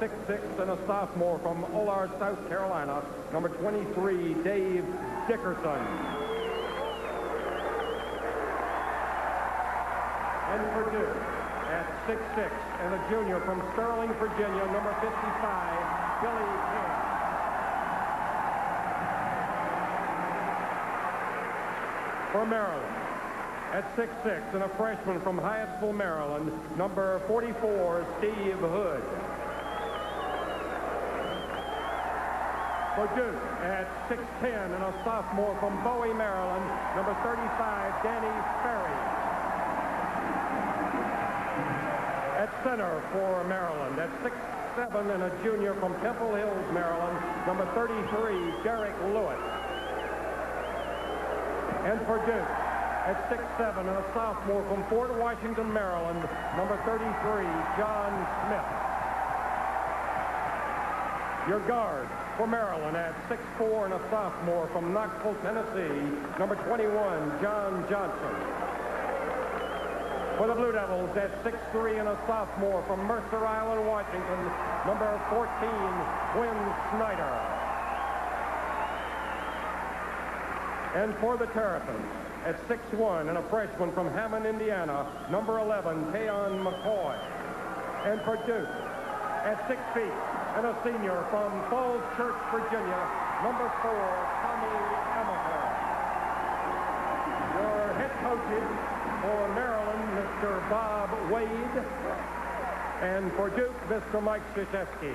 6'6", and a sophomore from Olar, South Carolina, number 23, Dave Dickerson. And for Duke, at 6'6", and a junior from Sterling, Virginia, number 55, Billy King. For Maryland, at 6'6", and a freshman from Hyattsville, Maryland, number 44, Steve Hood. For Duke, at 6'10", and a sophomore from Bowie, Maryland, number 35, Danny Ferry. At center for Maryland, at 6'7", and a junior from Temple Hills, Maryland, number 33, Derek Lewis. And for Duke, at 6'7", and a sophomore from Fort Washington, Maryland, number 33, John Smith. Your guard for Maryland at 6'4", and a sophomore from Knoxville, Tennessee, number 21, John Johnson. For the Blue Devils at 6'3", and a sophomore from Mercer Island, Washington, number 14, Quinn Snyder. And for the Terrapins, at 6'1", and a freshman from Hammond, Indiana, number 11, Tayon McCoy. And for Duke, at 6 feet, and a senior from Falls Church, Virginia, number 4, Tommy Amaker. Your head coaches for Maryland, Mr. Bob Wade, and for Duke, Mr. Mike Krzyzewski.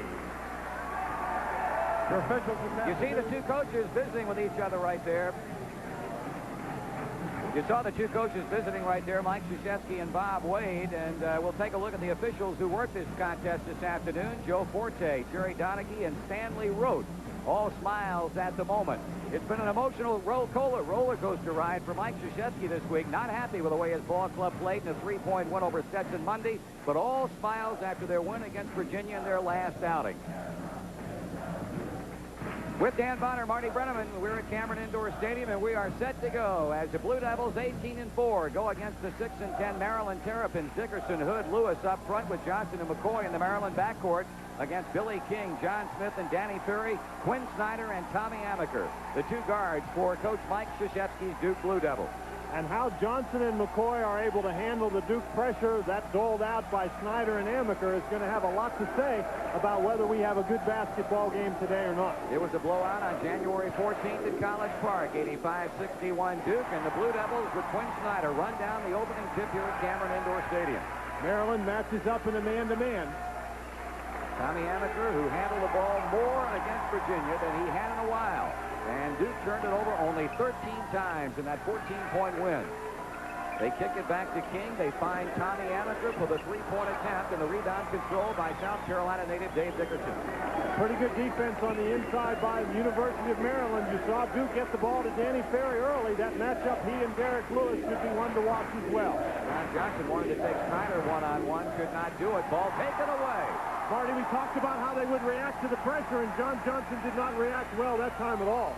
Your officials. You see the two coaches visiting with each other right there. You saw the two coaches visiting right there, Mike Krzyzewski and Bob Wade, and we'll take a look at the officials who worked this contest this afternoon. Joe Forte, Jerry Donaghy, and Stanley Rote. All smiles at the moment. It's been an emotional roller coaster ride for Mike Krzyzewski this week. Not happy with the way his ball club played in a 3-point win over Stetson Monday, but all smiles after their win against Virginia in their last outing. With Dan Bonner, Marty Brenneman, we're at Cameron Indoor Stadium, and we are set to go as the Blue Devils, 18-4, go against the 6-10 Maryland Terrapins. Dickerson, Hood, Lewis up front with Johnson and McCoy in the Maryland backcourt against Billy King, John Smith, and Danny Ferry, Quinn Snyder, and Tommy Amaker, the two guards for Coach Mike Krzyzewski's Duke Blue Devils. And how Johnson and McCoy are able to handle the Duke pressure that doled out by Snyder and Amaker is going to have a lot to say about whether we have a good basketball game today or not. It was a blowout on January 14th at College Park, 85-61 Duke, and the Blue Devils with Quinn Snyder run down the opening tip here at Cameron Indoor Stadium. Maryland matches up in a man-to-man. Tommy Amaker, who handled the ball more against Virginia than he had in a while. And Duke turned it over only 13 times in that 14-point win. They kick it back to King. They find Tommy Amaker for the three-point attempt, and the rebound controlled by South Carolina native Dave Dickerson. Pretty good defense on the inside by the University of Maryland. You saw Duke get the ball to Danny Ferry early. That matchup, he and Derek Lewis, should be one to watch as well. John Johnson wanted to take Snyder one-on-one, could not do it. Ball taken away. Marty, we talked about how they would react to the pressure, and John Johnson did not react well that time at all.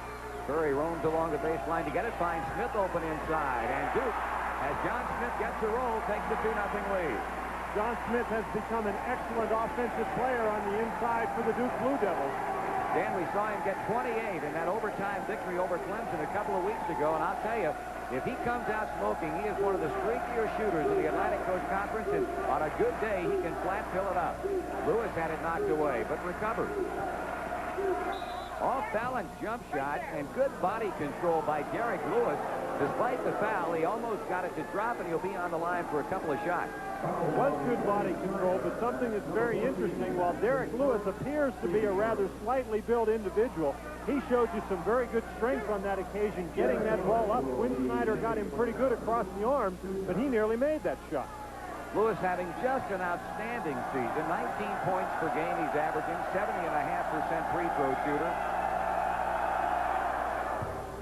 Ferry roams along the baseline to get it, finds Smith open inside, and Duke, as John Smith gets the roll, takes the 2-0 lead. John Smith has become an excellent offensive player on the inside for the Duke Blue Devils. Dan, we saw him get 28 in that overtime victory over Clemson a couple of weeks ago, and I'll tell you, if he comes out smoking, he is one of the streakier shooters in the Atlantic Coast Conference, and on a good day, he can flat fill it up. Lewis had it knocked away, but recovered. Off-balance jump shot and good body control by Derek Lewis. Despite the foul, he almost got it to drop, and he'll be on the line for a couple of shots. It was good body control, but something that's very interesting, while Derek Lewis appears to be a rather slightly built individual, he showed you some very good strength on that occasion, getting that ball up. Quinn Snyder got him pretty good across the arms, but he nearly made that shot. Lewis having just an outstanding season, 19 points per game he's averaging, 70.5% free throw shooter.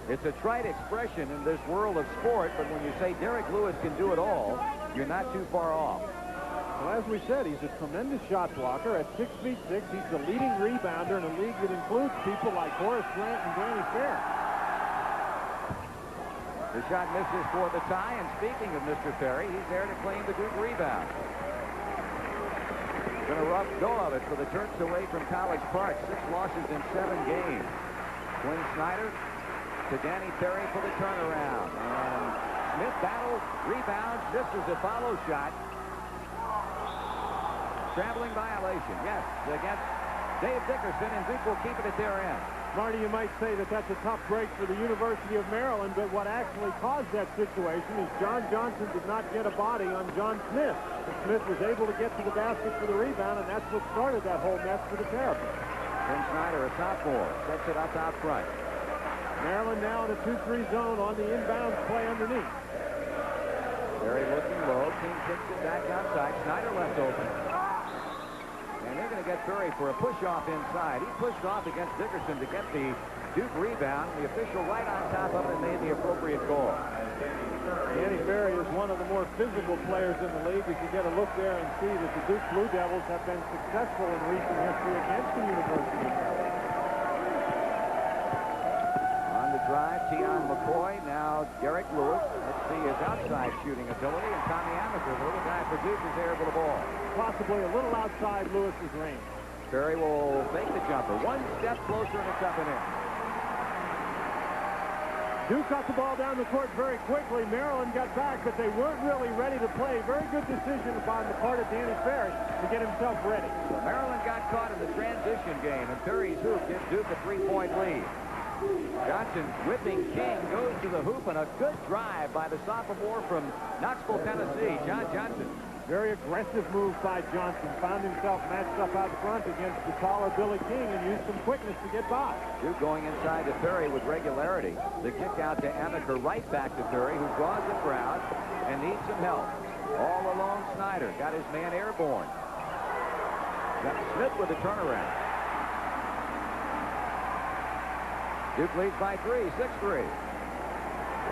It's a trite expression in this world of sport, but when you say Derek Lewis can do it all, you're not too far off. Well, as we said, he's a tremendous shot blocker. At 6'6", he's the leading rebounder in a league that includes people like Horace Grant and Danny Ferry. The shot misses for the tie, and speaking of Mr. Ferry, he's there to claim the Duke rebound. Been a rough go of it for the Terps away from College Park. 6 losses in 7 games. Quinn Snyder to Danny Ferry for the turnaround. And Smith battles, rebounds, misses a follow shot. Traveling violation, yes, against Dave Dickerson, and Duke will keep it at their end. Marty, you might say that that's a tough break for the University of Maryland, but what actually caused that situation is John Johnson did not get a body on John Smith. And Smith was able to get to the basket for the rebound, and that's what started that whole mess for the Terrapins. Quinn Snyder, a sophomore, sets it up out front. Maryland now in a 2-3 zone on the inbounds play underneath. Very looking low. King kicks it back outside. Snyder left open. And they're going to get Ferry for a push-off inside. He pushed off against Dickerson to get the Duke rebound. The official right on top of it and made the appropriate call. Danny Ferry is one of the more physical players in the league. As you get a look there and see that the Duke Blue Devils have been successful in recent history against the University of Maryland. On the drive, Tion McCoy. Now Derek Lewis. Let's see his outside shooting ability. And Tommy Amaker, the little guy for Duke, is there with the ball. Possibly a little outside Lewis's range. Ferry will make the jumper. One step closer, and it's up and in. Duke got the ball down the court very quickly. Maryland got back, but they weren't really ready to play. Very good decision upon the part of Danny Ferry to get himself ready. So Maryland got caught in the transition game, and Ferry's hoop gives Duke a 3-point lead. Johnson whipping King, goes to the hoop, and a good drive by the sophomore from Knoxville, Tennessee, John Johnson. Very aggressive move by Johnson. Found himself matched up out front against the taller Billy King and used some quickness to get by. Duke going inside to Ferry with regularity. The kick out to Amaker, right back to Ferry, who draws the crowd and needs some help. All alone, Snyder got his man airborne. Got Smith with the turnaround. Duke leads by 3, 6-3.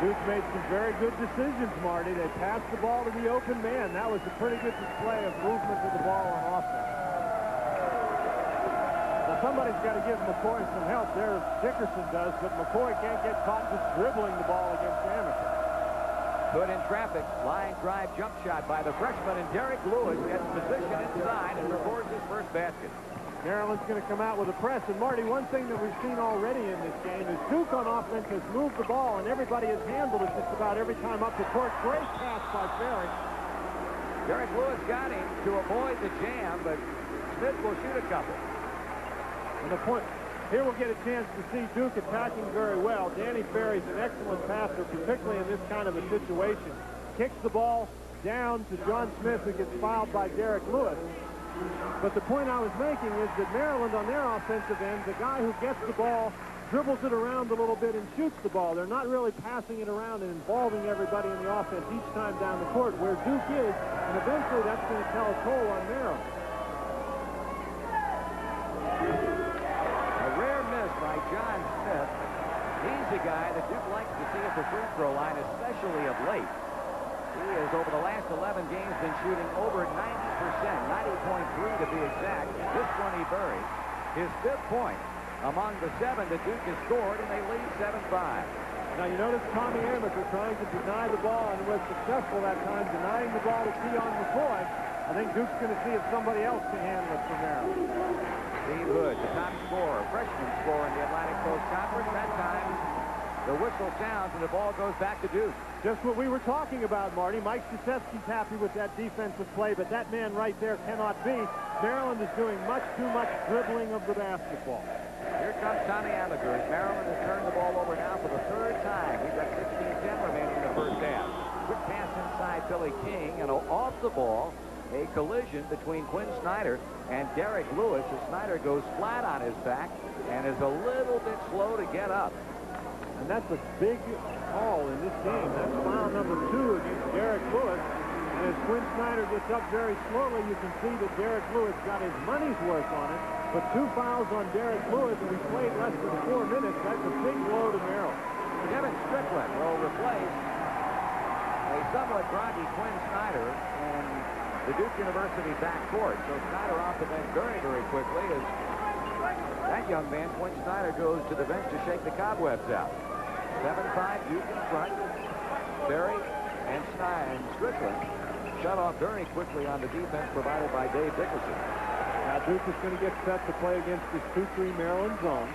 Duke made some very good decisions, Marty. They passed the ball to the open man. That was a pretty good display of movement with the ball on offense. Now, somebody's got to give McCoy some help there. Dickerson does, but McCoy can't get caught just dribbling the ball against Amaker. Good in traffic. Line drive jump shot by the freshman, and Derek Lewis gets position inside and records his first basket. Maryland's going to come out with a press. And, Marty, one thing that we've seen already in this game is Duke on offense has moved the ball, and everybody has handled it just about every time up the court. Great pass by Ferry. Derek Lewis got him to avoid the jam, but Smith will shoot a couple. And the point, here we'll get a chance to see Duke attacking very well. Danny Ferry's an excellent passer, particularly in this kind of a situation. Kicks the ball down to John Smith, who gets fouled by Derek Lewis. But the point I was making is that Maryland on their offensive end, the guy who gets the ball, dribbles it around a little bit and shoots the ball. They're not really passing it around and involving everybody in the offense each time down the court, where Duke is, and eventually that's going to tell a toll on Maryland. A rare miss by John Smith. He's the guy that Duke likes to see at the free throw line, especially of late. He has, over the last 11 games, been shooting over 90%, 90.3 to be exact. This one he buried. His 5th point among the 7 that Duke has scored, and they lead 7-5. Now, you notice Tommy Amaker trying to deny the ball and was successful that time, denying the ball to Tion McCoy. I think Duke's going to see if somebody else can handle it from Maryland. Steve Hood, the top scorer, freshman scorer in the Atlantic Coast Conference. That time, the whistle sounds, and the ball goes back to Duke. Just what we were talking about, Marty. Mike Krzyzewski's happy with that defensive play, but that man right there cannot be. Maryland is doing much too much dribbling of the basketball. Here comes Tommy Amaker. Maryland has turned the ball over now for the 3rd time. We've got 16-10 remaining in the first half. Quick pass inside Billy King, and off the ball, a collision between Quinn Snyder and Derek Lewis, as Snyder goes flat on his back and is a little bit slow to get up. And that's a big call in this game. That's foul number 2 against Derek Lewis. And as Quinn Snyder gets up very slowly, you can see that Derek Lewis got his money's worth on it. But 2 fouls on Derek Lewis, and he played less than 4 minutes. That's a big blow to Maryland. Kevin Strickland will replace a somewhat groggy Quinn Snyder in the Duke University backcourt. So Snyder off the bench very, very quickly as that young man, Quinn Snyder, goes to the bench to shake the cobwebs out. 7-5 Duke in front. Ferry and Strickland shut off very quickly on the defense provided by Dave Dickerson. Now Duke is going to get set to play against this 2-3 Maryland zone.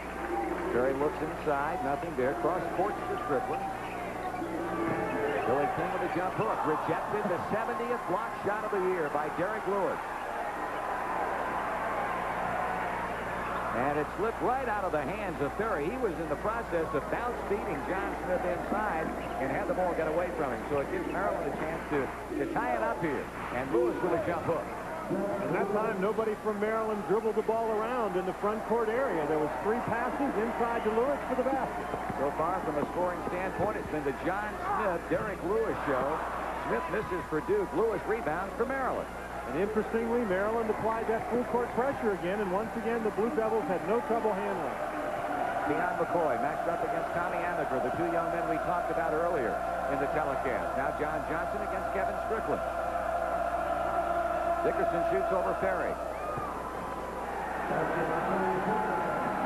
Terry looks inside, nothing there. Cross court to Strickland. Billy King with a jump hook. Rejected, the 70th block shot of the year by Derek Lewis. And it slipped right out of the hands of Ferry. He was in the process of bounce beating John Smith inside and had the ball get away from him. So it gives Maryland a chance to tie it up here. And Lewis with a jump hook. And that time, nobody from Maryland dribbled the ball around in the front court area. There was 3 passes inside to Lewis for the basket. So far from a scoring standpoint, it's been the John Smith, Derek Lewis show. Smith misses for Duke. Lewis rebounds for Maryland. And interestingly, Maryland applied that full court pressure again, and once again, the Blue Devils had no trouble handling. Keon McCoy matched up against Tommy Amaker, the 2 young men we talked about earlier in the telecast. Now John Johnson against Kevin Strickland. Dickerson shoots over Ferry.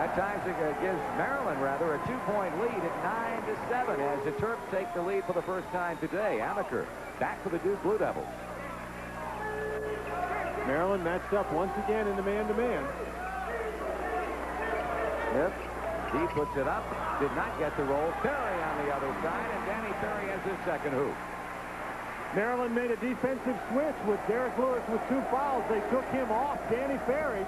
At times it gives Maryland, rather, a 2-point lead at 9-7 as the Terps take the lead for the first time today. Amaker back for the Duke Blue Devils. Maryland matched up once again in the man-to-man. Smith, he puts it up, did not get the roll. Ferry on the other side, and Danny Ferry has his second hoop. Maryland made a defensive switch with Derek Lewis with 2 fouls. They took him off Danny Ferry.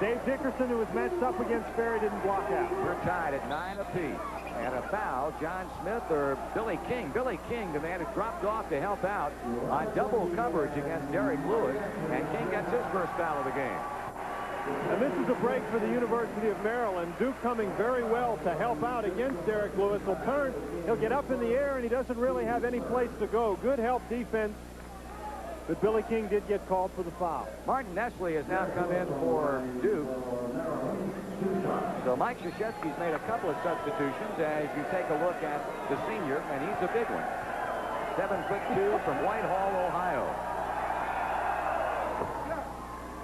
Dave Dickerson, who was matched up against Ferry, didn't block out. We're tied at 9 apiece. And a foul, John Smith or Billy King. Billy King, the man who dropped off to help out on double coverage against Derek Lewis. And King gets his first foul of the game. And this is a break for the University of Maryland. Duke coming very well to help out against Derek Lewis. He'll turn, he'll get up in the air, and he doesn't really have any place to go. Good help defense. But Billy King did get called for the foul. Martin Nestle has now come in for Duke. So Mike Krzyzewski's made a couple of substitutions as you take a look at the senior, and he's a big one. 7'2" from Whitehall, Ohio.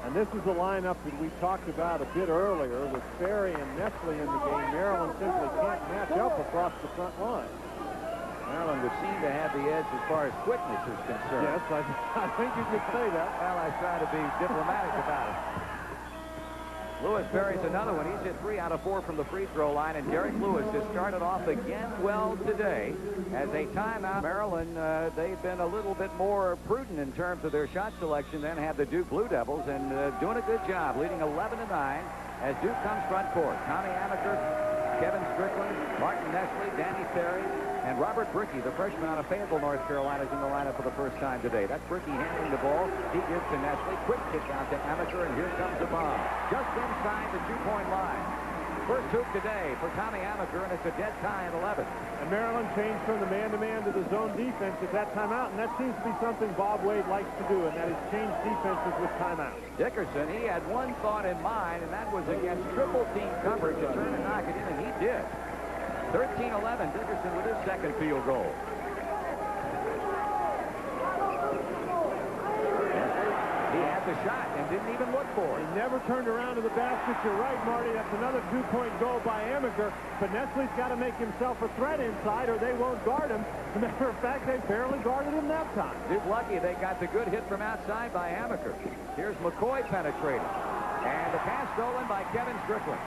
And this is the lineup that we talked about a bit earlier with Ferry and Nestle in the game. Maryland simply can't match up across the front line. Maryland would seem to have the edge as far as quickness is concerned. Yes, I think you could say that. Well, I try to be diplomatic about it. Lewis Ferry's another one. He's hit 3 out of 4 from the free throw line, and Derek Lewis has started off again well today. As a timeout, Maryland, they've been a little bit more prudent in terms of their shot selection than have the Duke Blue Devils, and doing a good job, leading 11-9 as Duke comes front court. Tommy Amaker, Kevin Strickland, Martin Nestle, Danny Ferry, and Robert Brickey, the freshman out of Fayetteville, North Carolina, is in the lineup for the first time today. That's Brickey handling the ball. He gives to Nestle. Quick kick out to Amaker, and here comes the bomb. Just inside the 2-point line. First hoop today for Tommy Amaker, and it's a dead tie at 11. And Maryland changed from the man-to-man to the zone defense at that timeout, and that seems to be something Bob Wade likes to do, and that is change defenses with timeouts. Dickerson, he had one thought in mind, and that was against triple team coverage to turn and knock it in, and he did. 13-11, Dickerson with his second field goal. He had the shot and didn't even look for it. He never turned around to the basket. You're right, Marty. That's another 2-point goal by Amaker. But Nestle's got to make himself a threat inside or they won't guard him. As a matter of fact, they barely guarded him that time. Duke lucky they got the good hit from outside by Amaker. Here's McCoy penetrating. And the pass stolen by Kevin Strickland.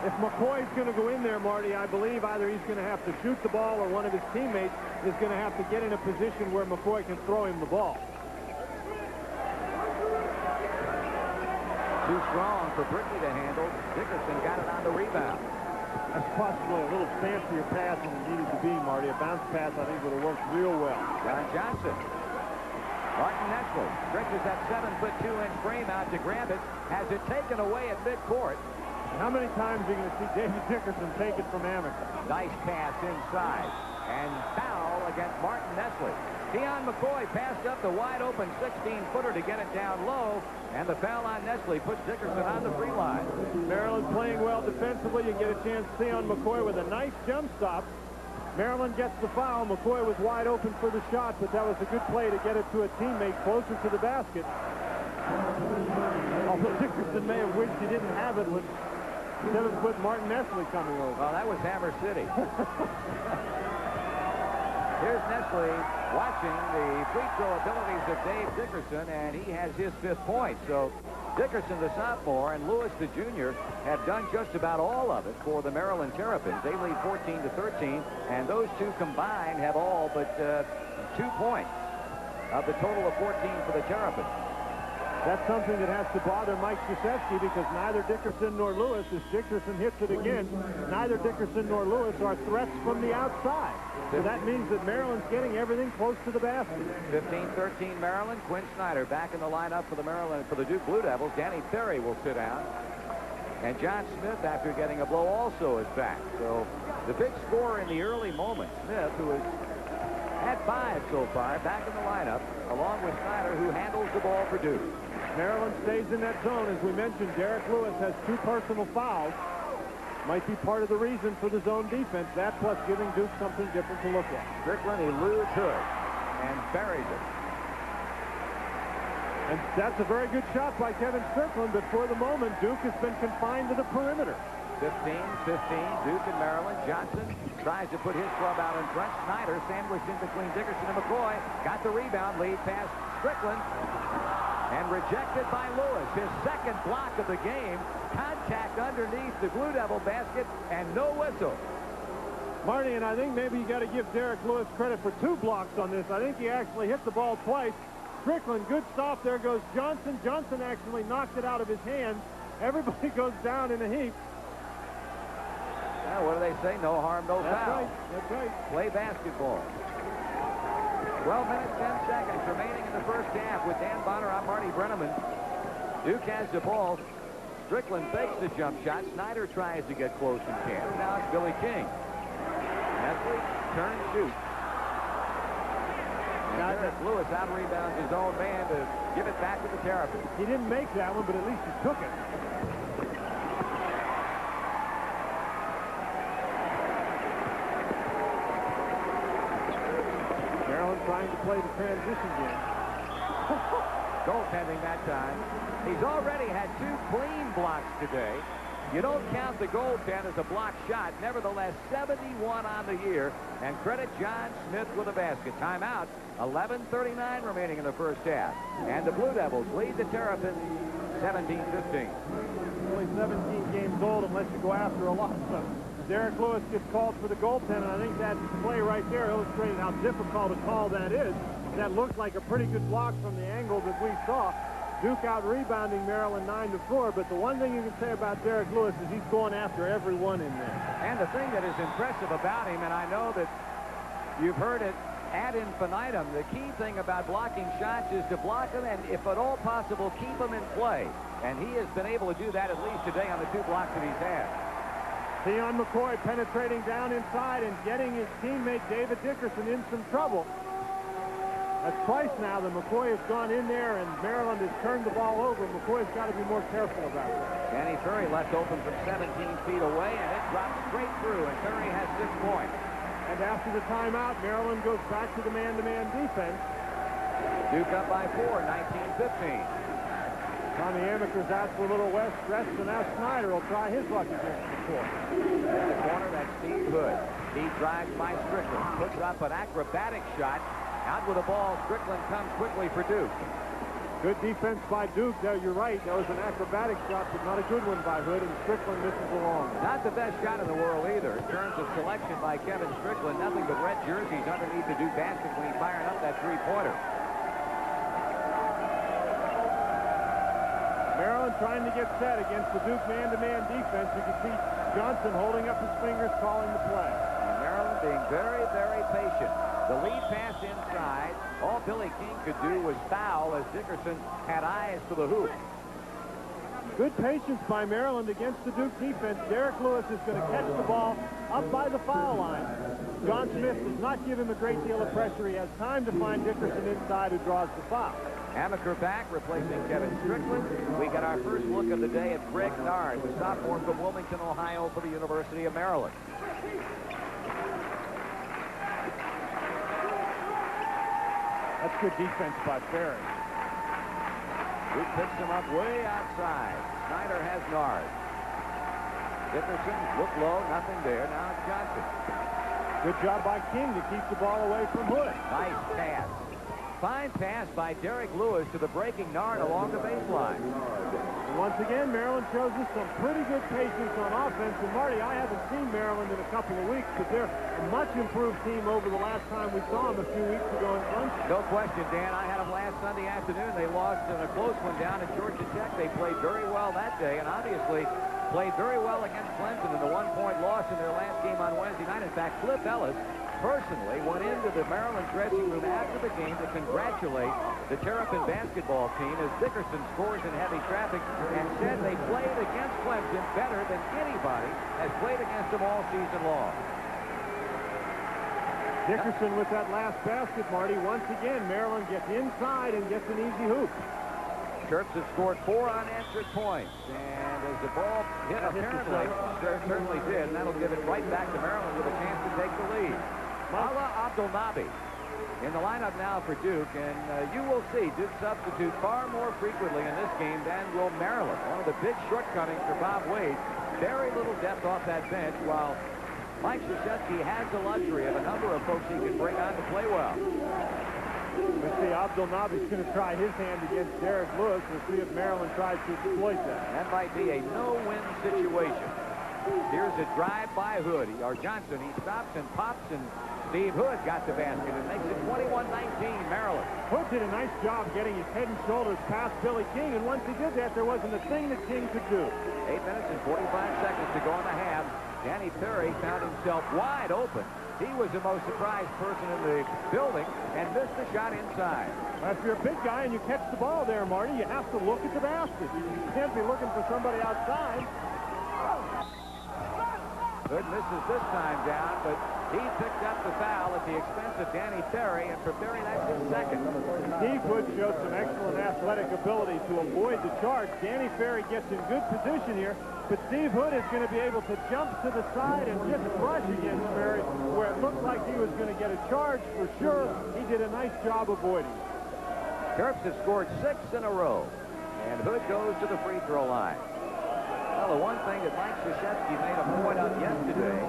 If McCoy's going to go in there, Marty, I believe either he's going to have to shoot the ball or one of his teammates is going to have to get in a position where McCoy can throw him the ball. Too strong for Brickey to handle. Dickerson got it on the rebound. That's possibly a little fancier pass than it needed to be, Marty. A bounce pass, I think, would have worked real well. John Johnson. Martin Nestle stretches that 7'2" frame out to grab it. Has it taken away at midcourt. How many times are you going to see David Dickerson take it from Amaker? Nice pass inside. And foul against Martin Nestle. Keon McCoy passed up the wide-open 16-footer to get it down low. And the foul on Nestle puts Dickerson on the free line. Maryland playing well defensively. You get a chance to see on McCoy with a nice jump stop. Maryland gets the foul. McCoy was wide open for the shot, but that was a good play to get it to a teammate closer to the basket. Although Dickerson may have wished he didn't have it with 7-foot Martin Nestle coming over. Well, that was Hammer City. Here's Nestle watching the free throw abilities of Dave Dickerson, and he has his 5th point. So Dickerson, the sophomore, and Lewis, the junior, have done just about all of it for the Maryland Terrapins. They lead 14-13, and those two combined have all but 2 points of the total of 14 for the Terrapins. That's something that has to bother Mike Krzyzewski because neither Dickerson nor Lewis, as Dickerson hits it again, neither Dickerson nor Lewis are threats from the outside. So that means that Maryland's getting everything close to the basket. 15-13 Maryland. Quinn Snyder back in the lineup for the Duke Blue Devils. Danny Ferry will sit down. And John Smith, after getting a blow, also is back. So the big scorer in the early moments, Smith, who is at 5 so far, back in the lineup, along with Snyder, who handles the ball for Duke. Maryland stays in that zone. As we mentioned, Derek Lewis has 2 personal fouls. Might be part of the reason for the zone defense. That plus giving Duke something different to look at. Strickland eludes Hood and buries it. And that's a very good shot by Kevin Strickland, but for the moment, Duke has been confined to the perimeter. 15-15, Duke and Maryland. Johnson tries to put his club out in front. Snyder sandwiched in between Dickerson and McCoy. Got the rebound, lead past Strickland. And rejected by Lewis. His second block of the game. Contact underneath the Blue Devil basket and no whistle. Marty, and I think maybe you got to give Derek Lewis credit for 2 blocks on this. I think he actually hit the ball twice. Strickland, good stop. There goes Johnson. Johnson actually knocked it out of his hands. Everybody goes down in a heap. Well, what do they say? No harm, no foul. That's right. That's right. Play basketball. 12 minutes, 10 seconds remaining in the first half with Dan Bonner. I'm Marty Brenneman. Duke has the ball. Strickland fakes the jump shot. Snyder tries to get close and can't. Now it's Billy King. Nestle, turn, shoot. And Derek Lewis out-rebounds his own man to give it back to the Terrapins. He didn't make that one, but at least he took it. Maryland trying to play the transition game. Goaltending that time. He's already had 2 clean blocks today. You don't count the goaltend as a block shot. Nevertheless, 71 on the year. And credit John Smith with a basket. Timeout. 11:39 remaining in the first half. And the Blue Devils lead the Terrapins 17-15. Only 17 games old unless you go after a lot. So Derek Lewis gets called for the goaltend, and I think that play right there illustrated how difficult a call that is. That looked like a pretty good block from the angle that we saw. Duke out rebounding Maryland 9-4, but the one thing you can say about Derek Lewis is he's going after everyone in there. And the thing that is impressive about him, and I know that you've heard it ad infinitum, the key thing about blocking shots is to block them and, if at all possible, keep them in play. And he has been able to do that at least today on the 2 blocks that he's had. Theon McCoy penetrating down inside and getting his teammate David Dickerson in some trouble. That's twice now that McCoy has gone in there and Maryland has turned the ball over. McCoy's got to be more careful about that. Danny Ferry left open from 17 feet away, and it drops straight through, and Ferry has 6 points. And after the timeout, Maryland goes back to the man-to-man defense. Duke up by 4, 19-15. Tommy Amaker's out for a little West rest, and now Snyder will try his luck against the court. In the corner, that's Steve Hood. He drives by Strickland, puts up an acrobatic shot. Out with the ball, Strickland comes quickly for Duke. Good defense by Duke. There, you're right. That was an acrobatic shot, but not a good one by Hood, and Strickland misses along. Not the best shot in the world either. In terms of selection by Kevin Strickland, nothing but red jerseys underneath the Duke basket when he's firing up that 3-pointer. Maryland trying to get set against the Duke man-to-man defense. You can see Johnson holding up his fingers, calling the play. And Maryland being very, very patient. The lead pass inside. All Billy King could do was foul as Dickerson had eyes for the hoop. Good patience by Maryland against the Duke defense. Derek Lewis is going to catch the ball up by the foul line. John Smith does not give him a great deal of pressure. He has time to find Dickerson inside, who draws the foul. Amaker back, replacing Kevin Strickland. We got our first look of the day at Greg Nard, the sophomore from Wilmington, Ohio, for the University of Maryland. That's good defense by Ferry. Duke picks him up way outside. Snyder has Nard. Dickerson looked low, nothing there. Now it's Johnson. Good job by King to keep the ball away from Hood. Nice pass. Fine pass by Derek Lewis to the breaking Nard along the baseline. And once again, Maryland shows us some pretty good patience on offense. And Marty, I haven't seen Maryland in a couple of weeks, but they're a much improved team over the last time we saw them a few weeks ago in Clemson. No question, Dan. I had them last Sunday afternoon. They lost in a close one down at Georgia Tech. They played very well that day, and obviously played very well against Clemson in the one-point loss in their last game on Wednesday night. In fact, Flip Ellis personally went into the Maryland dressing room after the game to congratulate the Terrapin basketball team as Dickerson scores in heavy traffic and said they played against Clemson better than anybody has played against them all season long. Dickerson with that last basket, Marty. Once again, Maryland gets inside and gets an easy hoop. Terps have scored 4 unanswered points, and as the ball hit, apparently, certainly did, and that'll give it right back to Maryland with a chance to take the lead. Mala Abdelnabi in the lineup now for Duke, and you will see Duke substitute far more frequently in this game than will Maryland. One of the big shortcomings for Bob Wade, very little depth off that bench, while Mike Krzyzewski has the luxury of a number of folks he can bring on to play well. We see Abdelnabi's going to try his hand against Derek Lewis. We'll see if Maryland tries to exploit that. That might be a no-win situation. Here's a drive by Hood, or Johnson. He stops and pops, and Steve Hood got the basket and makes it 21-19 Maryland. Hood did a nice job getting his head and shoulders past Billy King, and once he did that, there wasn't a thing that King could do. 8 minutes and 45 seconds to go in the half. Danny Perry found himself wide open. He was the most surprised person in the building and missed the shot inside. Well, if you're a big guy and you catch the ball there, Marty, you have to look at the basket. You can't be looking for somebody outside. Hood misses this time down, but he picked up the foul at the expense of Danny Perry, and for Perry, that's his second. Steve Hood showed some excellent athletic ability to avoid the charge. Danny Perry gets in good position here, but Steve Hood is going to be able to jump to the side and just brush against Perry, where it looked like he was going to get a charge for sure. He did a nice job avoiding it. Terps have scored 6 in a row, and Hood goes to the free throw line. Well, the one thing that Mike Krzyzewski made a point of yesterday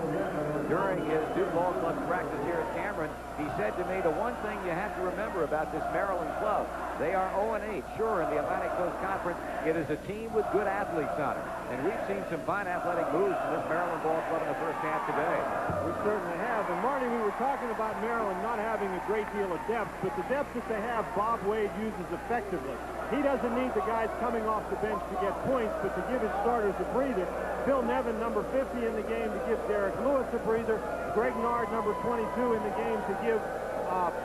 during his Duke Ball Club's practice here at Cameron, he said to me, the one thing you have to remember about this Maryland club, they are 0-8. Sure, in the Atlantic Coast Conference, it is a team with good athletes on it. And we've seen some fine athletic moves from this Maryland ball club in the first half today. We certainly have. And, Marty, we were talking about Maryland not having a great deal of depth, but the depth that they have, Bob Wade uses effectively. He doesn't need the guys coming off the bench to get points, but to give his starters a breather. Phil Nevin, number 50 in the game, to give Derek Lewis a breather. Greg Nard, number 22 in the game, to give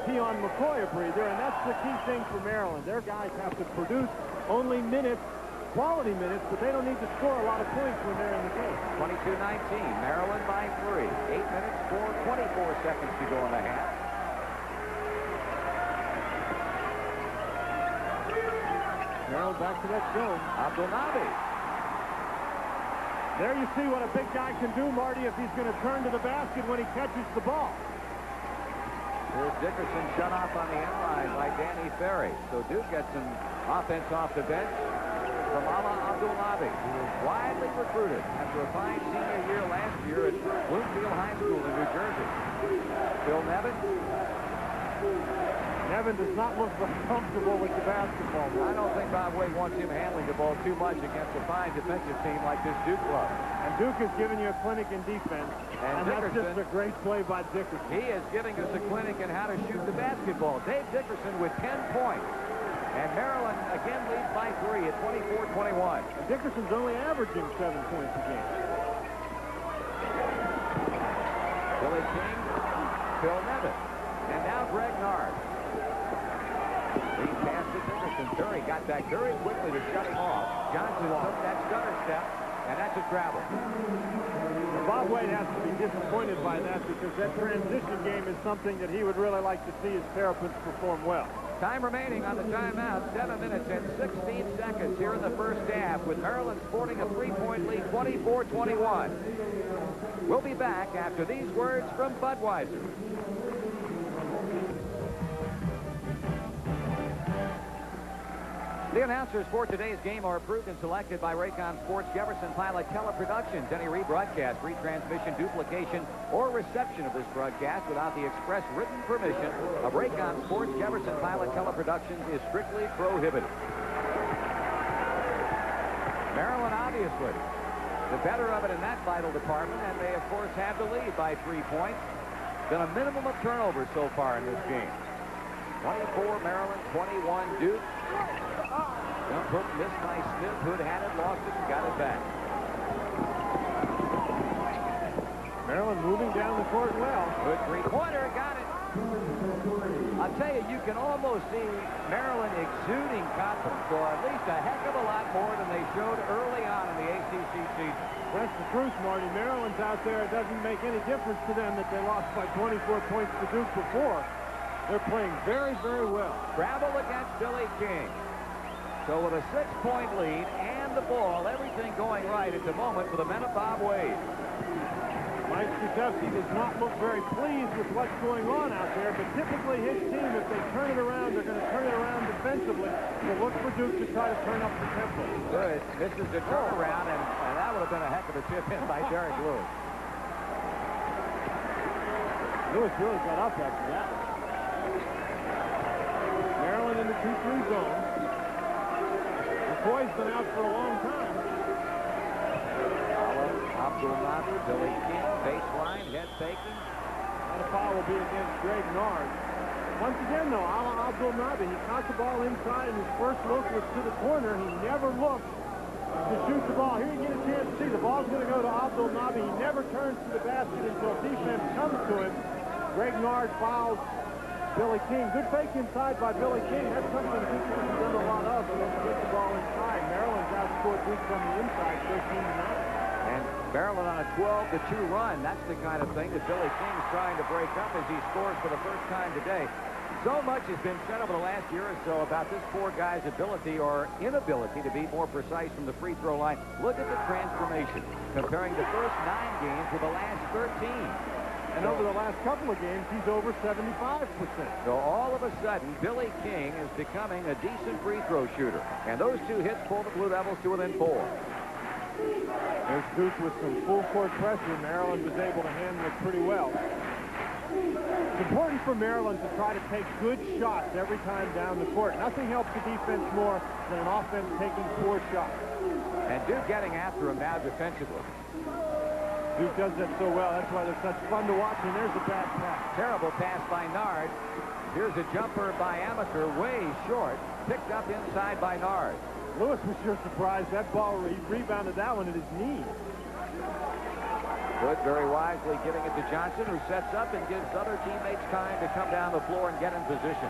Keon McCoy a breather. And that's the key thing for Maryland. Their guys have to produce only minutes, quality minutes, but they don't need to score a lot of points when they're in the game. 22-19, Maryland by 3. 8 minutes, 24 seconds to go in the half. Maryland back to that zone. Abdelnabi. There you see what a big guy can do, Marty, if he's going to turn to the basket when he catches the ball. Here's Dickerson shut off on the end line by Danny Ferry. So Duke gets some offense off the bench from Mala Abdelnabi, who was widely recruited after a fine senior year last year at Bloomfield High School in New Jersey. Phil Nevin. Nevin does not look very comfortable with the basketball. I don't think Bob Wade wants him handling the ball too much against a fine defensive team like this Duke club. And Duke is giving you a clinic in defense. And that's just a great play by Dickerson. He is giving us a clinic in how to shoot the basketball. Dave Dickerson with 10 points. And Maryland again leads by 3 at 24-21. And Dickerson's only averaging 7 points a game. Billy King, Phil Nevin, and now Greg Nard. He passed to Dickerson. Curry got back very quickly to shut him off. Johnson took that stutter step, and that's a travel. Bob Wade has to be disappointed by that because that transition game is something that he would really like to see his Terrapins perform well. Time remaining on the timeout, 7 minutes and 16 seconds here in the first half, with Maryland sporting a 3-point lead, 24-21. We'll be back after these words from Budweiser. The announcers for today's game are approved and selected by Raycon Sports, Jefferson Pilot Teleproductions. Any rebroadcast, retransmission, duplication, or reception of this broadcast without the express written permission of Raycon Sports, Jefferson Pilot Teleproductions is strictly prohibited. Maryland, obviously, the better of it in that vital department, and they, of course, have the lead by 3 points. Been a minimum of turnovers so far in this game. 24 Maryland, 21 Duke. Jump hook missed by Smith. Hood had it, lost it, and got it back. Maryland moving down the court well. Good three-pointer, got it. I'll tell you, you can almost see Maryland exuding confidence, or at least a heck of a lot more than they showed early on in the ACC season. That's the truth, Marty. Maryland's out there. It doesn't make any difference to them that they lost by 24 points to Duke before. They're playing very, very well. Travel against Billy King. So with a 6-point lead and the ball, everything going right at the moment for the men of Bob Wade. Mike Krzyzewski does not look very pleased with what's going on out there, but typically his team, if they turn it around, they're going to turn it around defensively. So look for Duke to try to turn up the tempo. Good. This is the turnaround, and that would have been a heck of a chip in by Derek Lewis. Lewis really got up after that. Maryland in the 2-3 zone. McCoy's been out for a long time. Abdul-Nabi, Billy King, baseline, head faking. That foul will be against Greg Nard. Once again, though, Abdul-Nabi, he caught the ball inside, and his first look was to the corner. He never looked to shoot the ball. Here you get a chance to see the ball's going to go to Abdul-Nabi. He never turns to the basket until defense comes to him. Greg Nard fouls Billy King. Good fake inside by Billy King. That's something Duke has done a lot of. Get the ball inside. Maryland's outscored Duke from the inside, 13-9. And Maryland on a 12-2 run. That's the kind of thing that Billy King's trying to break up as he scores for the first time today. So much has been said over the last year or so about this poor guy's ability or inability to be more precise from the free throw line. Look at the transformation, comparing the first 9 games with the last 13. And over the last couple of games, he's over 75%. So all of a sudden, Billy King is becoming a decent free throw shooter. And those 2 hits pull the Blue Devils to within 4. There's Duke with some full court pressure. Maryland was able to handle it pretty well. It's important for Maryland to try to take good shots every time down the court. Nothing helps the defense more than an offense taking poor shots. And Duke getting after him now defensively. Duke does that so well. That's why they're such fun to watch. And there's a bad pass. Terrible pass by Nard. Here's a jumper by Amaker, way short. Picked up inside by Nard. Lewis was sure surprised. That ball, he rebounded that one at his knee. Good, very wisely giving it to Johnson, who sets up and gives other teammates time to come down the floor and get in position.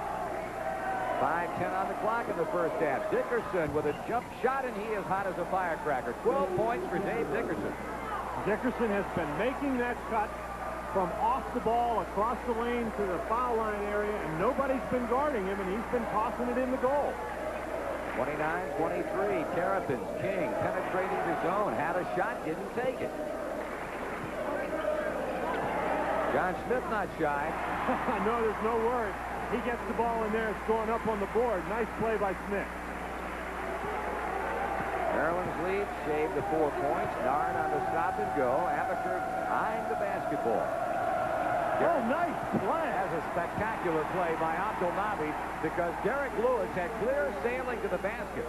5:10 on the clock in the first half. Dickerson with a jump shot, and he is hot as a firecracker. 12 points for Dave Dickerson. Dickerson has been making that cut from off the ball across the lane to the foul line area, and nobody's been guarding him, and he's been tossing it in the goal. 29-23, Terrapins, King penetrating the zone, had a shot, didn't take it. John Smith not shy. No, there's no worry. He gets the ball in there, it's going up on the board. Nice play by Smith. Maryland's lead shaved to 4 points. Nard on the stop and go. Amaker eyeing the basketball. Oh, nice play. That's a spectacular play by Abdul-Nabi because Derek Lewis had clear sailing to the basket.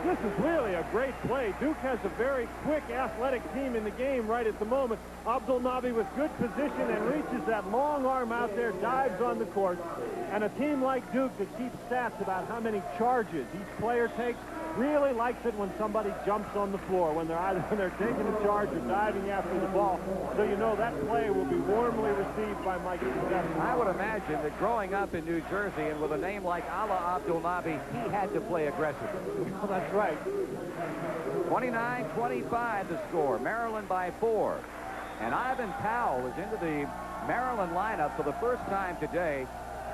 This is really a great play. Duke has a very quick, athletic team in the game right at the moment. Abdul-Nabi with good position and reaches that long arm out there, dives on the court. And a team like Duke that keeps stats about how many charges each player takes really likes it when somebody jumps on the floor, when they're taking a charge or diving after the ball. So you know that play will be warmly received by Mike Krzyzewski. I would imagine that growing up in New Jersey and with a name like Ala Abdul-Nabi, he had to play aggressively. Well, that's right. 29-25 the score. Maryland by 4. And Ivan Powell is into the Maryland lineup for the first time today.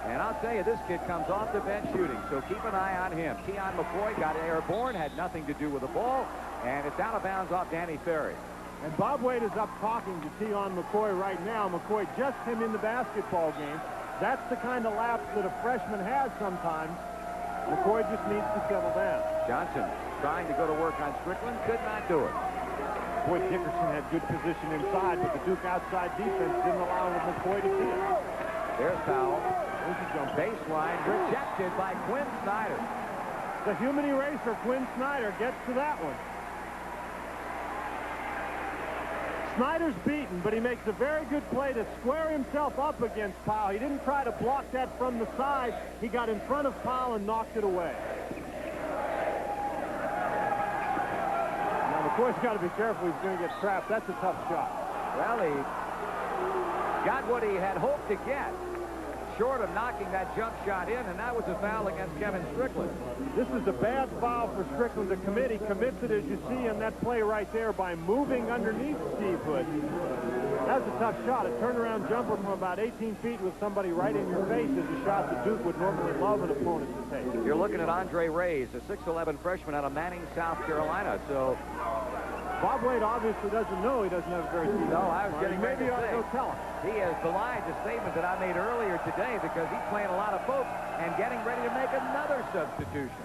And I'll tell you, this kid comes off the bench shooting, so keep an eye on him. Keon McCoy got airborne, had nothing to do with the ball, and it's out of bounds off Danny Ferry. And Bob Wade is up talking to Keon McCoy right now. McCoy just came in the basketball game. That's the kind of lapse that a freshman has sometimes. McCoy just needs to settle down. Johnson trying to go to work on Strickland, could not do it. Boy, Dickerson had good position inside, but the Duke outside defense didn't allow McCoy to see it. There's Powell. There's a jump. Baseline rejected by Quinn Snyder. The human eraser, Quinn Snyder, gets to that one. Snyder's beaten, but he makes a very good play to square himself up against Powell. He didn't try to block that from the side. He got in front of Powell and knocked it away. Now, McCoy's got to be careful. He's going to get trapped. That's a tough shot. Well, he got what he had hoped to get, short of knocking that jump shot in, and that was a foul against Kevin Strickland. This is a bad foul for Strickland. The committee commits it, as you see in that play right there, by moving underneath Steve Hood. That was a tough shot. A turnaround jumper from about 18 feet with somebody right in your face is a shot that Duke would normally love an opponent to take. You're looking at Andre Reyes, a 6'11 freshman out of Manning, South Carolina. So Bob Wade obviously doesn't know he doesn't have a very deep. No, I was getting ready maybe to ought to say. go tell him. He has belied the statement that I made earlier today because he's playing a lot of folks and getting ready to make another substitution.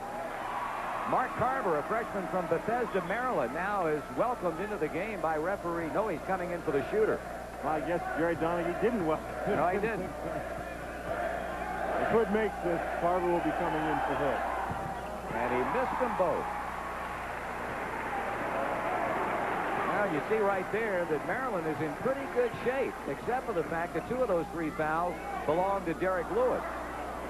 Mark Carver, a freshman from Bethesda, Maryland, now is welcomed into the game by referee. No, he's coming in for the shooter. Well, I guess Jerry Donaghy didn't welcome him. No, he didn't. If Hood makes this, Carver will be coming in for Hood. And he missed them both. Now, you see right there that Maryland is in pretty good shape, except for the fact that 2 of those 3 fouls belong to Derek Lewis.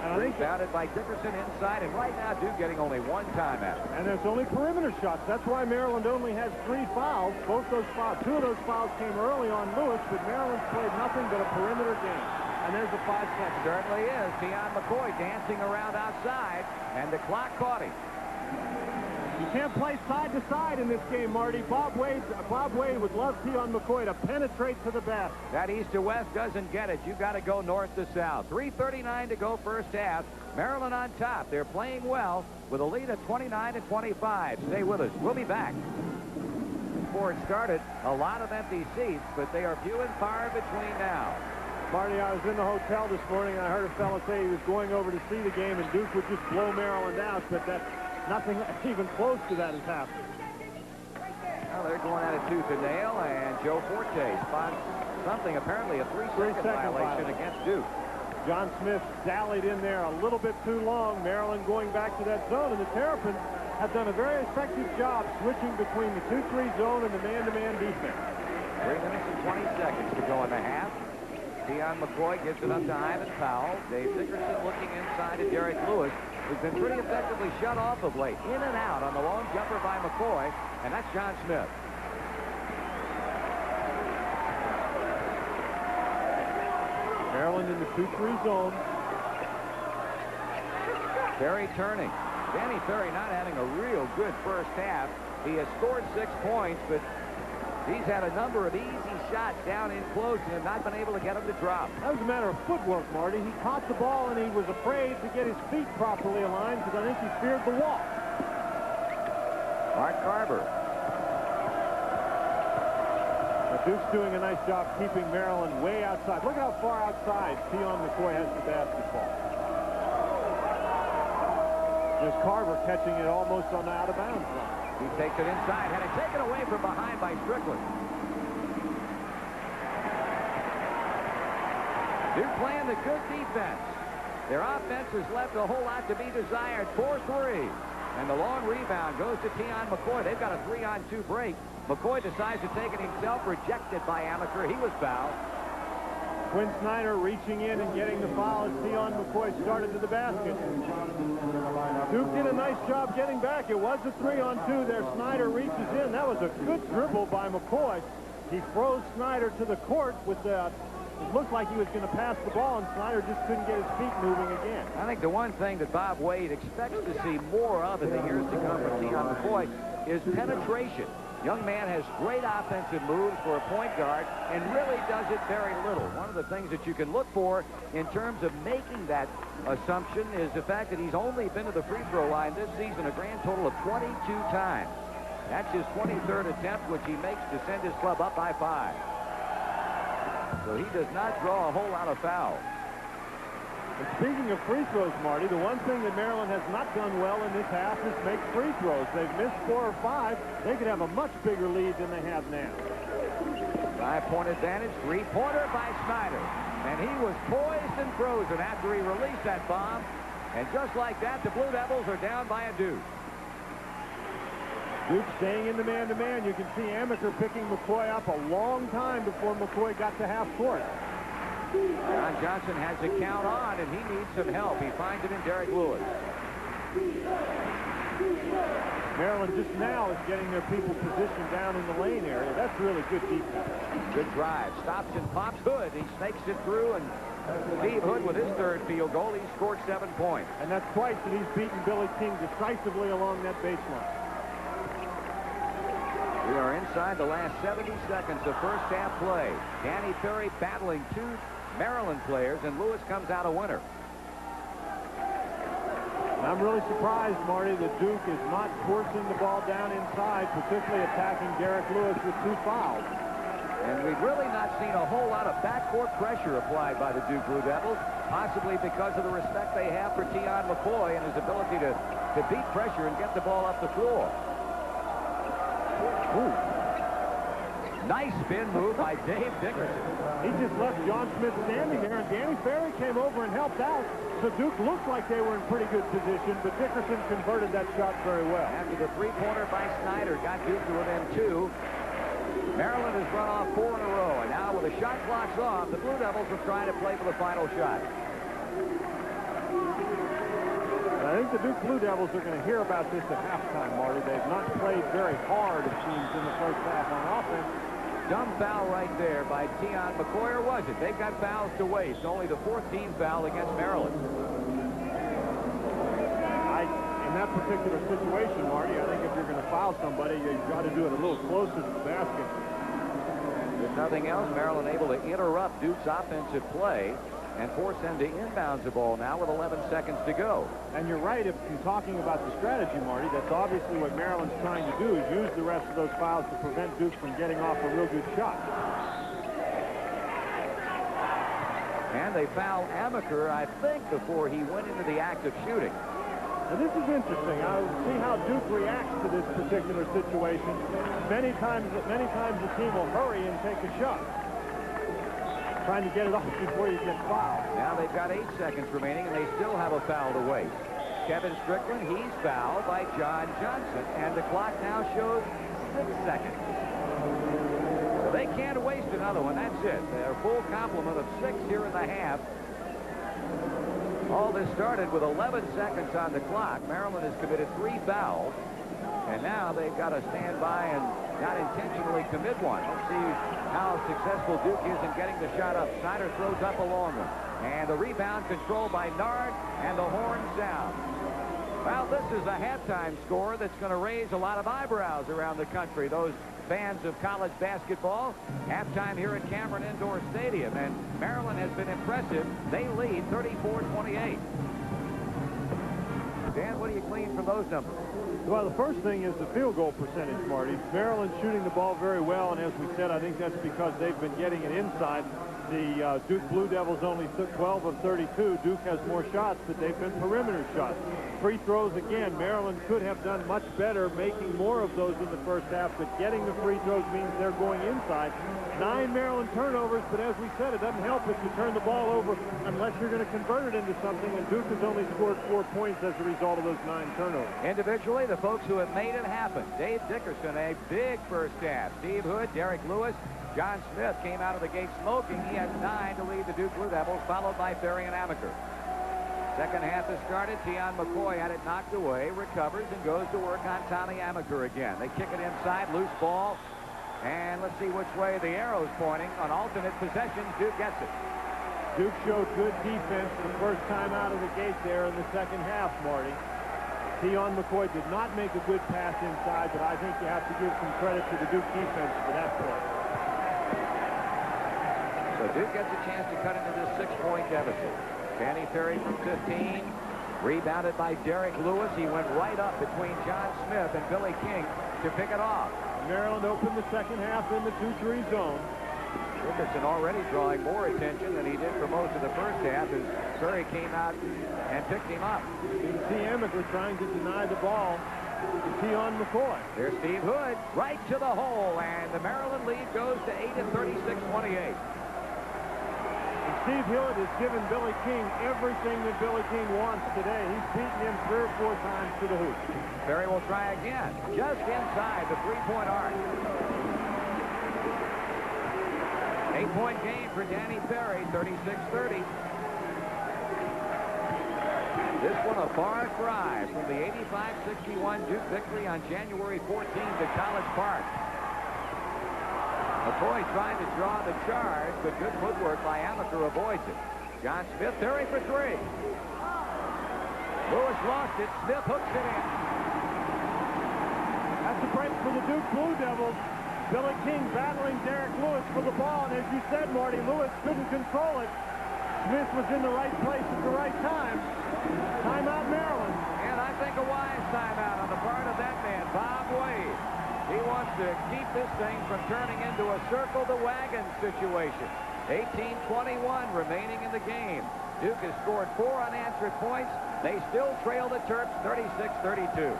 And I think Rebounded by Dickerson inside, and right now Duke getting only 1 timeout. And there's only perimeter shots. That's why Maryland only has 3 fouls. Both those fouls, 2 of those fouls came early on Lewis, but Maryland's played nothing but a perimeter game. And there's a 5 seconds. Certainly is. Tion McCoy dancing around outside, and the clock caught him. You can't play side to side in this game, Marty. Bob Wade would love Tion McCoy to penetrate to the basket. That east to west doesn't get it. You got to go north to south. 3:39 to go first half. Maryland on top. They're playing well with a lead of 29-25. Stay with us. We'll be back. Before it started, a lot of empty seats, but they are few and far between now. Marty, I was in the hotel this morning, and I heard a fellow say he was going over to see the game, and Duke would just blow Maryland out, but that nothing even close to that has happened. Well, they're going at it tooth and nail, and Joe Forte spots something, apparently a 3-second violation against Duke. John Smith sallied in there a little bit too long. Maryland going back to that zone, and the Terrapins have done a very effective job switching between the 2-3 zone and the man-to-man defense. 3 minutes and 20 seconds to go in the half. Tion McCoy gives it up to Ivan Powell. Dave Dickerson looking inside to Derek Lewis, who's been pretty effectively shut off of late. In and out on the long jumper by McCoy, and that's John Smith. Maryland in the 2-3 zone. Ferry turning. Danny Ferry not having a real good first half. He has scored 6 points, but he's had a number of easy shots down in close and have not been able to get him to drop. That was a matter of footwork, Marty. He caught the ball and he was afraid to get his feet properly aligned because I think he feared the walk. Mark Carver. Duke's doing a nice job keeping Maryland way outside. Look how far outside Tion McCoy has the basketball. There's Carver catching it almost on the out-of-bounds line. He takes it inside, had it taken away from behind by Strickland. Duke playing the good defense. Their offense has left a whole lot to be desired. 4-3. And the long rebound goes to Tion McCoy. They've got a 3-on-2 break. McCoy decides to take it himself, rejected by Amaker. He was fouled. Quinn Snyder reaching in and getting the foul as Tion McCoy started to the basket. Duke did a nice job getting back. It was a 3-on-2 there. Snyder reaches in. That was a good dribble by McCoy. He froze Snyder to the court with the... It looked like he was going to pass the ball, and Snyder just couldn't get his feet moving again. I think the one thing that Bob Wade expects to see more of in the years to come from Tion McCoy is penetration. Young man has great offensive moves for a point guard and really does it very little. One of the things that you can look for in terms of making that assumption is the fact that he's only been to the free throw line this season a grand total of 22 times. That's his 23rd attempt, which he makes to send his club up by 5. So he does not draw a whole lot of fouls. And speaking of free throws, Marty, the one thing that Maryland has not done well in this half is make free throws. They've missed 4 or 5. They could have a much bigger lead than they have now. 5-point advantage, three-pointer by Snyder. And he was poised and frozen after he released that bomb. And just like that, the Blue Devils are down by a deuce. Duke staying in the man-to-man. You can see Amaker picking McCoy up a long time before McCoy got to half court. John Johnson has a count on, and he needs some help. He finds it in Derek Lewis. Maryland just now is getting their people positioned down in the lane area. That's really good defense. Good drive. Stops and pops Hood. He snakes it through, and Steve Hood with his third field goal. He scored 7 points. And that's twice that he's beaten Billy King decisively along that baseline. We are inside the last 70 seconds of first half play. Danny Ferry battling 2 Maryland players, and Lewis comes out a winner. And I'm really surprised, Marty, that Duke is not forcing the ball down inside, particularly attacking Derek Lewis with 2 fouls. And we've really not seen a whole lot of backcourt pressure applied by the Duke Blue Devils, possibly because of the respect they have for Tion McCoy and his ability to beat pressure and get the ball up the floor. Ooh. Nice spin move by Dave Dickerson. He just left John Smith standing there, and Danny Ferry came over and helped out. So Duke looked like they were in pretty good position, but Dickerson converted that shot very well. After the three-pointer by Snyder got Duke to within 2. Maryland has run off 4 in a row, and now with the shot clocks off, the Blue Devils are trying to play for the final shot. I think the Duke Blue Devils are going to hear about this at halftime, Marty. They've not played very hard, it seems, in the first half on offense. Dumb foul right there by Tion McCoy, or was it? They've got fouls to waste. Only the 4th team foul against Maryland. In that particular situation, Marty, I think if you're going to foul somebody, you've got to do it a little closer to the basket. If nothing else, Maryland able to interrupt Duke's offensive play and force them to inbounds the ball now with 11 seconds to go. And you're right, if you're talking about the strategy, Marty, that's obviously what Maryland's trying to do, is use the rest of those fouls to prevent Duke from getting off a real good shot. And they foul Amaker, I think, before he went into the act of shooting. Now, this is interesting. I'll see how Duke reacts to this particular situation. Many times the team will hurry and take a shot, trying to get it off before you get fouled. Now they've got 8 seconds remaining, and they still have a foul to waste. Kevin Strickland, he's fouled by John Johnson, and the clock now shows 6 seconds. So they can't waste another one. That's it. Their full complement of 6 here in the half. All this started with 11 seconds on the clock. Maryland has committed 3 fouls, and now they've got to stand by and not intentionally commit one. Let's see how successful Duke is in getting the shot up. Snyder throws up a long one, and the rebound controlled by Nard, and the horn sound. Well, this is a halftime score that's going to raise a lot of eyebrows around the country. Those fans of college basketball. Halftime here at Cameron Indoor Stadium, and Maryland has been impressive. They lead 34-28. Dan, what do you glean from those numbers? Well, the first thing is the field goal percentage, Marty. Maryland shooting the ball very well, and as we said, I think that's because they've been getting it inside. The Duke Blue Devils only took 12 of 32. Duke has more shots, but they've been perimeter shots. Free throws, again, Maryland could have done much better making more of those in the first half, but getting the free throws means they're going inside. 9 Maryland turnovers, but as we said, it doesn't help if you turn the ball over unless you're going to convert it into something, and Duke has only scored 4 points as a result of those 9 turnovers. Individually, the folks who have made it happen. Dave Dickerson, a big first half. Steve Hood, Derek Lewis, John Smith came out of the gate smoking. He has 9 to lead the Duke Blue Devils, followed by Ferry and Amaker. Second half has started. Tion McCoy had it knocked away, recovers, and goes to work on Tommy Amaker again. They kick it inside, loose ball, and let's see which way the arrow's pointing. On alternate possessions, Duke gets it. Duke showed good defense the first time out of the gate there in the second half, Marty. Tion McCoy did not make a good pass inside, but I think you have to give some credit to the Duke defense for that play. So Duke gets a chance to cut into this 6-point deficit. Danny Ferry from 15, rebounded by Derek Lewis. He went right up between John Smith and Billy King to pick it off. Maryland opened the second half in the 2-3 zone. Dickerson already drawing more attention than he did for most of the first half as Perry came out and picked him up. You can see Amaker trying to deny the ball to Keon McCoy. There's Steve Hood right to the hole, and the Maryland lead goes to 8 at 36-28. And Steve Hood has given Billy King everything that Billy King wants today. He's beaten him 3 or 4 times to the hoop. Perry will try again, just inside the three-point arc. 8-point game for Danny Perry, 36-30. This one a far cry from the 85-61 Duke victory on January 14th at College Park. McCoy trying to draw the charge, but good footwork by Amaker avoids it. John Smith, Perry for 3. Lewis lost it. Smith hooks it in. That's a break for the Duke Blue Devils. Billy King battling Derek Lewis for the ball, and as you said, Marty, Lewis couldn't control it. Smith was in the right place at the right time. Timeout, Maryland. And I think a wise timeout on the part of that man, Bob Wade. He wants to keep this thing from turning into a circle the wagon situation. 18:21 remaining in the game. Duke has scored 4 unanswered points. They still trail the Terps 36-32.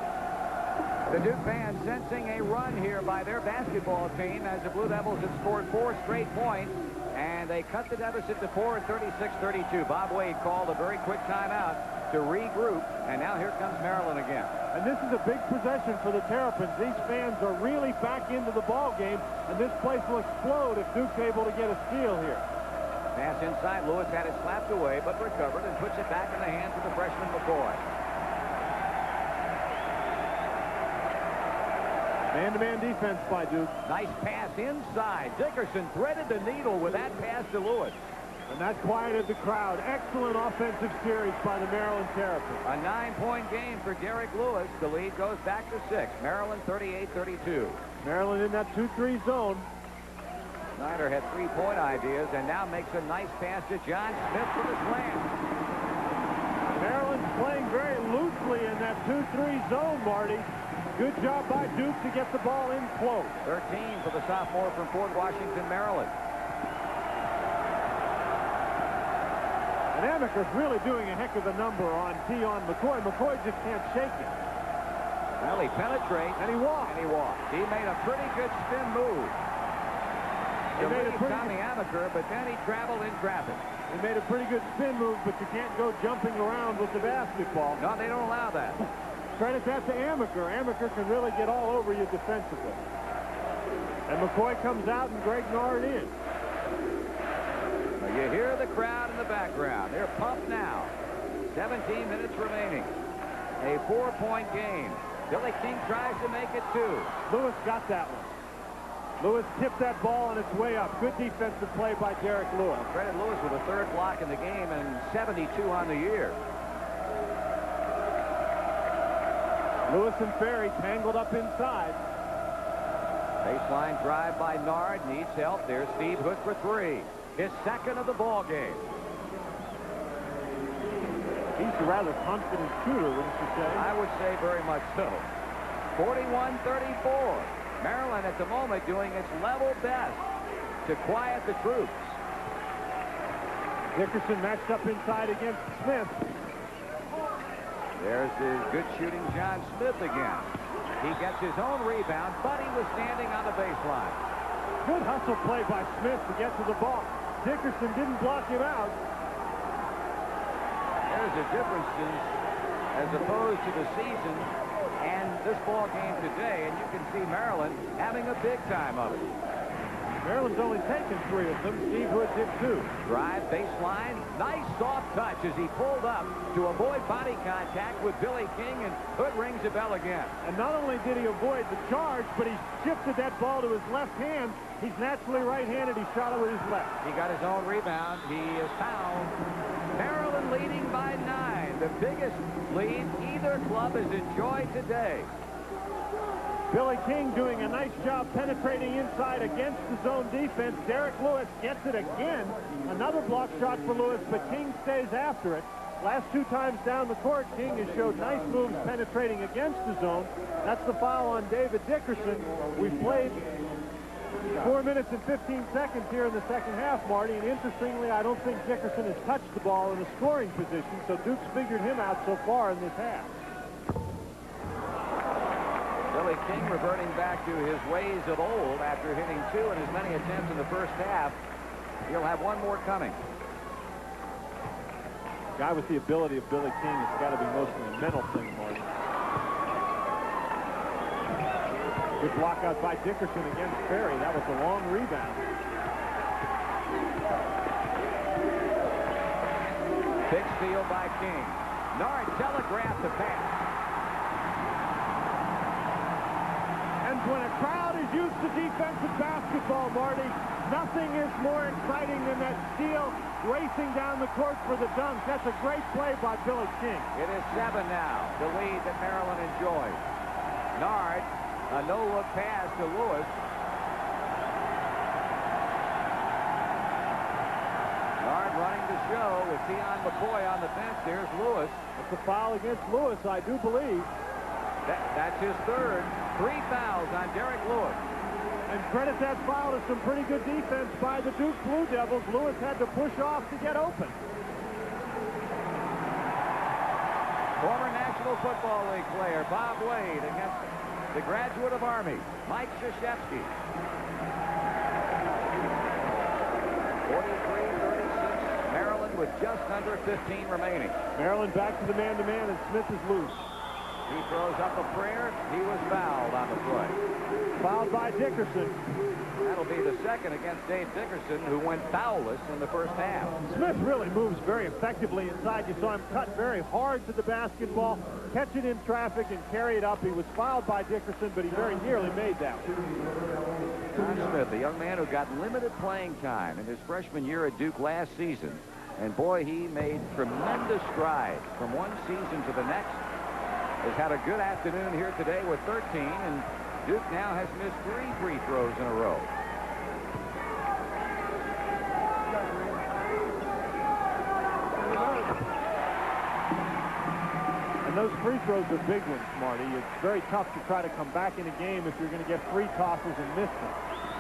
The Duke fans sensing a run here by their basketball team as the Blue Devils have scored 4 straight points, and they cut the deficit to 4 at 36-32. Bob Wade called a very quick timeout to regroup, and now here comes Maryland again. And this is a big possession for the Terrapins. These fans are really back into the ball game, and this place will explode if Duke's able to get a steal here. Pass inside. Lewis had it slapped away, but recovered and puts it back in the hands of the freshman McCoy. Man-to-man defense by Duke. Nice pass inside. Dickerson threaded the needle with that pass to Lewis. And that quieted the crowd. Excellent offensive series by the Maryland Terrapins. A 9-point game for Derek Lewis. The lead goes back to 6. Maryland 38-32. Maryland in that 2-3 zone. Snyder had 3-point ideas and now makes a nice pass to John Smith for the slam. Maryland's playing very loosely in that 2-3 zone, Marty. Good job by Duke to get the ball in close. 13 for the sophomore from Fort Washington, Maryland. And Amaker's really doing a heck of a number on Keon McCoy. McCoy just can't shake it. Well, he penetrates. And he walks. And he walks. He made a pretty good spin move. He made a pretty Tommy Amaker, but then he traveled in traffic. He made a pretty good spin move, but you can't go jumping around with the basketball. No, they don't allow that. Credit that to Amaker. Amaker can really get all over you defensively. And McCoy comes out and Greg Nard in. Now you hear the crowd in the background. They're pumped now. 17 minutes remaining. A 4-point game. Billy King tries to make it 2. Lewis got that one. Lewis tipped that ball on its way up. Good defensive play by Derek Lewis. Credit Lewis with a 3rd block in the game and 72 on the year. Lewis and Ferry tangled up inside. Baseline drive by Nard. Needs help. There's Steve Hood for 3. His 2nd of the ball game. He's a rather confident shooter, wouldn't you say? I would say very much so. 41-34. Maryland at the moment doing its level best to quiet the troops. Dickerson matched up inside against Smith. There's the good shooting John Smith again. He gets his own rebound, but he was standing on the baseline. Good hustle play by Smith to get to the ball. Dickerson didn't block him out. There's the differences as opposed to the season and this ball game today, and you can see Maryland having a big time of it. Maryland's only taken 3 of them. Steve Hood did 2. Drive, baseline, nice soft touch as he pulled up to avoid body contact with Billy King, and Hood rings the bell again. And not only did he avoid the charge, but he shifted that ball to his left hand. He's naturally right-handed. He shot it with his left. He got his own rebound. He is fouled. Maryland leading by 9. The biggest lead either club has enjoyed today. Billy King doing a nice job penetrating inside against the zone defense. Derek Lewis gets it again. Another block shot for Lewis, but King stays after it. Last 2 times down the court, King has showed nice moves penetrating against the zone. That's the foul on David Dickerson. We've played 4 minutes and 15 seconds here in the second half, Marty. And interestingly, I don't think Dickerson has touched the ball in a scoring position, so Duke's figured him out so far in this half. Billy King reverting back to his ways of old after hitting 2 in as many attempts in the first half. He'll have one more coming. Guy with the ability of Billy King has got to be mostly a mental thing, Marty. Good block out by Dickerson against Ferry. That was a long rebound. Fixed field by King. Nard telegraphed the pass. And when a crowd is used to defensive basketball, Marty, nothing is more exciting than that steal racing down the court for the dunk. That's a great play by Billy King. It is 7 now, the lead that Maryland enjoys. Nard, a no-look pass to Lewis. Nard running the show with Keon McCoy on the bench. There's Lewis. It's a foul against Lewis, I do believe. That's his third. 3 fouls on Derek Lewis. And credit that foul to some pretty good defense by the Duke Blue Devils. Lewis had to push off to get open. Former National Football League player Bob Wade against the graduate of Army, Mike Krzyzewski. 43-36, Maryland with just under 15 remaining. Maryland back to the man-to-man, and Smith is loose. He throws up a prayer. He was fouled on the play. Fouled by Dickerson. That'll be the second against Dave Dickerson, who went foul-less in the first half. Smith really moves very effectively inside. You saw him cut very hard to the basketball, catch it in traffic, and carry it up. He was fouled by Dickerson, but he very nearly made that one. John Smith, a young man who got limited playing time in his freshman year at Duke last season. And boy, he made tremendous strides from one season to the next. Has had a good afternoon here today with 13, and Duke now has missed 3 free throws in a row. And those free throws are big ones, Marty. It's very tough to try to come back in a game if you're going to get 3 tosses and miss them.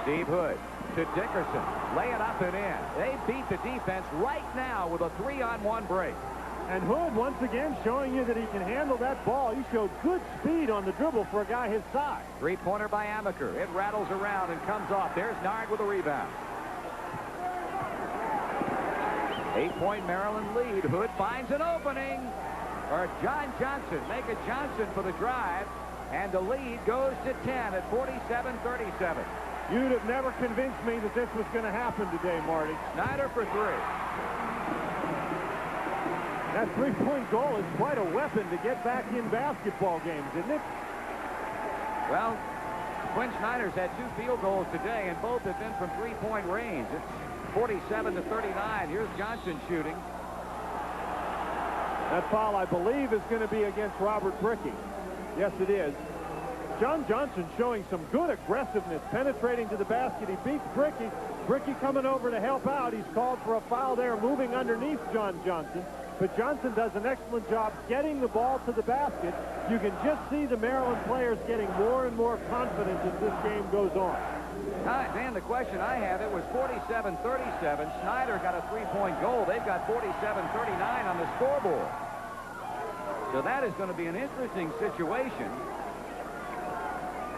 Steve Hood to Dickerson. Lay it up and in. They beat the defense right now with a 3-on-1 break. And Hood, once again, showing you that he can handle that ball. He showed good speed on the dribble for a guy his size. 3-pointer by Amaker. It rattles around and comes off. There's Nard with a rebound. 8-point Maryland lead. Hood finds an opening. Or John Johnson. Make a Johnson for the drive. And the lead goes to 10 at 47-37. You'd have never convinced me that this was going to happen today, Marty. Snyder for 3. That 3-point goal is quite a weapon to get back in basketball games, isn't it? Well, Quinn Snyder's had 2 field goals today, and both have been from 3-point range. It's 47-39. Here's Johnson shooting. That foul, I believe, is going to be against Robert Brickey. Yes, it is. John Johnson showing some good aggressiveness, penetrating to the basket. He beats Brickey. Brickey coming over to help out. He's called for a foul there, moving underneath John Johnson. But Johnson does an excellent job getting the ball to the basket. You can just see the Maryland players getting more and more confident as this game goes on. Dan, the question I have, it was 47-37. Snyder got a 3-point goal. They've got 47-39 on the scoreboard. So that is going to be an interesting situation.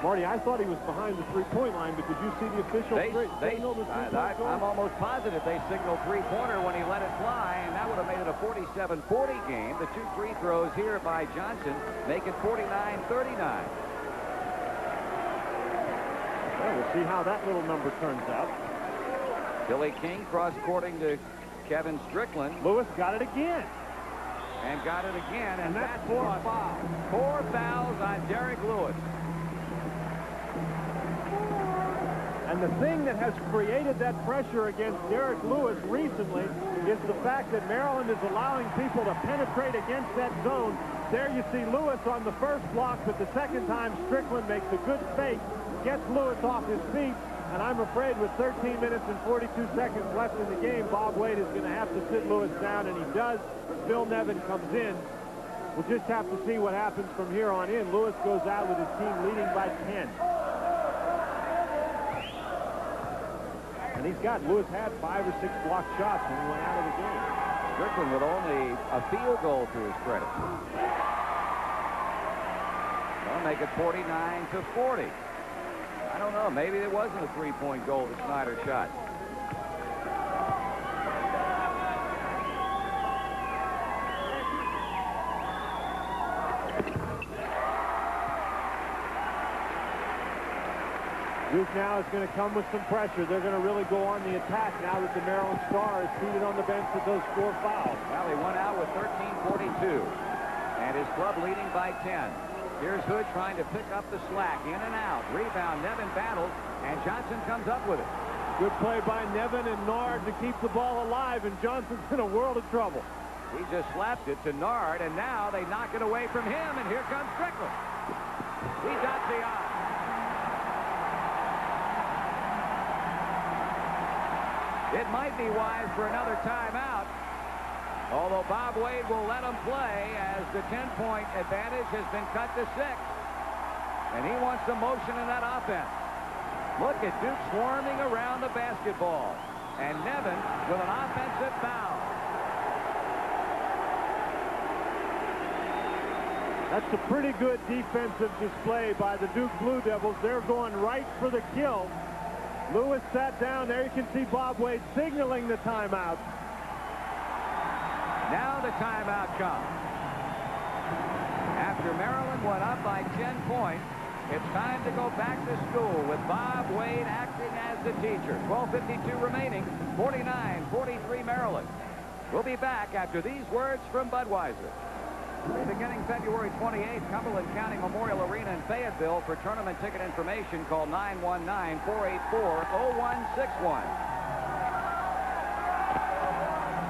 Marty, I thought he was behind the 3-point line, but did you see the official signal the 3-point goal? I'm almost positive they signaled 3-pointer when he let it fly, and that would have made it a 47-40 game. The 2 free throws here by Johnson make it 49-39. Well, we'll see how that little number turns out. Billy King cross-courting to Kevin Strickland. Lewis got it again. And got it again, and that's 4 fouls. 4 fouls on Derek Lewis. And the thing that has created that pressure against Derek Lewis recently is the fact that Maryland is allowing people to penetrate against that zone. There you see Lewis on the first block, but the second time Strickland makes a good fake, gets Lewis off his feet, and I'm afraid with 13 minutes and 42 seconds left in the game, Bob Wade is going to have to sit Lewis down, and he does. Phil Nevin comes in. We'll just have to see what happens from here on in. Lewis goes out with his team leading by 10. And Lewis had 5 or 6 blocked shots when he went out of the game. Strickland with only a field goal to his credit. They'll make it 49-40. I don't know. Maybe it wasn't a 3-point goal that Snyder shot. Duke now is going to come with some pressure. They're going to really go on the attack now that the Maryland Star is seated on the bench with those 4 fouls. Well, they went out with 13-42, and his club leading by 10. Here's Hood trying to pick up the slack. In and out. Rebound. Nevin battles, and Johnson comes up with it. Good play by Nevin and Nard to keep the ball alive, and Johnson's in a world of trouble. He just slapped it to Nard, and now they knock it away from him, and here comes Strickland. He dots the I. It might be wise for another timeout, although Bob Wade will let him play as the 10-point advantage has been cut to 6. And he wants some motion in that offense. Look at Duke swarming around the basketball. And Nevin with an offensive foul. That's a pretty good defensive display by the Duke Blue Devils. They're going right for the kill. Lewis sat down. There you can see Bob Wade signaling the timeout. Now the timeout comes. After Maryland went up by 10 points, it's time to go back to school with Bob Wade acting as the teacher. 12:52 remaining, 49-43 Maryland. We'll be back after these words from Budweiser. Beginning February 28th, Cumberland County Memorial Arena in Fayetteville. For tournament ticket information, call 919-484-0161.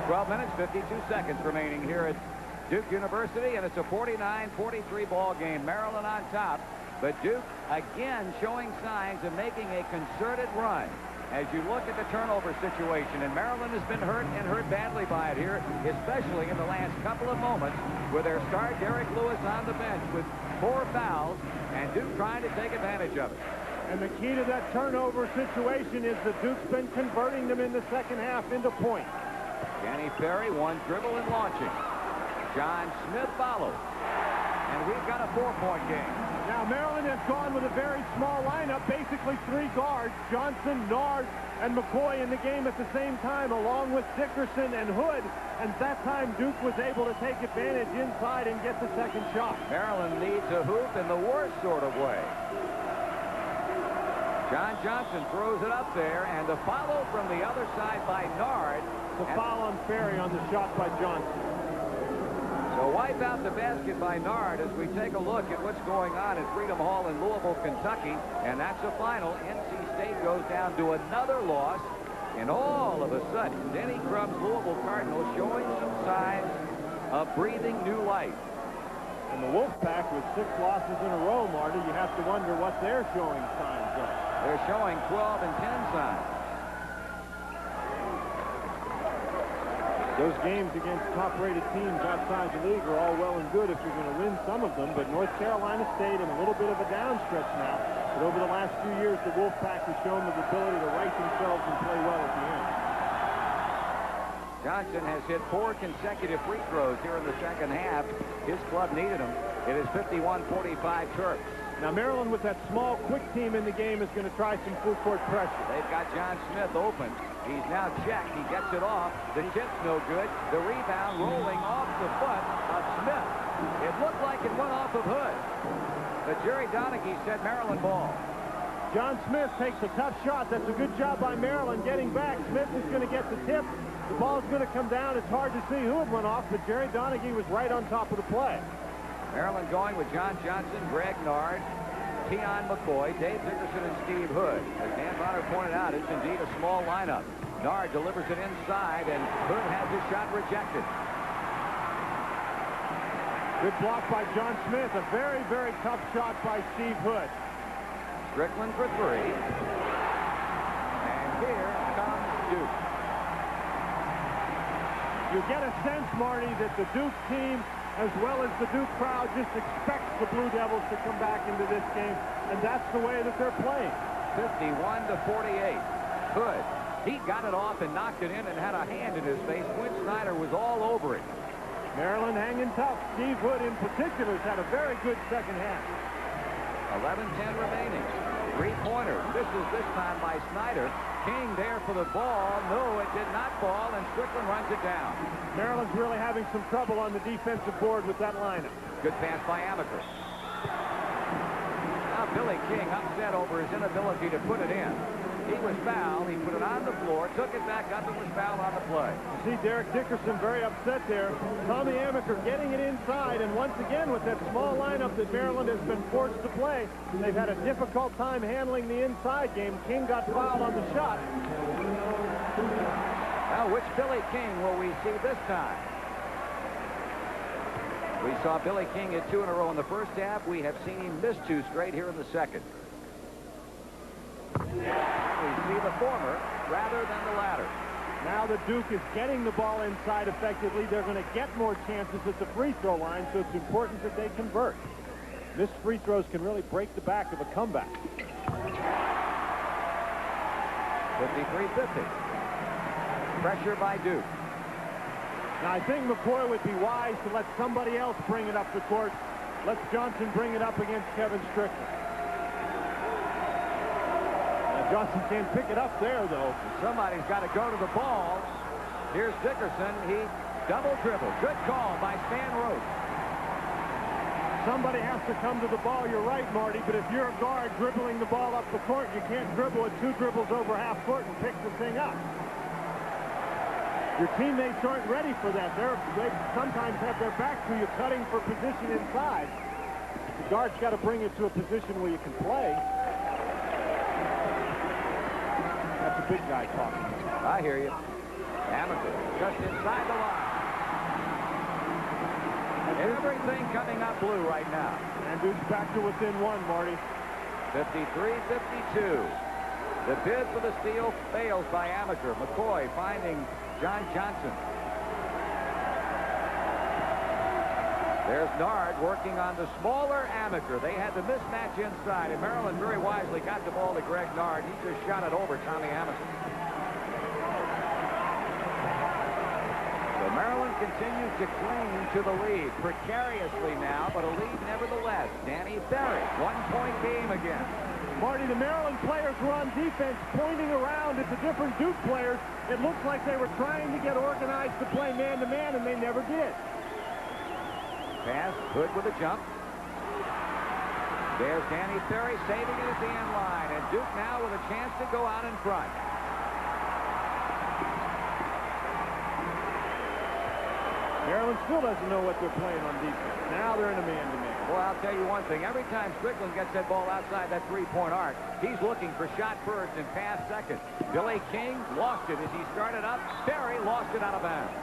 12 minutes, 52 seconds remaining here at Duke University, and it's a 49-43 ball game. Maryland on top, but Duke again showing signs of making a concerted run. As you look at the turnover situation, and Maryland has been hurt and hurt badly by it here, especially in the last couple of moments with their star Derek Lewis on the bench with 4 fouls, and Duke trying to take advantage of it. And the key to that turnover situation is that Duke's been converting them in the second half into points. Danny Ferry, 1 dribble and launching. John Smith follows. And we've got a 4-point game. Now, Maryland has gone with a very small lineup, basically 3 guards, Johnson, Nard, and McCoy in the game at the same time, along with Dickerson and Hood. And that time, Duke was able to take advantage inside and get the second shot. Maryland needs a hoop in the worst sort of way. John Johnson throws it up there, and the follow from the other side by Nard. The foul on Ferry on the shot by Johnson. So wipe out the basket by Nard as we take a look at what's going on at Freedom Hall in Louisville, Kentucky. And that's the final. NC State goes down to another loss. And all of a sudden, Denny Crumb's Louisville Cardinals showing some signs of breathing new life. And the Wolfpack with 6 losses in a row, Marty, you have to wonder what they're showing signs of. They're showing 12 and 10 signs. Those games against top-rated teams outside the league are all well and good if you're going to win some of them, but North Carolina State in a little bit of a downstretch now. But over the last few years, the Wolfpack has shown the ability to right themselves and play well at the end. Johnson has hit 4 consecutive free throws here in the second half. His club needed him. It is 51-45 Terps. Now, Maryland, with that small, quick team in the game, is going to try some full-court pressure. They've got John Smith open. He's now checked. He gets it off. The chip's no good. The rebound rolling off the foot of Smith. It looked like it went off of Hood. But Jerry Donaghy said Maryland ball. John Smith takes a tough shot. That's a good job by Maryland getting back. Smith is going to get the tip. The ball's going to come down. It's hard to see who it went off, but Jerry Donaghy was right on top of the play. Maryland going with John Johnson, Greg Nard, Keon McCoy, Dave Dickerson, and Steve Hood. As Dan Bonner pointed out, it's indeed a small lineup. Nard delivers it inside, and Hood has his shot rejected. Good block by John Smith. A very, very tough shot by Steve Hood. Strickland for 3. And here comes Duke. You get a sense, Marty, that the Duke team, as well as the Duke crowd, just expects the Blue Devils to come back into this game, and that's the way that they're playing. 51-48. Hood He got it off and knocked it in and had a hand in his face. Quinn Snyder was all over it. Maryland hanging tough. Steve Hood in particular has had a very good second half. 11-10 remaining. Three-pointer. Misses this time by Snyder. King there for the ball. No, it did not fall, and Strickland runs it down. Maryland's really having some trouble on the defensive board with that lineup. Good pass by Amaker. Now Billy King upset over his inability to put it in. He was fouled. He put it on the floor, took it back up, and was fouled on the play. You see Derek Dickerson very upset there. Tommy Amaker getting it inside, and once again with that small lineup that Maryland has been forced to play, they've had a difficult time handling the inside game. King got fouled on the shot. Now, which Billy King will we see this time? We saw Billy King hit 2 in a row in the first half. We have seen him miss 2 straight here in the second. We see the former rather than the latter. Now the Duke is getting the ball inside effectively. They're going to get more chances at the free throw line, so it's important that they convert. Missed free throws can really break the back of a comeback. 53-50. Pressure by Duke. Now I think McCoy would be wise to let somebody else bring it up the court. Let Johnson bring it up against Kevin Strickland. Johnson can't pick it up there, though. Somebody's got to go to the ball. Here's Dickerson. He double dribble. Good call by Stan Roach. Somebody has to come to the ball. You're right, Marty, but if you're a guard dribbling the ball up the court, you can't dribble at 2 dribbles over half court and pick the thing up. Your teammates aren't ready for that. They sometimes have their back to you cutting for position inside. The guard's got to bring it to a position where you can play. That's a big guy talking. I hear you. Amaker just inside the line. Everything coming up blue right now. And Duke's back to within 1, Marty. 53-52. The bid for the steal fails by Amaker. McCoy finding John Johnson. There's Nard working on the smaller Amaker. They had the mismatch inside, and Maryland very wisely got the ball to Greg Nard. He just shot it over Tommy Amaker. So Maryland continues to cling to the lead, precariously now, but a lead nevertheless. Danny Ferry, 1-point game again. Marty, the Maryland players were on defense pointing around at the different Duke players. It looks like they were trying to get organized to play man-to-man, and they never did. Pass, Hood with a jump. There's Danny Ferry saving it at the end line, and Duke now with a chance to go out in front. Maryland still doesn't know what they're playing on defense. Now they're in a man-to-man. Well, I'll tell you one thing. Every time Strickland gets that ball outside that three-point arc, he's looking for shot first and pass second. Billy King lost it as he started up. Ferry lost it out of bounds.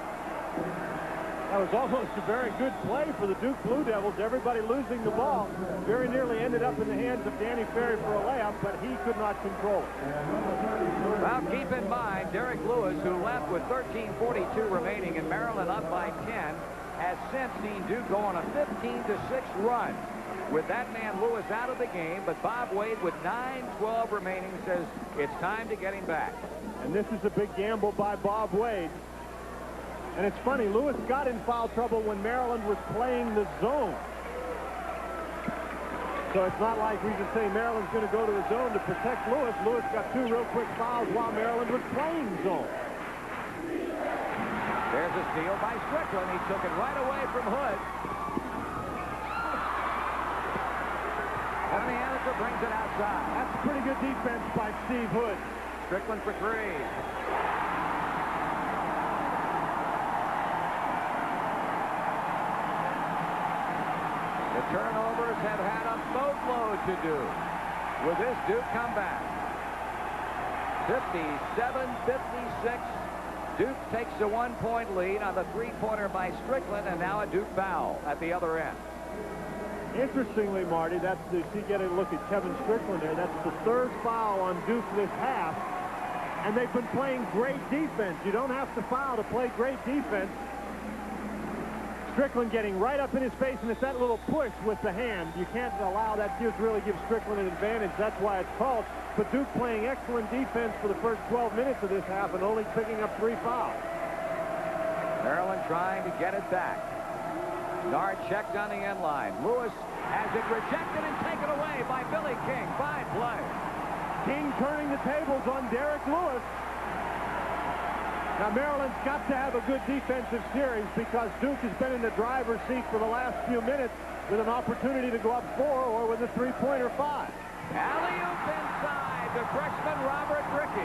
That was almost a very good play for the Duke Blue Devils. Everybody losing the ball. Very nearly ended up in the hands of Danny Ferry for a layup, but he could not control it. Well, keep in mind, Derek Lewis, who left with 13:42 remaining and Maryland up by 10, has since seen Duke go on a 15-6 run. With that man Lewis out of the game, but Bob Wade with 9:12 remaining says it's time to get him back. And this is a big gamble by Bob Wade. And it's funny, Lewis got in foul trouble when Maryland was playing the zone. So it's not like we can say Maryland's going to go to the zone to protect Lewis. Lewis got 2 real quick fouls while Maryland was playing zone. There's a steal by Strickland. He took it right away from Hood. Tommy Amaker brings it outside. That's pretty good defense by Steve Hood. Strickland for 3. The turnovers have had a boatload to do with this Duke comeback. 57-56. Duke takes a 1-point lead on the three-pointer by Strickland, and now a Duke foul at the other end. Interestingly, Marty, that's the, you get a look at Kevin Strickland there. That's the 3rd foul on Duke this half, and they've been playing great defense. You don't have to foul to play great defense. Strickland getting right up in his face, and it's that little push with the hand. You can't allow that to really give Strickland an advantage. That's why it's called. But Duke playing excellent defense for the first 12 minutes of this half and only picking up 3 fouls. Maryland trying to get it back. Nard checked on the end line. Lewis has it rejected and taken away by Billy King. Fine play. King turning the tables on Derek Lewis. Now, Maryland's got to have a good defensive series because Duke has been in the driver's seat for the last few minutes with an opportunity to go up 4 or with a 3-pointer 5. Alley-oop inside to freshman Robert Brickey.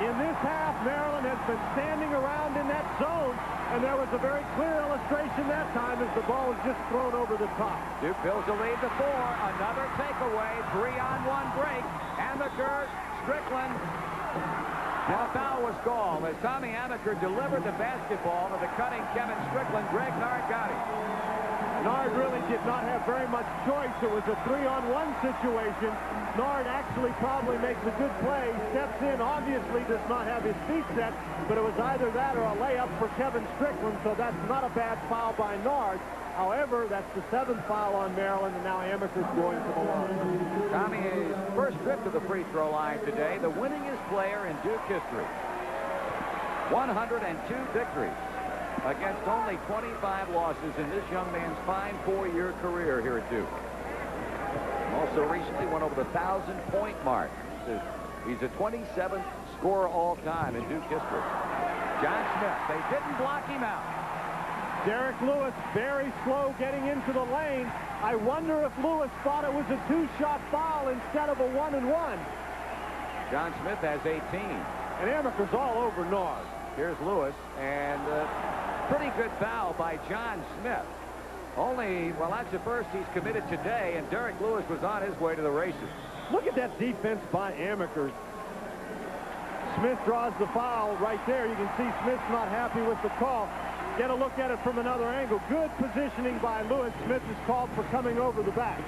In this half, Maryland has been standing around in that zone, and there was a very clear illustration that time as the ball was just thrown over the top. Duke builds a lead to 4. Another takeaway. 3-on-1 break. Amaker, Strickland. And a foul was called as Tommy Amaker delivered the basketball to the cutting Kevin Strickland. Greg Nard got it. Nard really did not have very much choice. It was a 3-on-1 situation. Nard actually probably makes a good play. Steps in, obviously does not have his feet set, but it was either that or a layup for Kevin Strickland, so that's not a bad foul by Nard. However, that's the 7th foul on Maryland, and now Amaker's going to the line. Tommy's first trip to the free throw line today, the winningest player in Duke history. 102 victories against only 25 losses in this young man's fine 4-year career here at Duke. Also recently went over the 1,000-point mark. He's a 27th scorer all-time in Duke history. John Smith, they didn't block him out. Derek Lewis very slow getting into the lane. I wonder if Lewis thought it was a 2-shot foul instead of a 1-and-1. John Smith has 18. And Amaker's all over Nard. Here's Lewis, and pretty good foul by John Smith. Only, well, that's the first he's committed today, and Derek Lewis was on his way to the races. Look at that defense by Amaker. Smith draws the foul right there. You can see Smith's not happy with the call. Get a look at it from another angle. Good positioning by Lewis. Smith is called for coming over the back.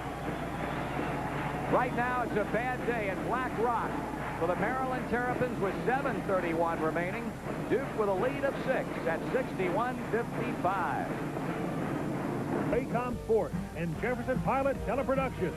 Right now, it's a bad day in Black Rock for the Maryland Terrapins with 7:31 remaining. Duke with a lead of 6 at 61-55. Baycom Sports and Jefferson Pilot Teleproduction.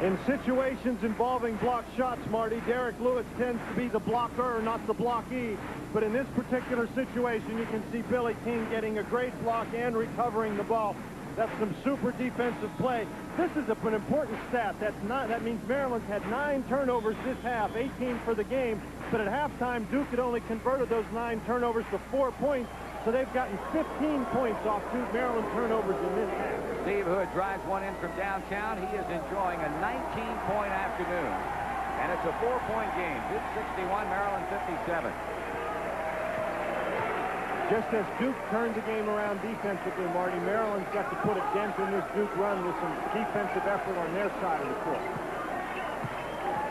In situations involving block shots, Marty, Derek Lewis tends to be the blocker, not the blockee. But in this particular situation, you can see Billy King getting a great block and recovering the ball. That's some super defensive play. This is an important stat. That means Maryland's had 9 turnovers this half, 18 for the game. But at halftime, Duke had only converted those 9 turnovers to 4 points. So they've gotten 15 points off 2 Maryland turnovers in this half. Steve Hood drives one in from downtown. He is enjoying a 19-point afternoon. And it's a 4-point game. Duke 61, Maryland 57. Just as Duke turned the game around defensively, Marty, Maryland's got to put a dent in this Duke run with some defensive effort on their side of the court.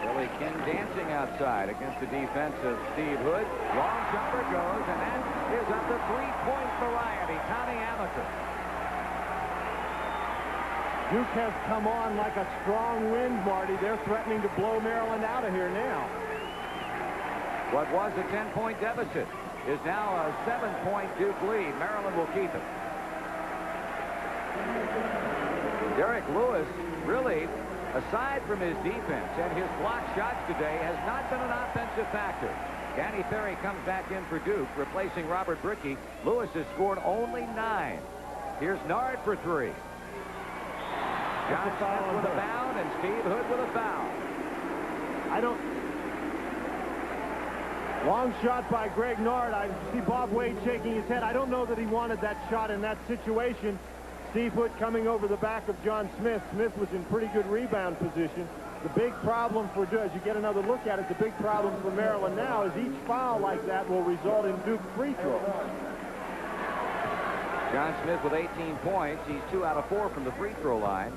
Billy King dancing outside against the defense of Steve Hood. Long jumper goes, and that is up to 3-point variety. Tommy Amaker. Duke has come on like a strong wind, Marty. They're threatening to blow Maryland out of here now. What was a 10-point deficit is now a 7-point Duke lead. Maryland will keep it. Derek Lewis, really, aside from his defense and his block shots today, has not been an offensive factor. Danny Ferry comes back in for Duke, replacing Robert Brickey. Lewis has scored only 9. Here's Nard for 3. John Smith with a bound and Steve Hood with a foul. Long shot by Greg Nard. I see Bob Wade shaking his head. I don't know that he wanted that shot in that situation. Steve Hood coming over the back of John Smith. Smith was in pretty good rebound position. The big problem for Duke, as you get another look at it, the big problem for Maryland now is each foul like that will result in Duke free throws. John Smith with 18 points. He's 2 out of 4 from the free throw line.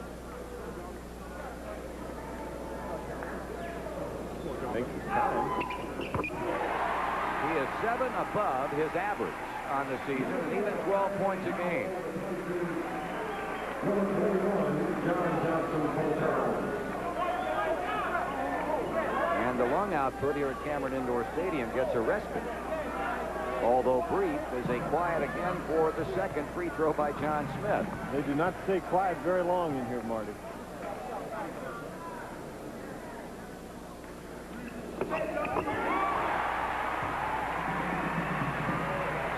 He is 7 above his average on the season, and even 12 points a game. And the lung output here at Cameron Indoor Stadium gets a respite. Although brief, is a quiet again for the second free throw by John Smith. They do not stay quiet very long in here, Marty.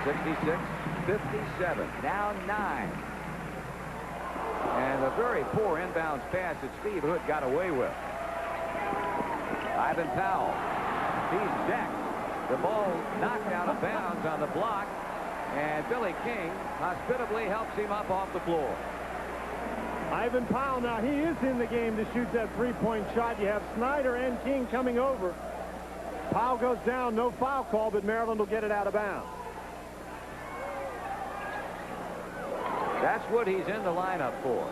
(66-57). Now 9. And a very poor inbounds pass that Steve Hood got away with. Ivan Powell. He's decked. The ball knocked out of bounds on the block, and Billy King hospitably helps him up off the floor. Ivan Powell, now he is in the game to shoot that three-point shot. You have Snyder and King coming over. Powell goes down, no foul call, but Maryland will get it out of bounds. That's what he's in the lineup for.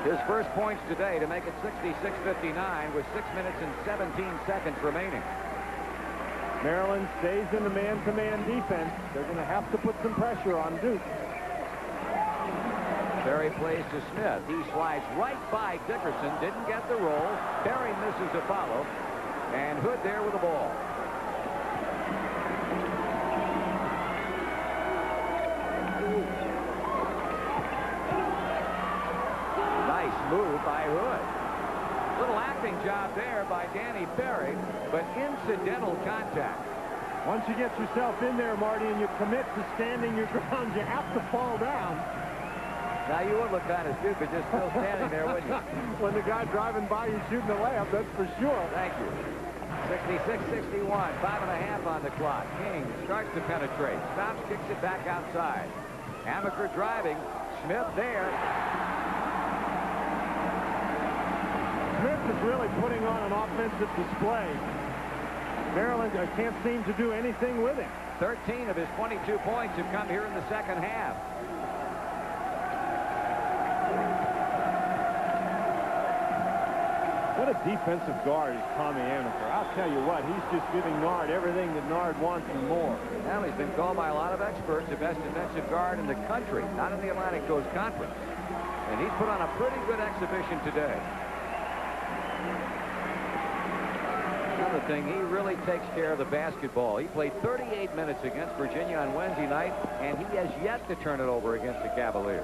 His first points today to make it 66-59 with 6 minutes and 17 seconds remaining. Maryland stays in the man-to-man defense. They're going to have to put some pressure on Duke. Berry plays to Smith. He slides right by Dickerson. Didn't get the roll. Berry misses a follow. And Hood there with the ball. Nice move by Hood. Little acting job there by Danny Berry, but incidental contact. Once you get yourself in there, Marty, and you commit to standing your ground, you have to fall down. Now, you would look kind of stupid just still standing there, wouldn't you? When the guy driving by you shooting the layup, that's for sure. Thank you. 66-61, 5.5 on the clock. King starts to penetrate. Stops, kicks it back outside. Amaker driving. Smith there. Smith is really putting on an offensive display. Maryland can't seem to do anything with him. 13 of his 22 points have come here in the second half. What a defensive guard is Tommy Amaker. I'll tell you what, he's just giving Nard everything that Nard wants and more. Now, he's been called by a lot of experts the best defensive guard in the country, not in the Atlantic Coast Conference. And he's put on a pretty good exhibition today. Another thing, he really takes care of the basketball. He played 38 minutes against Virginia on Wednesday night, and he has yet to turn it over against the Cavaliers.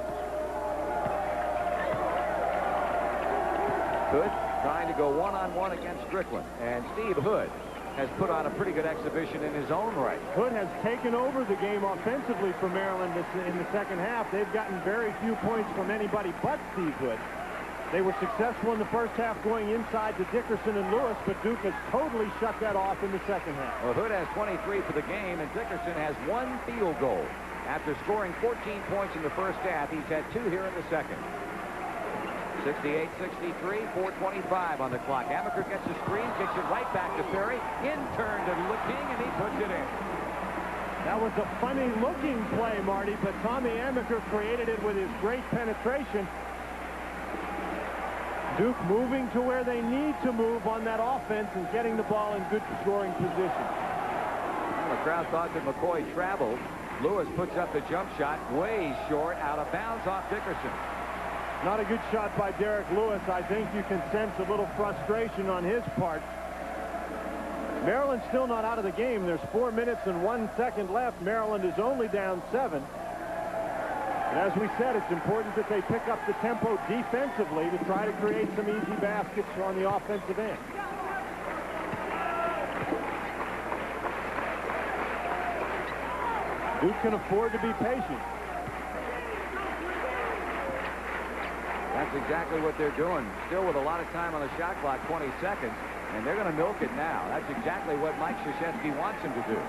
Hood trying to go one-on-one against Strickland, and Steve Hood has put on a pretty good exhibition in his own right. Hood has taken over the game offensively for Maryland in the second half. They've gotten very few points from anybody but Steve Hood. They were successful in the first half going inside to Dickerson and Lewis, but Duke has totally shut that off in the second half. Well, Hood has 23 for the game, and Dickerson has 1 field goal. After scoring 14 points in the first half, he's had 2 here in the second. 68-63, 4:25 on the clock. Amaker gets a screen, kicks it right back to Perry. In turn to King, and he puts it in. That was a funny-looking play, Marty, but Tommy Amaker created it with his great penetration. Duke moving to where they need to move on that offense and getting the ball in good scoring position. Well, the crowd thought that McCoy traveled. Lewis puts up the jump shot, way short, out of bounds off Dickerson. Not a good shot by Derek Lewis. I think you can sense a little frustration on his part. Maryland's still not out of the game. There's 4 minutes and 1 second left. Maryland is only down 7. And as we said, it's important that they pick up the tempo defensively to try to create some easy baskets on the offensive end. Duke can afford to be patient. That's exactly what they're doing. Still with a lot of time on the shot clock, 20 seconds, and they're going to milk it now. That's exactly what Mike Krzyzewski wants him to do.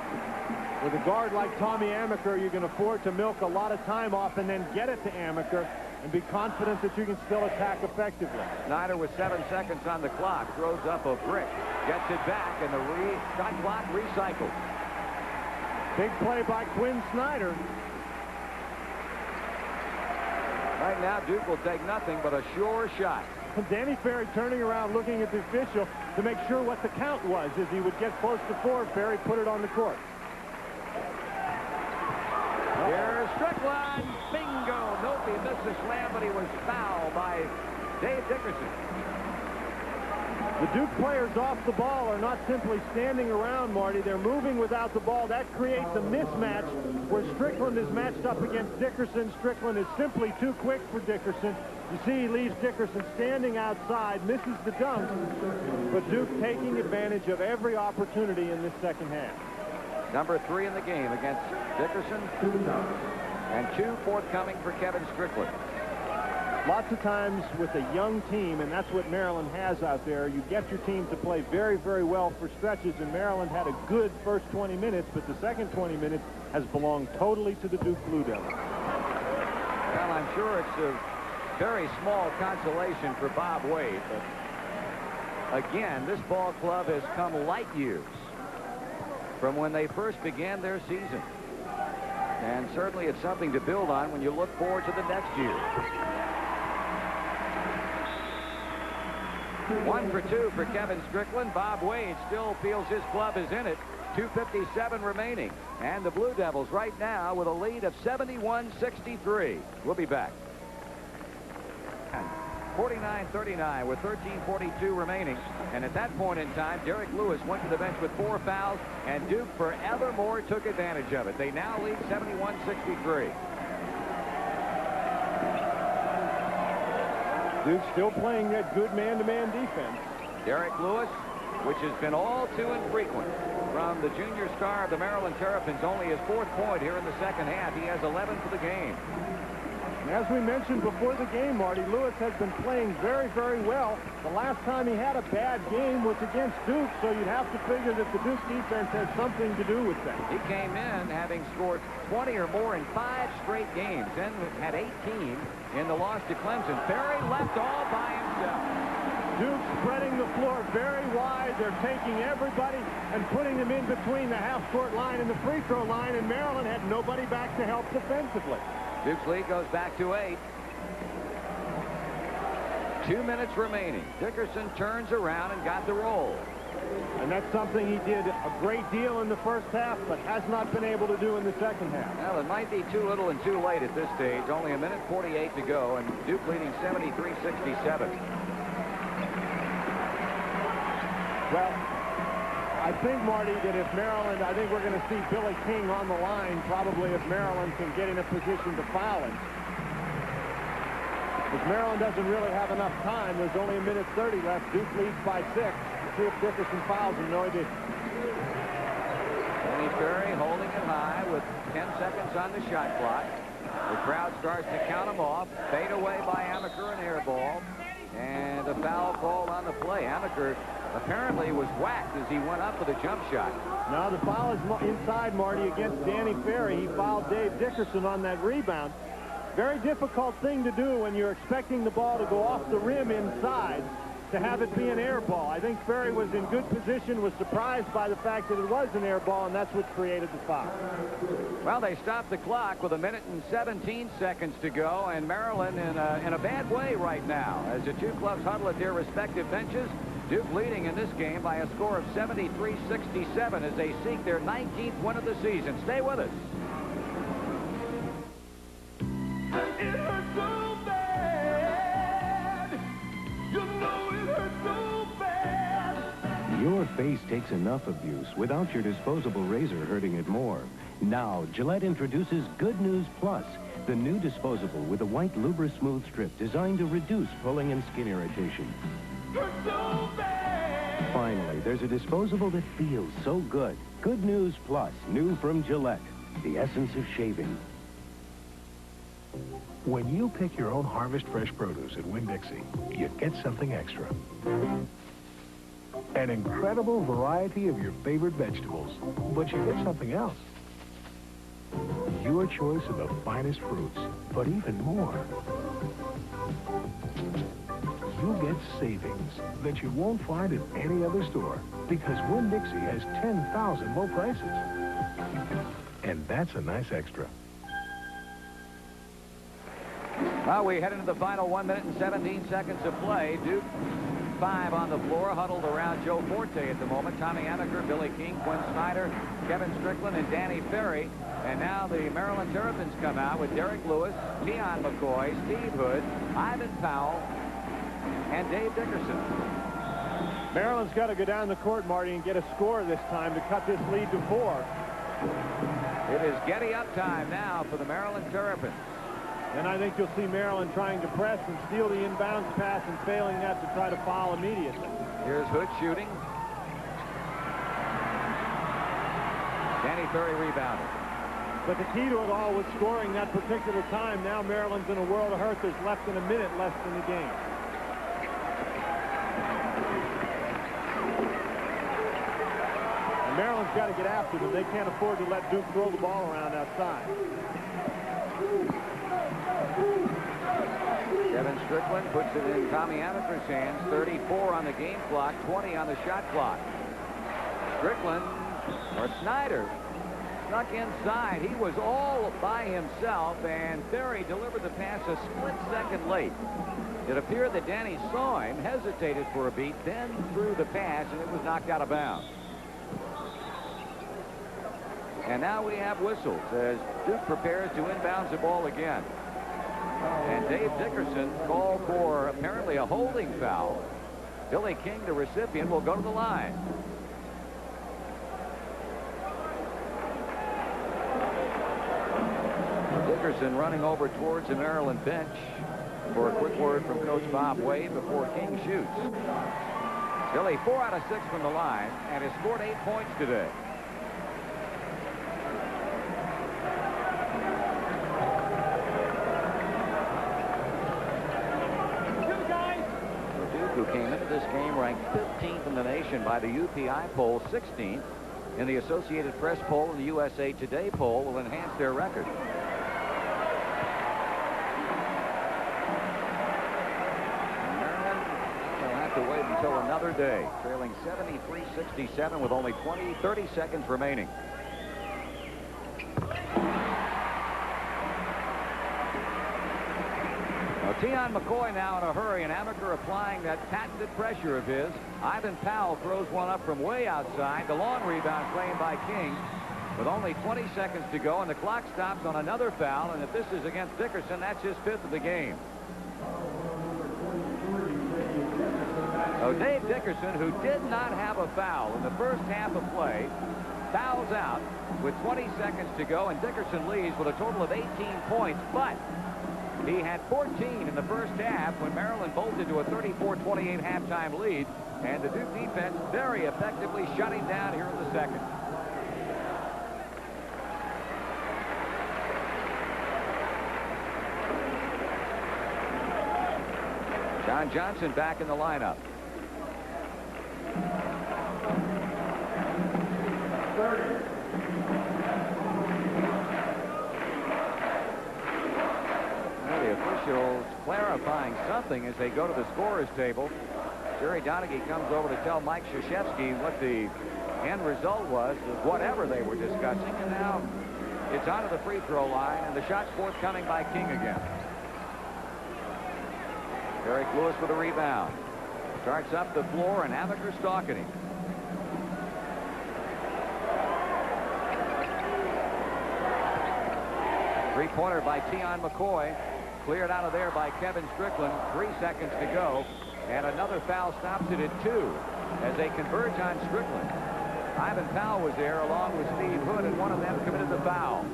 With a guard like Tommy Amaker, you can afford to milk a lot of time off and then get it to Amaker and be confident that you can still attack effectively. Snyder with 7 seconds on the clock throws up a brick, gets it back, and the shot clock recycled. Big play by Quinn Snyder. Right now, Duke will take nothing but a sure shot. Danny Ferry turning around looking at the official to make sure what the count was. As he would get close to 4, Ferry put it on the court. Here's Strickland. Bingo. Nope, he missed the slam, but he was fouled by Dave Dickerson. The Duke players off the ball are not simply standing around, Marty. They're moving without the ball. That creates a mismatch where Strickland is matched up against Dickerson. Strickland is simply too quick for Dickerson. You see he leaves Dickerson standing outside, misses the dunk, but Duke taking advantage of every opportunity in this second half. Number 3 in the game against Dickerson, and 2 forthcoming for Kevin Strickland. Lots of times with a young team, and that's what Maryland has out there, you get your team to play very, very well for stretches, and Maryland had a good first 20 minutes, but the second 20 minutes has belonged totally to the Duke Blue Devils. Well, I'm sure it's a very small consolation for Bob Wade, but again, this ball club has come light years from when they first began their season. And certainly it's something to build on when you look forward to the next year. 1 for 2 for Kevin Strickland. Bob Wade still feels his club is in it. 2:57 remaining. And the Blue Devils right now with a lead of 71-63. We'll be back. 49-39 with 13:42 remaining. And at that point in time, Derek Lewis went to the bench with 4 fouls, and Duke forevermore took advantage of it. They now lead 71-63. Duke still playing that good man-to-man defense. Derek Lewis, which has been all too infrequent from the junior star of the Maryland Terrapins, only his 4th point here in the second half. He has 11 for the game. And as we mentioned before the game, Marty, Lewis has been playing very, very well. The last time he had a bad game was against Duke, so you'd have to figure that the Duke defense has something to do with that. He came in having scored 20 or more in 5 straight games, then had 18 in the loss to Clemson. Ferry left all by himself. Duke spreading the floor very wide. They're taking everybody and putting them in between the half-court line and the free throw line, and Maryland had nobody back to help defensively. Duke's lead goes back to 8. 2 minutes remaining. Dickerson turns around and got the roll. And that's something he did a great deal in the first half, but has not been able to do in the second half. Well, it might be too little and too late at this stage. Only 1:48 to go, and Duke leading 73-67. Well, I think, Marty, that if Maryland, I think we're going to see Billy King on the line, probably if Maryland can get in a position to foul him. If Maryland doesn't really have enough time, there's only 1:30 left. Duke leads by 6. Let's see if Dickerson fouls him. No, he didn't. Danny Ferry holding it high with 10 seconds on the shot clock. The crowd starts to count him off. Fade away by Amaker, an air ball. And a foul called on the play. Amaker apparently was whacked as he went up with a jump shot. Now the foul is inside, Marty, against Danny Ferry. He fouled Dave Dickerson on that rebound. Very difficult thing to do when you're expecting the ball to go off the rim inside, to have it be an air ball. I think Ferry was in good position, was surprised by the fact that it was an air ball, and that's what created the foul. Well, they stopped the clock with 1:17 to go, and Maryland in a bad way right now as the two clubs huddle at their respective benches. Duke leading in this game by a score of 73-67 as they seek their 19th win of the season. Stay with us. It hurt so bad. You know it hurt so bad. Your face takes enough abuse without your disposable razor hurting it more. Now, Gillette introduces Good News Plus, the new disposable with a white Lubra-Smooth strip designed to reduce pulling and skin irritation. Hurt so bad. Finally, there's a disposable that feels so good. Good News Plus, new from Gillette, the essence of shaving. When you pick your own Harvest Fresh produce at Winn-Dixie, you get something extra. An incredible variety of your favorite vegetables, but you get something else. Your choice of the finest fruits, but even more. You get savings that you won't find at any other store because Winn-Dixie has 10,000 low prices. And that's a nice extra. Well, we head into the final 1:17 of play. Duke 5 on the floor, huddled around Joe Forte at the moment. Tommy Amaker, Billy King, Quinn Snyder, Kevin Strickland, and Danny Ferry. And now the Maryland Terrapins come out with Derek Lewis, Keon McCoy, Steve Hood, Ivan Powell, and Dave Dickerson. Maryland's got to go down the court, Marty, and get a score this time to cut this lead to 4. It is Getty-up time now for the Maryland Terrapins. And I think you'll see Maryland trying to press and steal the inbounds pass and failing that to try to foul immediately. Here's Hood shooting. Danny Ferry rebounded. But the key to it all was scoring that particular time. Now Maryland's in a world of hurt. There's less than a minute left in the game. And Maryland's got to get after them. They can't afford to let Duke throw the ball around outside. Kevin Strickland puts it in Tommy Amaker's hands. 34 on the game clock, 20 on the shot clock. Strickland, or Snyder, snuck inside. He was all by himself, and Ferry delivered the pass a split second late. It appeared that Danny saw him, hesitated for a beat, then threw the pass, and it was knocked out of bounds. And now we have whistles as Duke prepares to inbounds the ball again. And Dave Dickerson called for apparently a holding foul. Billy King, the recipient, will go to the line. Dickerson running over towards the Maryland bench for a quick word from Coach Bob Wade before King shoots. Billy 4 out of 6 from the line and has scored 8 points today. Who came into this game ranked 15th in the nation by the UPI poll, 16th in the Associated Press poll, and the USA Today poll will enhance their record. Maryland will have to wait until another day, trailing 73-67 with only 30 seconds remaining. Tion McCoy now in a hurry, and Amaker applying that patented pressure of his. Ivan Powell throws one up from way outside. The long rebound claimed by King with only 20 seconds to go, and the clock stops on another foul, and if this is against Dickerson, that's his 5th of the game. So Dave Dickerson, who did not have a foul in the first half of play, fouls out with 20 seconds to go, and Dickerson leads with a total of 18 points, but he had 14 in the first half when Maryland bolted to a 34-28 halftime lead, and the Duke defense very effectively shut him down here in the second. John Johnson back in the lineup. Officials clarifying something as they go to the scorer's table. Jerry Donaghy comes over to tell Mike Krzyzewski what the end result was of whatever they were discussing, and now it's onto the free throw line, and the shot's forthcoming by King again. Derek Lewis with a rebound. Starts up the floor, and Amaker stalking him. Three-pointer by Tion McCoy. Cleared out of there by Kevin Strickland. 3 seconds to go. And another foul stops it at 2 as they converge on Strickland. Ivan Powell was there along with Steve Hood, and one of them committed the foul.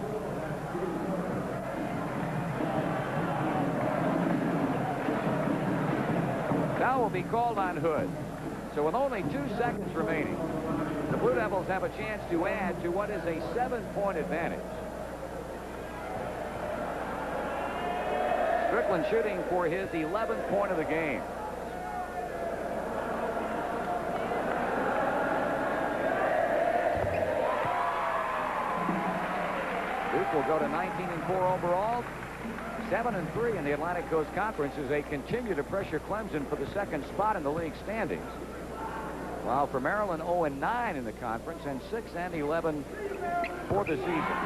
Foul will be called on Hood. So with only 2 seconds remaining, the Blue Devils have a chance to add to what is a 7-point advantage. Strickland shooting for his 11th point of the game. Duke will go to 19-4 overall, 7-3 in the Atlantic Coast Conference as they continue to pressure Clemson for the 2nd spot in the league standings. While for Maryland, 0-9 in the conference and 6-11 for the season.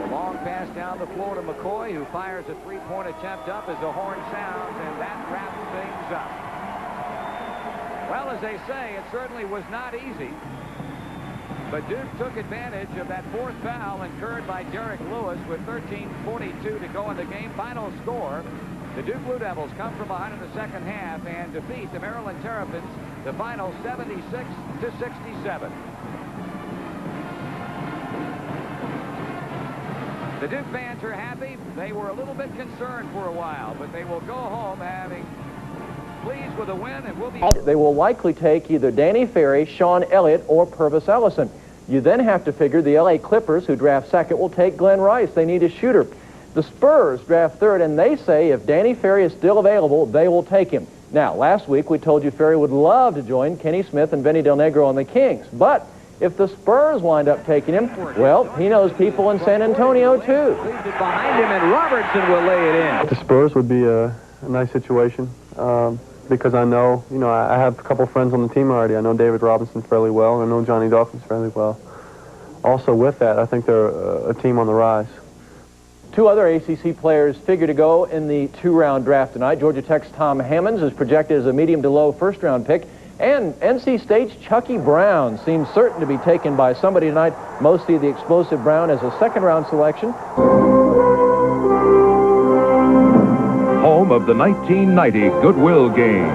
Long pass down the floor to McCoy, who fires a 3-point attempt up as the horn sounds, and that wraps things up. Well, as they say, it certainly was not easy, but Duke took advantage of that 4th foul incurred by Derek Lewis with 13:42 to go in the game. Final score, The Duke Blue Devils come from behind in the second half and defeat the Maryland Terrapins, the final 76-67. The Duke fans are happy. They were a little bit concerned for a while, but they will go home having pleased with the win and will be... They will likely take either Danny Ferry, Sean Elliott, or Purvis Ellison. You then have to figure the L.A. Clippers, who draft second, will take Glenn Rice. They need a shooter. The Spurs draft third, and they say if Danny Ferry is still available, they will take him. Now, last week we told you Ferry would love to join Kenny Smith and Vinny Del Negro on the Kings, but if the Spurs wind up taking him, well, he knows people in San Antonio, too. Leaves it behind him, and Robertson will lay it in. The Spurs would be a nice situation because I know, I have a couple friends on the team already. I know David Robinson fairly well, and I know Johnny Dawkins fairly well. Also with that, I think they're a team on the rise. Two other ACC players figure to go in the two-round draft tonight. Georgia Tech's Tom Hammonds is projected as a medium to low first-round pick. And NC State's Chucky Brown seems certain to be taken by somebody tonight. Most see the explosive Brown as a second-round selection. Home of the 1990 Goodwill Games.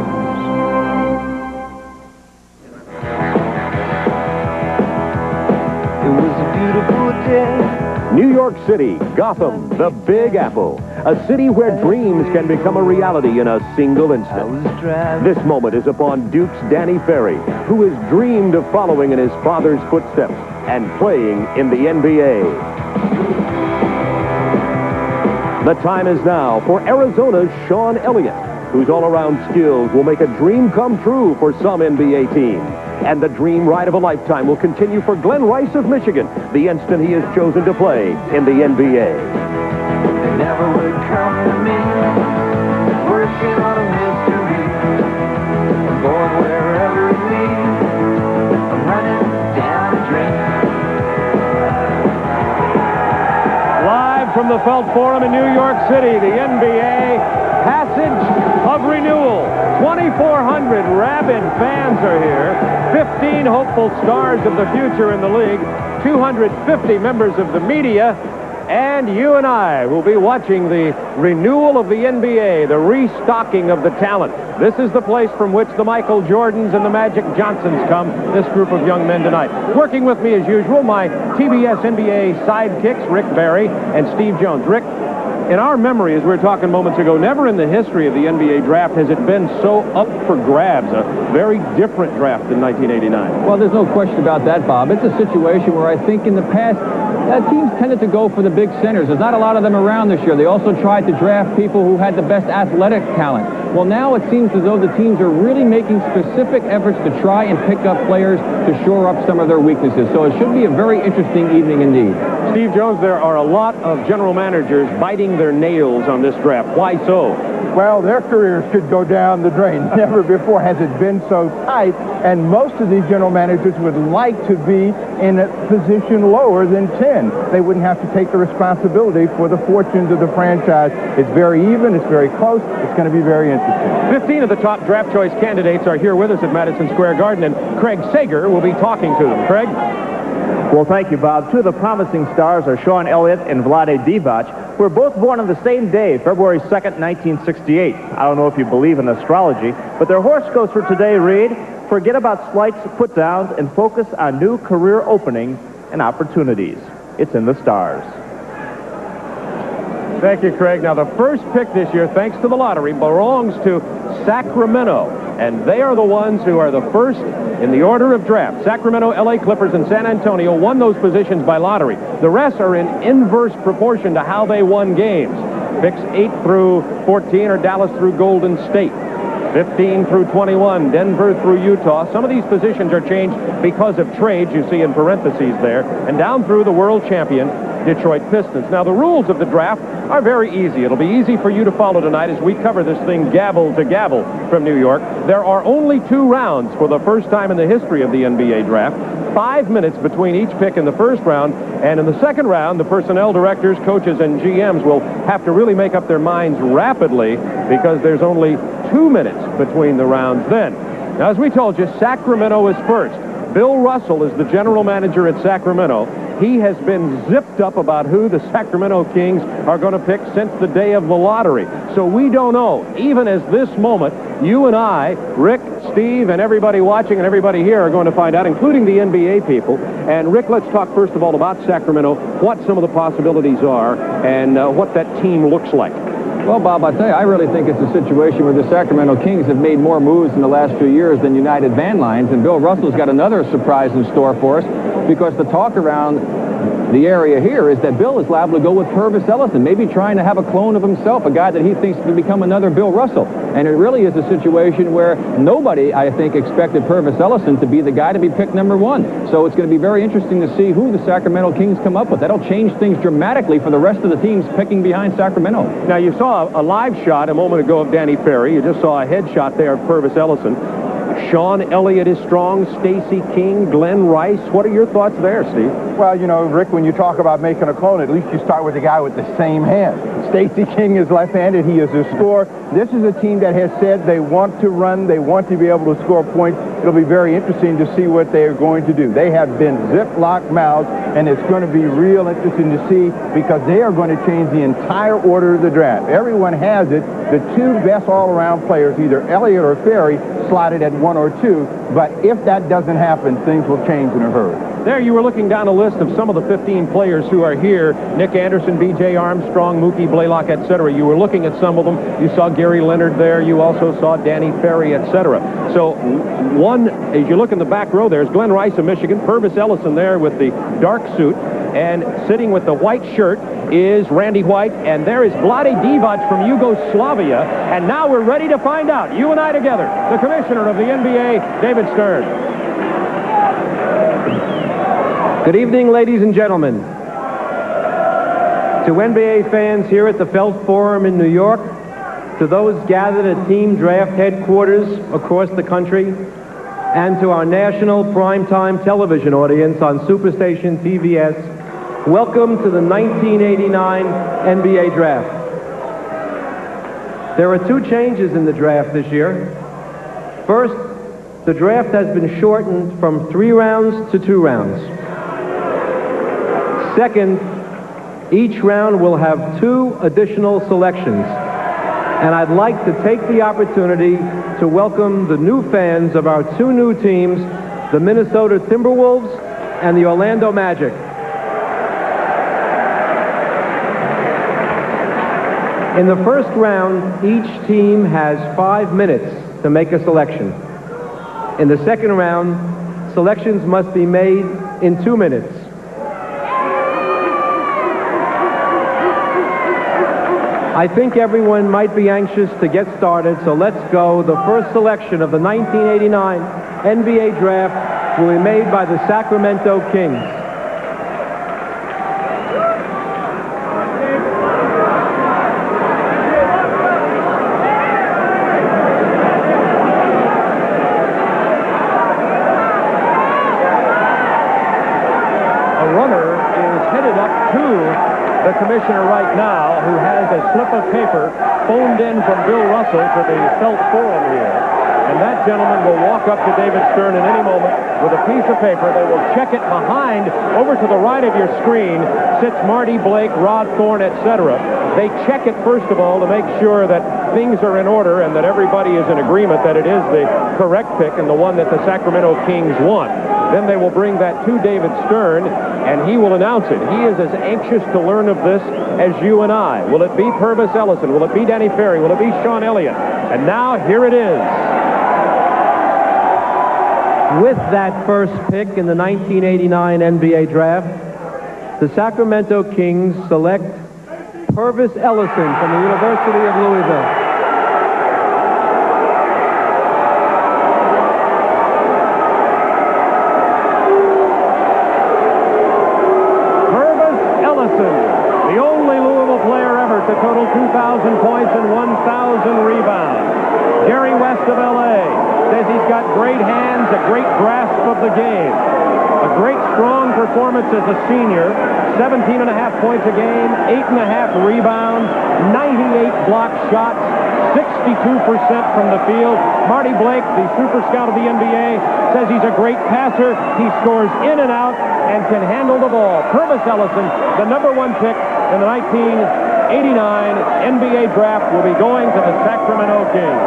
It was a beautiful day. New York City, Gotham, the Big Apple. A city where dreams can become a reality in a single instant. This moment is upon Duke's Danny Ferry, who has dreamed of following in his father's footsteps and playing in the NBA. The time is now for Arizona's Sean Elliott, whose all-around skills will make a dream come true for some NBA team. And the dream ride of a lifetime will continue for Glenn Rice of Michigan the instant he is chosen to play in the NBA. They never would come to me, working on a mystery. I'm going wherever it leads. I'm running down a dream. Live from the Felt Forum in New York City, the NBA Passage of Renewal. 2,400 rabid fans are here. 15 hopeful stars of the future in the league. 250 members of the media. And you and I will be watching the renewal of the NBA, the restocking of the talent. This is the place from which the Michael Jordans and the Magic Johnsons come, this group of young men tonight. Working with me as usual, my TBS NBA sidekicks, Rick Barry and Steve Jones. Rick, in our memory, as we were talking moments ago, never in the history of the NBA draft has it been so up for grabs. A very different draft than 1989. Well, there's no question about that, Bob. It's a situation where I think in the past, teams tended to go for the big centers. There's not a lot of them around this year. They also tried to draft people who had the best athletic talent. Well, now it seems as though the teams are really making specific efforts to try and pick up players to shore up some of their weaknesses. So it should be a very interesting evening indeed. Steve Jones, there are a lot of general managers biting their nails on this draft. Why so? Well, their careers could go down the drain. Never before has it been so tight, and most of these general managers would like to be in a position lower than 10. They wouldn't have to take the responsibility for the fortunes of the franchise. It's very even. It's very close. It's going to be very interesting. 15 of the top draft choice candidates are here with us at Madison Square Garden, and Craig Sager will be talking to them. Craig? Well, thank you, Bob. Two of the promising stars are Sean Elliott and Vlade Divac, who were both born on the same day, February 2nd, 1968. I don't know if you believe in astrology, but their horoscopes for today read, forget about slights, put-downs, and focus on new career openings and opportunities. It's in the stars. Thank you, Craig. Now, the first pick this year, thanks to the lottery, belongs to Sacramento, and they are the ones who are the first in the order of draft. Sacramento, L.A. Clippers, and San Antonio won those positions by lottery. The rest are in inverse proportion to how they won games. Picks 8 through 14 are Dallas through Golden State. 15 through 21, Denver through Utah. Some of these positions are changed because of trades, you see in parentheses there, and down through the world champion, Detroit Pistons. Now, the rules of the draft are very easy. It'll be easy for you to follow tonight as we cover this thing gavel to gavel from New York. There are only 2 rounds for the first time in the history of the NBA draft. 5 minutes between each pick in the first round, and in the second round, the personnel directors, coaches, and GMs will have to really make up their minds rapidly because there's only 2 minutes between the rounds then. Now, as we told you, Sacramento is first. Bill Russell is the general manager at Sacramento. he has been zipped up about who the Sacramento Kings are going to pick since the day of the lottery. So we don't know. Even as this moment, you and I, Rick, Steve, and everybody watching and everybody here are going to find out, including the NBA people. And Rick, let's talk first of all about Sacramento, what some of the possibilities are, and what that team looks like. Well, Bob, I tell you, I really think it's a situation where the Sacramento Kings have made more moves in the last few years than United Van Lines, and Bill Russell's got another surprise in store for us, because the talk around the area here is that Bill is liable to go with Purvis Ellison, maybe trying to have a clone of himself, a guy that he thinks can become another Bill Russell. And it really is a situation where nobody, I think, expected Purvis Ellison to be the guy to be picked number one. So it's going to be very interesting to see who the Sacramento Kings come up with. That'll change things dramatically for the rest of the teams picking behind Sacramento. Now, you saw a live shot a moment ago of Danny Ferry. You just saw a headshot there of Purvis Ellison. Sean Elliott is strong, Stacey King, Glenn Rice. What are your thoughts there, Steve? Well, you know, Rick, when you talk about making a clone, at least you start with a guy with the same hand. Stacey King is left-handed. He is a scorer. This is a team that has said they want to run. They want to be able to score points. It'll be very interesting to see what they are going to do. They have been zip-locked mouths, and it's going to be real interesting to see, because they are going to change the entire order of the draft. Everyone has it. The two best all-around players, either Elliott or Ferry, slotted at 1 or 2, but if that doesn't happen, things will change in a hurry. There you were looking down a list of some of the 15 players who are here. Nick Anderson, B.J. Armstrong, Mookie Blaylock, etc. You were looking at some of them. You saw Gary Leonard there. You also saw Danny Ferry, etc. So one, as you look in the back row, there's Glenn Rice of Michigan, Purvis Ellison there with the dark suit, and sitting with the white shirt is Randy White, and there is Vlade Divac from Yugoslavia. And now we're ready to find out, you and I together, the commissioner of the NBA, David Stern. Good evening, ladies and gentlemen. To NBA fans here at the Felt Forum in New York, to those gathered at team draft headquarters across the country, and to our national primetime television audience on Superstation TVS, welcome to the 1989 NBA Draft. There are two changes in the draft this year. First, the draft has been shortened from 3 rounds to 2 rounds. Second, each round will have 2 additional selections. And I'd like to take the opportunity to welcome the new fans of our 2 new teams, the Minnesota Timberwolves and the Orlando Magic. In the first round, each team has 5 minutes to make a selection. In the second round, selections must be made in 2 minutes. I think everyone might be anxious to get started, so let's go. The first selection of the 1989 NBA Draft will be made by the Sacramento Kings. A runner is headed up to the commissioner right now, who has a slip of paper phoned in from Bill Russell to the Felt Forum here. And that gentleman will walk up to David Stern in any moment with a piece of paper. They will check it behind. Over to the right of your screen sits Marty Blake, Rod Thorne, etc. They check it, first of all, to make sure that things are in order and that everybody is in agreement that it is the correct pick and the one that the Sacramento Kings want. Then they will bring that to David Stern, and he will announce it. He is as anxious to learn of this as you and I. Will it be Purvis Ellison? Will it be Danny Ferry? Will it be Sean Elliott? And now, here it is. With that first pick in the 1989 NBA Draft, the Sacramento Kings select Purvis Ellison from the University of Louisville. The only Louisville player ever to total 2,000 points and 1,000 rebounds. Jerry West of L.A. says he's got great hands, a great grasp of the game. A great strong performance as a senior. 17.5 points a game, 8.5 rebounds, 98 block shots, 62% from the field. Marty Blake, the super scout of the NBA, says he's a great passer. He scores in and out, and can handle the ball. Purvis Ellison, the #1 pick in the 1989 NBA draft, will be going to the Sacramento Kings.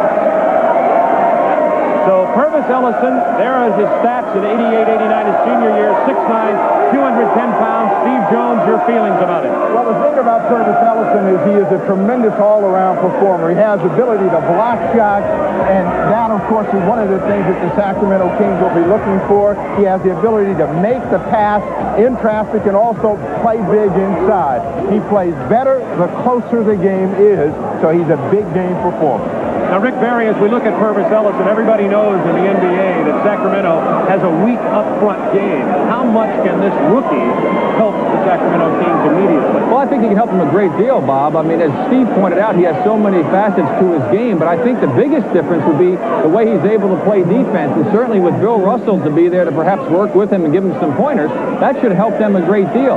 So Purvis Ellison, there are his stats in 88-89, his senior year, 6'9", 210 pounds. Steve Jones, your feelings about it? Well, the thing about Purvis Ellison is he is a tremendous all-around performer. He has the ability to block shots, and that, of course, is one of the things that the Sacramento Kings will be looking for. He has the ability to make the pass in traffic and also play big inside. He plays better the closer the game is, so he's a big game performer. Now, Rick Barry, as we look at Purvis Ellison, everybody knows in the NBA that Sacramento has a weak up-front game. How much can this rookie help the Sacramento Kings immediately? Well, I think he can help them a great deal, Bob. I mean, as Steve pointed out, he has so many facets to his game, but I think the biggest difference would be the way he's able to play defense, and certainly with Bill Russell to be there to perhaps work with him and give him some pointers, that should help them a great deal.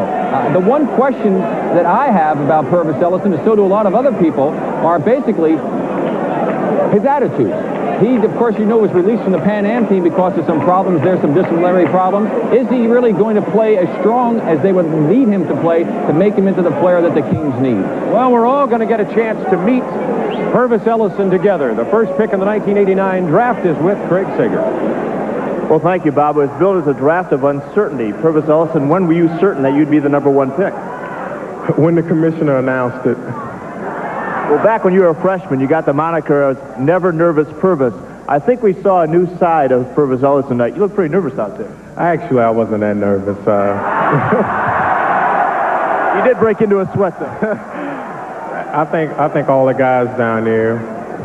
The one question that I have about Purvis Ellison, and so do a lot of other people, are basically his attitude. He, of course, you know, was released from the Pan Am team because of some problems there, some disciplinary problems. Is he really going to play as strong as they would need him to play to make him into the player that the Kings need? Well, we're all going to get a chance to meet Purvis Ellison together. The first pick in the 1989 draft is with Craig Sager. Well, thank you, Bob. It was billed as a draft of uncertainty. Purvis Ellison, when were you certain that you'd be the #1 pick? When the commissioner announced it. Well, back when you were a freshman, you got the moniker of Never Nervous Purvis. I think we saw a new side of Purvis Ellison tonight. You look pretty nervous out there. Actually, I wasn't that nervous. You did break into a sweat, though. I think all the guys down there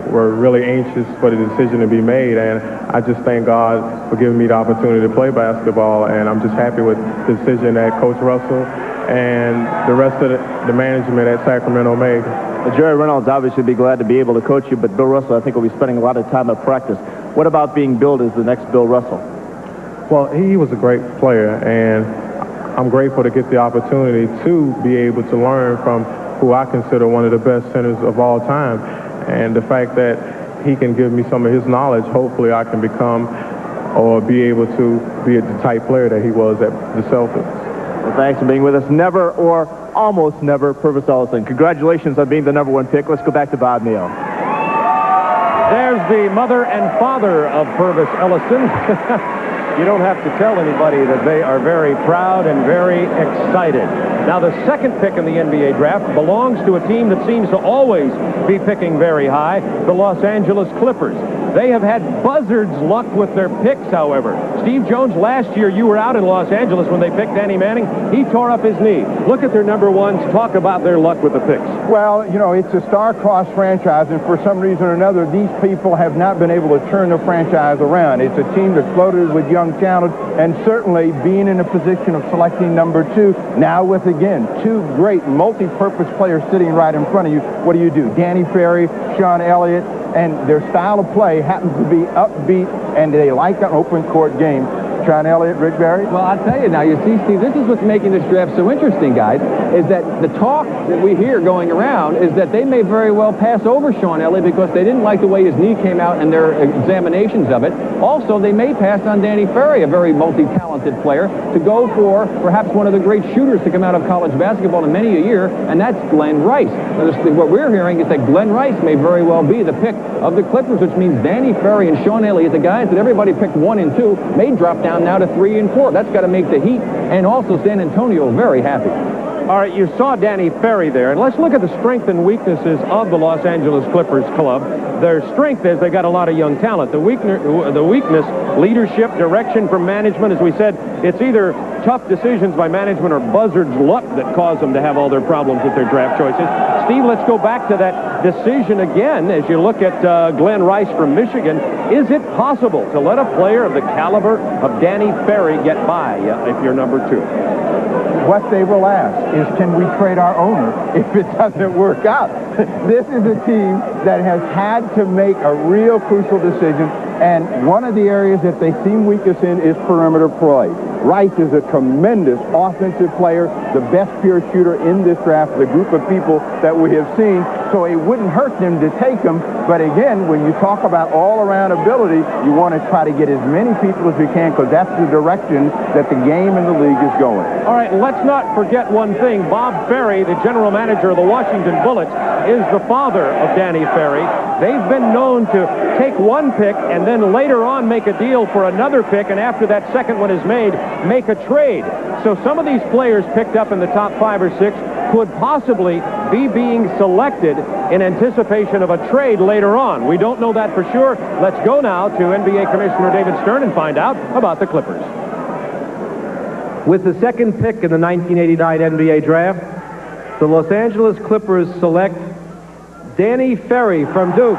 were really anxious for the decision to be made, and I just thank God for giving me the opportunity to play basketball, and I'm just happy with the decision that Coach Russell and the rest of the management at Sacramento made. Jerry Reynolds obviously would be glad to be able to coach you, but Bill Russell, I think, will be spending a lot of time at practice. What about being billed as the next Bill Russell? Well, he was a great player, and I'm grateful to get the opportunity to be able to learn from who I consider one of the best centers of all time. And the fact that he can give me some of his knowledge, hopefully I can become or be able to be the type player that he was at the Celtics. Well, thanks for being with us. Never or almost never, Purvis Ellison. Congratulations on being the #1 pick. Let's go back to Bob Neal. There's the mother and father of Purvis Ellison. You don't have to tell anybody that they are very proud and very excited. Now, the second pick in the NBA draft belongs to a team that seems to always be picking very high, the Los Angeles Clippers. They have had buzzard's luck with their picks, however. Steve Jones, last year you were out in Los Angeles when they picked Danny Manning. He tore up his knee. Look at their #1s. Talk about their luck with the picks. Well, you know, it's a star-crossed franchise, and for some reason or another, these people have not been able to turn the franchise around. It's a team that's loaded with young talent, and certainly being in a position of selecting #2, now with, again, two great multi-purpose players sitting right in front of you. What do you do? Danny Ferry, Sean Elliott, and their style of play happens to be upbeat, and they like an open court game. Sean Elliott, Rick Barry? Well, I'll tell you now, you see, Steve, this is what's making this draft so interesting, guys, is that the talk that we hear going around is that they may very well pass over Sean Elliott because they didn't like the way his knee came out in their examinations of it. Also, they may pass on Danny Ferry, a very multi-talented player, to go for perhaps one of the great shooters to come out of college basketball in many a year, and that's Glenn Rice. Now, what we're hearing is that Glenn Rice may very well be the pick of the Clippers, which means Danny Ferry and Sean Elliott, the guys that everybody picked 1 and 2, may drop down now to 3 and 4. That's got to make the Heat and also San Antonio very happy. All right, you saw Danny Ferry there, and let's look at the strengths and weaknesses of the Los Angeles Clippers club. Their strength is they got a lot of young talent. The weakness, leadership, direction from management. As we said, it's either tough decisions by management or buzzard's luck that cause them to have all their problems with their draft choices. Steve, let's go back to that decision again. As you look at Glenn Rice from Michigan, is it possible to let a player of the caliber of Danny Ferry get by if you're #2? What they will ask is, can we trade our owner if it doesn't work out? This is a team that has had to make a real crucial decision, and one of the areas that they seem weakest in is perimeter play. Rice is a tremendous offensive player, the best pure shooter in this draft, the group of people that we have seen, so it wouldn't hurt them to take him. But again, when you talk about all-around ability, you want to try to get as many people as we can, because that's the direction that the game in the league is going. All right, let's not forget one thing. Bob Ferry, the general manager of the Washington Bullets, is the father of Danny Ferry. They've been known to take one pick and then later on make a deal for another pick, and after that second one is made, make a trade. So some of these players picked up in the top 5 or 6 could possibly be being selected in anticipation of a trade later on. We don't know that for sure. Let's go now to NBA Commissioner David Stern and find out about the Clippers. With the second pick in the 1989 NBA draft, the Los Angeles Clippers select Danny Ferry from Duke.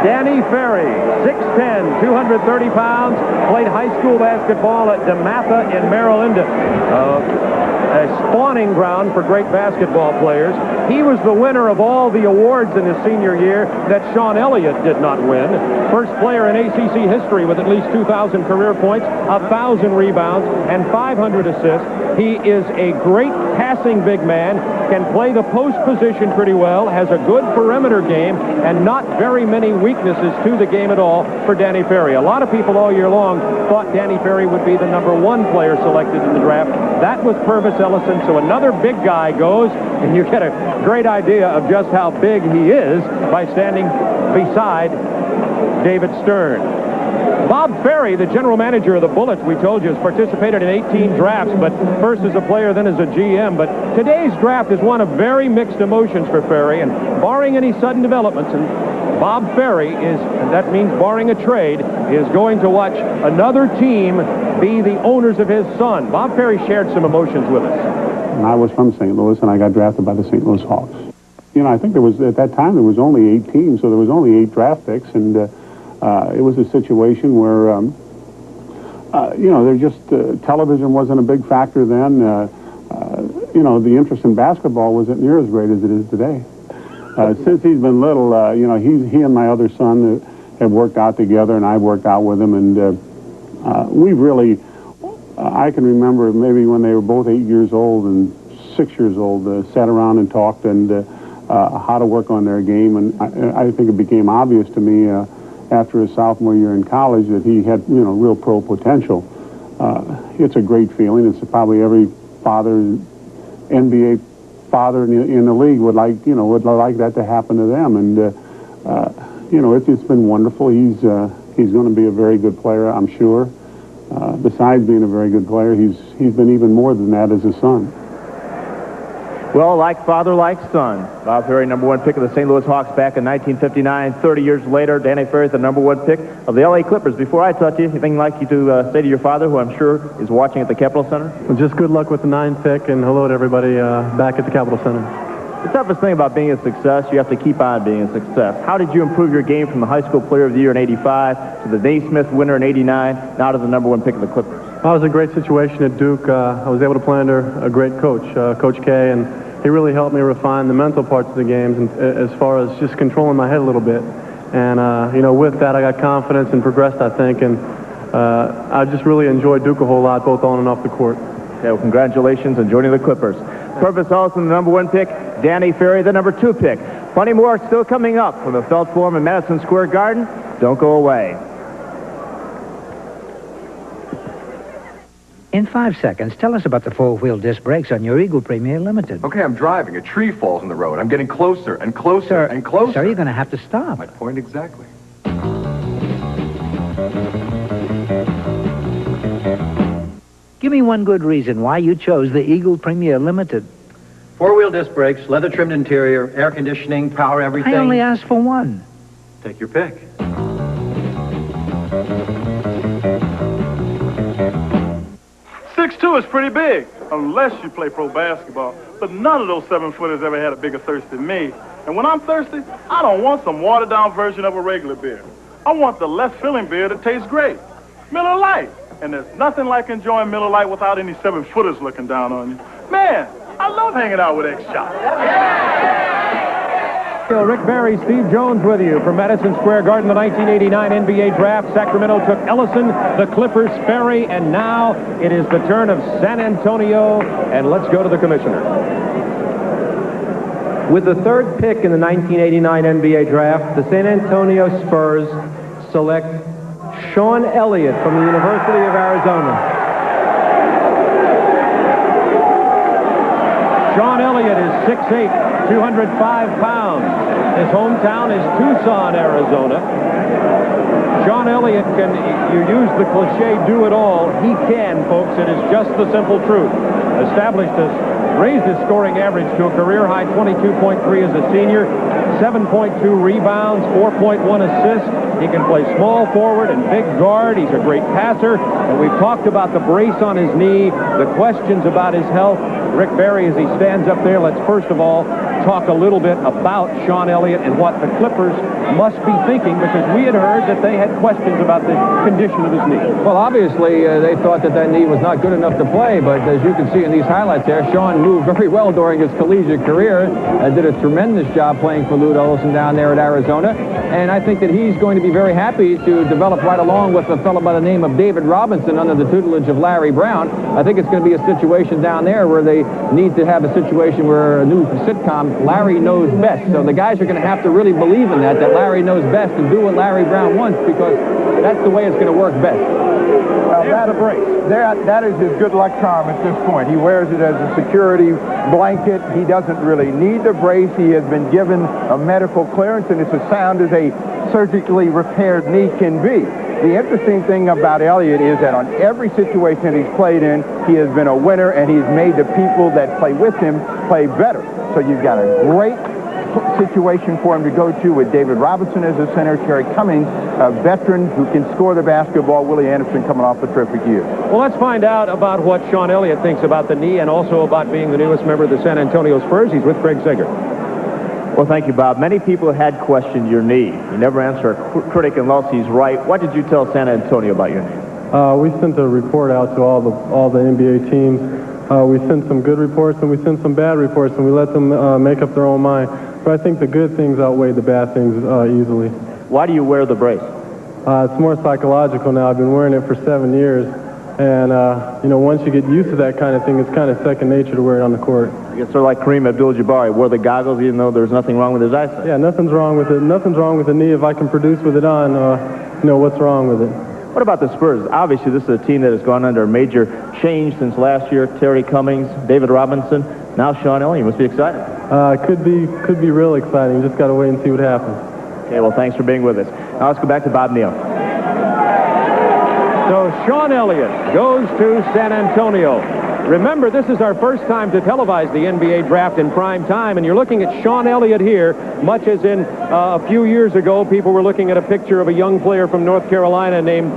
Danny Ferry, 6'10", 230 pounds, played high school basketball at DeMatha in Maryland, a spawning ground for great basketball players. He was the winner of all the awards in his senior year that Sean Elliott did not win. First player in ACC history with at least 2,000 career points, 1,000 rebounds, and 500 assists. He is a great passing big man, can play the post position pretty well, has a good perimeter game, and not very many weaknesses to the game at all for Danny Ferry. A lot of people all year long thought Danny Ferry would be the #1 player selected in the draft. That was Purvis Ellison, so another big guy goes, and you get a great idea of just how big he is by standing beside David Stern. Bob Ferry, the general manager of the Bullets, we told you, has participated in 18 drafts, but first as a player, then as a GM. But today's draft is one of very mixed emotions for Ferry, and barring any sudden developments, and Bob Ferry is, and that means barring a trade, is going to watch another team be the owners of his son. Bob Ferry shared some emotions with us. And I was from St. Louis, and I got drafted by the St. Louis Hawks. You know, I think there was, at that time, there was only 8 teams, so there was only 8 draft picks, and it was a situation where, you know, there just, television wasn't a big factor then. You know, the interest in basketball wasn't near as great as it is today. Since he's been little, you know, he and my other son have worked out together, and I've worked out with him, and we've really, I can remember maybe when they were both 8 years old and 6 years old, sat around and talked and how to work on their game, and I think it became obvious to me after his sophomore year in college that he had, you know, real pro potential. It's a great feeling. It's probably every father, NBA father in the league would like, you know, would like that to happen to them. And you know, it's been wonderful. He's going to be a very good player, I'm sure. Besides being a very good player, he's been even more than that as a son. Well, like father, like son. Bob Ferry, #1 pick of the St. Louis Hawks back in 1959. 30 years later, Danny Ferry, the #1 pick of the LA Clippers. Before I talk to you, anything like you to say to your father, who I'm sure is watching at the Capitol Center? Well, just good luck with the 9th pick, and hello to everybody back at the Capitol Center. The toughest thing about being a success, you have to keep on being a success. How did you improve your game from the High School Player of the Year in '85 to the Naismith winner in '89, now to the #1 pick of the Clippers? Well, it was a great situation at Duke. I was able to play under a great coach, Coach K, and he really helped me refine the mental parts of the games, and as far as just controlling my head a little bit. And, you know, with that, I got confidence and progressed, I think, and I just really enjoyed Duke a whole lot, both on and off the court. Okay, well, congratulations on joining the Clippers. Purvis Ellison, the #1 pick. Danny Ferry, the #2 pick. Plenty more still coming up from the Felt Forum in Madison Square Garden. Don't go away. In 5 seconds, tell us about the 4-wheel disc brakes on your Eagle Premier Limited. Okay, I'm driving. A tree falls in the road. I'm getting closer and closer and closer. Sir, you're going to have to stop. My point exactly. Give me one good reason why you chose the Eagle Premier Limited. 4-wheel disc brakes, leather-trimmed interior, air conditioning, power everything. I only asked for one. Take your pick. 6'2" is pretty big, unless you play pro basketball. But none of those 7-footers ever had a bigger thirst than me. And when I'm thirsty, I don't want some watered-down version of a regular beer. I want the less filling beer that tastes great. Miller Lite. And there's nothing like enjoying Miller Lite without any 7-footers looking down on you. Man, I love hanging out with ex-shots. Rick Barry, Steve Jones with you from Madison Square Garden, the 1989 NBA Draft. Sacramento took Ellison, the Clippers, Ferry, and now it is the turn of San Antonio. And let's go to the commissioner. With the third pick in the 1989 NBA Draft, the San Antonio Spurs select Sean Elliott from the University of Arizona. Sean Elliott is 6'8", 205 pounds. His hometown is Tucson, Arizona. Sean Elliott can, you use the cliche, do it all. He can, folks. It is just the simple truth. Raised his scoring average to a career-high 22.3 as a senior, 7.2 rebounds, 4.1 assists. He can play small forward and big guard. He's a great passer. And we've talked about the brace on his knee, the questions about his health. Rick Barry, as he stands up there, let's first of all talk a little bit about Sean Elliott and what the Clippers must be thinking, because we had heard that they had questions about the condition of his knee. Well, obviously, they thought that knee was not good enough to play, but as you can see in these highlights there, Sean moved very well during his collegiate career, did a tremendous job playing for Lute Olson down there at Arizona, and I think that he's going to be very happy to develop right along with a fellow by the name of David Robinson under the tutelage of Larry Brown. I think it's going to be a situation down there where they need to have a situation where a new sitcom, Larry Knows Best. So the guys are going to have to really believe in that Larry knows best and do what Larry Brown wants, because that's the way it's going to work best. Well, that is his good luck charm at this point. He wears it as a security blanket. He doesn't really need the brace. He has been given a medical clearance, and it's as sound as a surgically repaired knee can be. The interesting thing about Elliott is that on every situation he's played in, he has been a winner, and he's made the people that play with him play better. So you've got a great situation for him to go to with David Robinson as a center, Terry Cummings, a veteran who can score the basketball, Willie Anderson coming off a terrific year. Well, let's find out about what Sean Elliott thinks about the knee and also about being the newest member of the San Antonio Spurs. He's with Craig Sager. Well, thank you, Bob. Many people had questioned your knee. You never answer a critic unless he's right. What did you tell San Antonio about your knee? We sent a report out to all the NBA teams. We sent some good reports and we sent some bad reports, and we let them make up their own mind. But I think the good things outweigh the bad things easily. Why do you wear the brace? It's more psychological now. I've been wearing it for 7 years. And, once you get used to that kind of thing, it's kind of second nature to wear it on the court. It's sort of like Kareem Abdul-Jabbar. He wore the goggles even though there's nothing wrong with his eyesight. Yeah, nothing's wrong with it. Nothing's wrong with the knee. If I can produce with it on, what's wrong with it? What about the Spurs? Obviously, this is a team that has gone under a major change since last year. Terry Cummings, David Robinson, now Sean Elliott. You must be excited. Could be real exciting. Just got to wait and see what happens. Okay, well, thanks for being with us. Now let's go back to Bob Neal. So Sean Elliott goes to San Antonio. Remember, this is our first time to televise the NBA Draft in prime time, and you're looking at Sean Elliott here, much as in a few years ago, people were looking at a picture of a young player from North Carolina named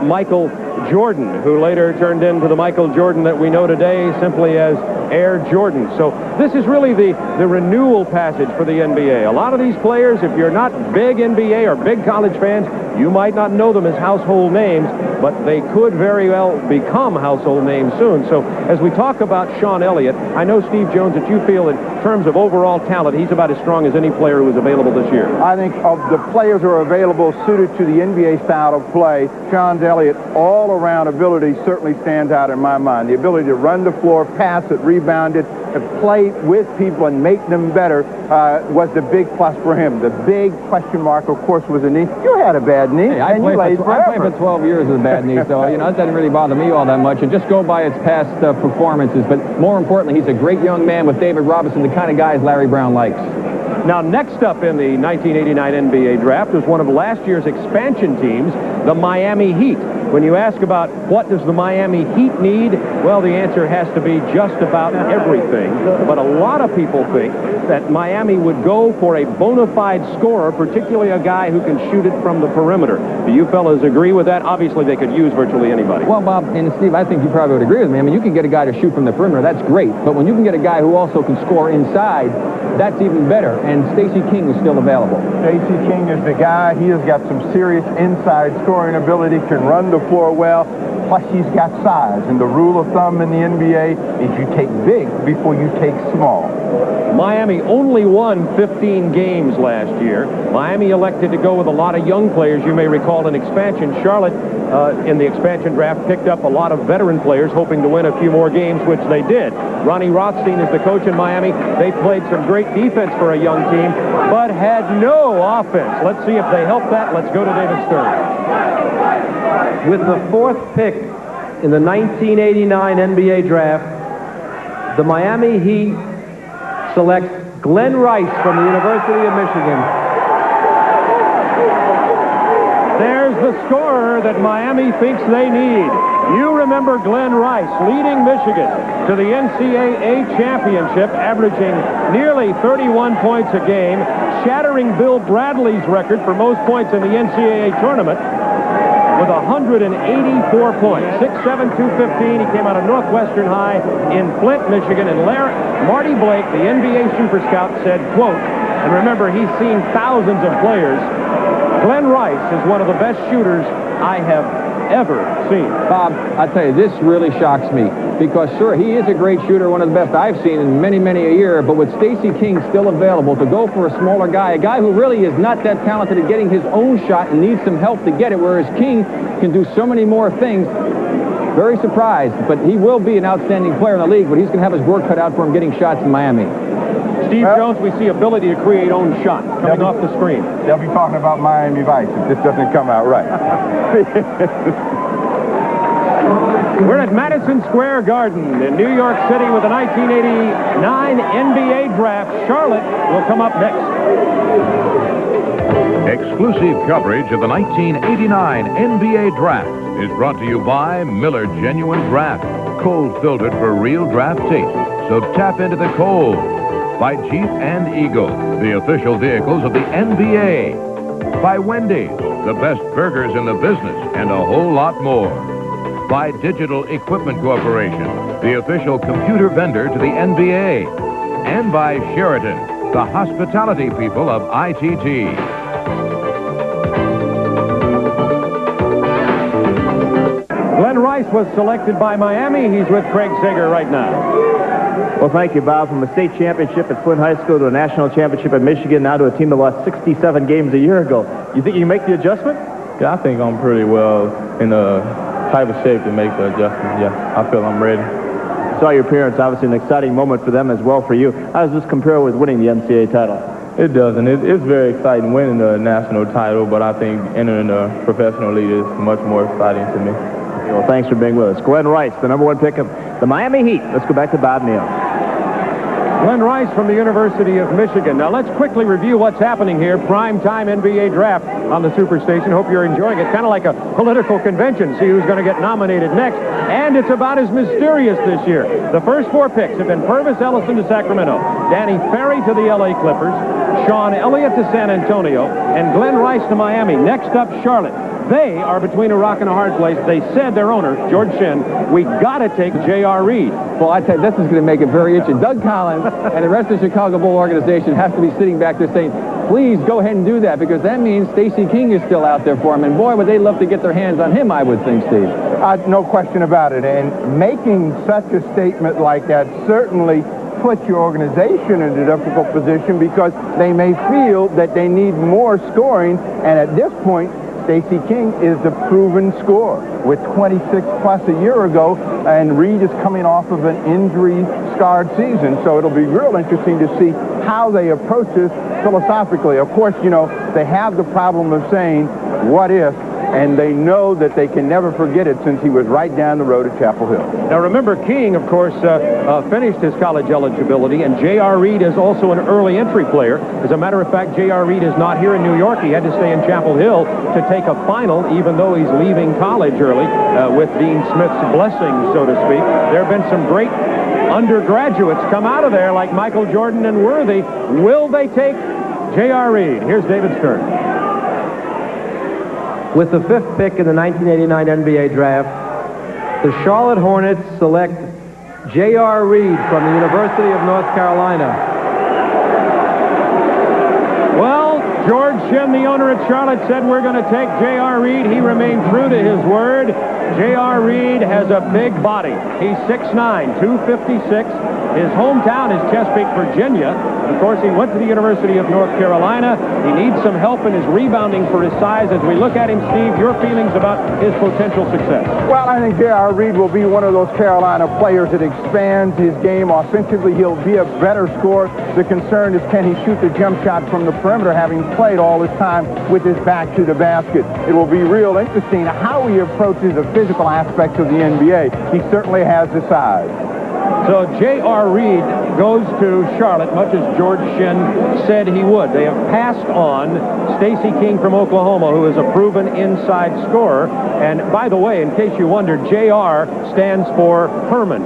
Michael Jordan, who later turned into the Michael Jordan that we know today simply as Air Jordan. So this is really the renewal passage for the NBA. A lot of these players, if you're not big NBA or big college fans, you might not know them as household names, but they could very well become household names soon. So as we talk about Sean Elliott, I know, Steve Jones, that you feel in terms of overall talent, he's about as strong as any player who is available this year. I think of the players who are available suited to the NBA style of play, Sean Elliott, all-around ability certainly stands out in my mind. The ability to run the floor, pass it, rebound it, to play with people and make them better was the big plus for him. The big question mark, of course, was the knee. You had a bad knee, hey, I played for 12 years with a bad knee, so it doesn't really bother me all that much. And just go by its past performances. But more importantly, he's a great young man with David Robinson, the kind of guys Larry Brown likes. Now, next up in the 1989 NBA Draft was one of last year's expansion teams, the Miami Heat. When you ask about what does the Miami Heat need, well, the answer has to be just about everything. But a lot of people think that Miami would go for a bona fide scorer, particularly a guy who can shoot it from the perimeter. Do you fellas agree with that? Obviously, they could use virtually anybody. Well, Bob and Steve, I think you probably would agree with me. I mean, you can get a guy to shoot from the perimeter. That's great. But when you can get a guy who also can score inside, that's even better. And Stacey King is still available. Stacey King is the guy. He has got some serious inside scoring. scoring ability, can run the floor well. Plus, she's got size. And the rule of thumb in the NBA is you take big before you take small. Miami only won 15 games last year. Miami elected to go with a lot of young players. You may recall in expansion, Charlotte in the expansion draft picked up a lot of veteran players hoping to win a few more games, which they did. Ronnie Rothstein is the coach in Miami. They played some great defense for a young team, but had no offense. Let's see if they help that. Let's go to David Stern. With the 4th pick in the 1989 NBA draft, the Miami Heat selects Glenn Rice from the University of Michigan. There's the scorer that Miami thinks they need. You remember Glenn Rice leading Michigan to the NCAA championship, averaging nearly 31 points a game, shattering Bill Bradley's record for most points in the NCAA tournament with 184 points, 6'7", 215. He came out of Northwestern High in Flint, Michigan, and Marty Blake, the NBA super scout, said, quote, and remember, he's seen thousands of players, Glenn Rice is one of the best shooters I have ever seen. Bob, I tell you, this really shocks me because, sure, he is a great shooter, one of the best I've seen in many, many a year, but with Stacey King still available, to go for a smaller guy, a guy who really is not that talented at getting his own shot and needs some help to get it, whereas King can do so many more things. Very surprised, but he will be an outstanding player in the league, but he's going to have his work cut out for him getting shots in Miami. Steve Jones, we see ability to create own shot coming off the screen. They'll be talking about Miami Vice if this doesn't come out right. We're at Madison Square Garden in New York City with the 1989 NBA draft. Charlotte will come up next. Exclusive coverage of the 1989 NBA draft is brought to you by Miller Genuine Draft, cold filtered for real draft taste. So tap into the cold. By Jeep and Eagle, the official vehicles of the NBA. By Wendy's, the best burgers in the business, and a whole lot more. By Digital Equipment Corporation, the official computer vendor to the NBA. And by Sheraton, the hospitality people of ITT. Glenn Rice was selected by Miami. He's with Craig Sager right now. Well, thank you, Bob. From a state championship at Flint High School to a national championship at Michigan, now to a team that lost 67 games a year ago. You think you can make the adjustment? Yeah, I think I'm pretty well in the type of shape to make the adjustment. Yeah, I feel I'm ready. I saw your appearance, obviously an exciting moment for them as well for you. How does this compare with winning the NCAA title? It doesn't. It's very exciting winning the national title, but I think entering the professional league is much more exciting to me. Well, thanks for being with us. Glenn Rice, the #1 pick of the Miami Heat. Let's go back to Bob Neal. Glenn Rice from the University of Michigan. Now let's quickly review what's happening here. Primetime NBA draft on the Superstation. Hope you're enjoying it. Kind of like a political convention. See who's going to get nominated next. And it's about as mysterious this year. The first 4 picks have been Purvis Ellison to Sacramento, Danny Ferry to the LA Clippers, Sean Elliott to San Antonio, and Glenn Rice to Miami. Next up, Charlotte. They are between a rock and a hard place. They said, their owner, George Shinn, we got to take J.R. Reed. Well, I tell you, this is going to make it very interesting. Doug Collins and the rest of the Chicago Bull organization have to be sitting back there saying, please go ahead and do that, because that means Stacey King is still out there for him. And boy, would they love to get their hands on him, I would think, Steve. No question about it. And making such a statement like that certainly puts your organization in a difficult position, because they may feel that they need more scoring. And at this point, Stacey King is the proven scorer with 26 plus a year ago, and Reed is coming off of an injury-scarred season. So it'll be real interesting to see how they approach this philosophically. Of course, you know, they have the problem of saying, what if? And they know that they can never forget it, since he was right down the road at Chapel Hill. Now remember, King, of course, finished his college eligibility, and J.R. Reed is also an early entry player. As a matter of fact, J.R. Reed is not here in New York. He had to stay in Chapel Hill to take a final, even though he's leaving college early, with Dean Smith's blessing, so to speak. There have been some great undergraduates come out of there, like Michael Jordan and Worthy. Will they take J.R. Reed? Here's David Stern. With the 5th pick in the 1989 NBA draft, the Charlotte Hornets select J.R. Reed from the University of North Carolina. Well, George Shin, the owner at Charlotte, said we're going to take J.R. Reed. He remained true to his word. J.R. Reed has a big body. He's 6'9", 256. His hometown is Chesapeake, Virginia. Of course, he went to the University of North Carolina. He needs some help in his rebounding for his size. As we look at him, Steve, your feelings about his potential success? Well, I think J.R. Reed will be one of those Carolina players that expands his game. Offensively, he'll be a better scorer. The concern is, can he shoot the jump shot from the perimeter, having played all this time with his back to the basket? It will be real interesting how he approaches the physical aspects of the NBA. He certainly has the size. So J.R. Reed goes to Charlotte, much as George Shin said he would. They have passed on Stacey King from Oklahoma, who is a proven inside scorer. And by the way, in case you wondered, J.R. stands for Herman,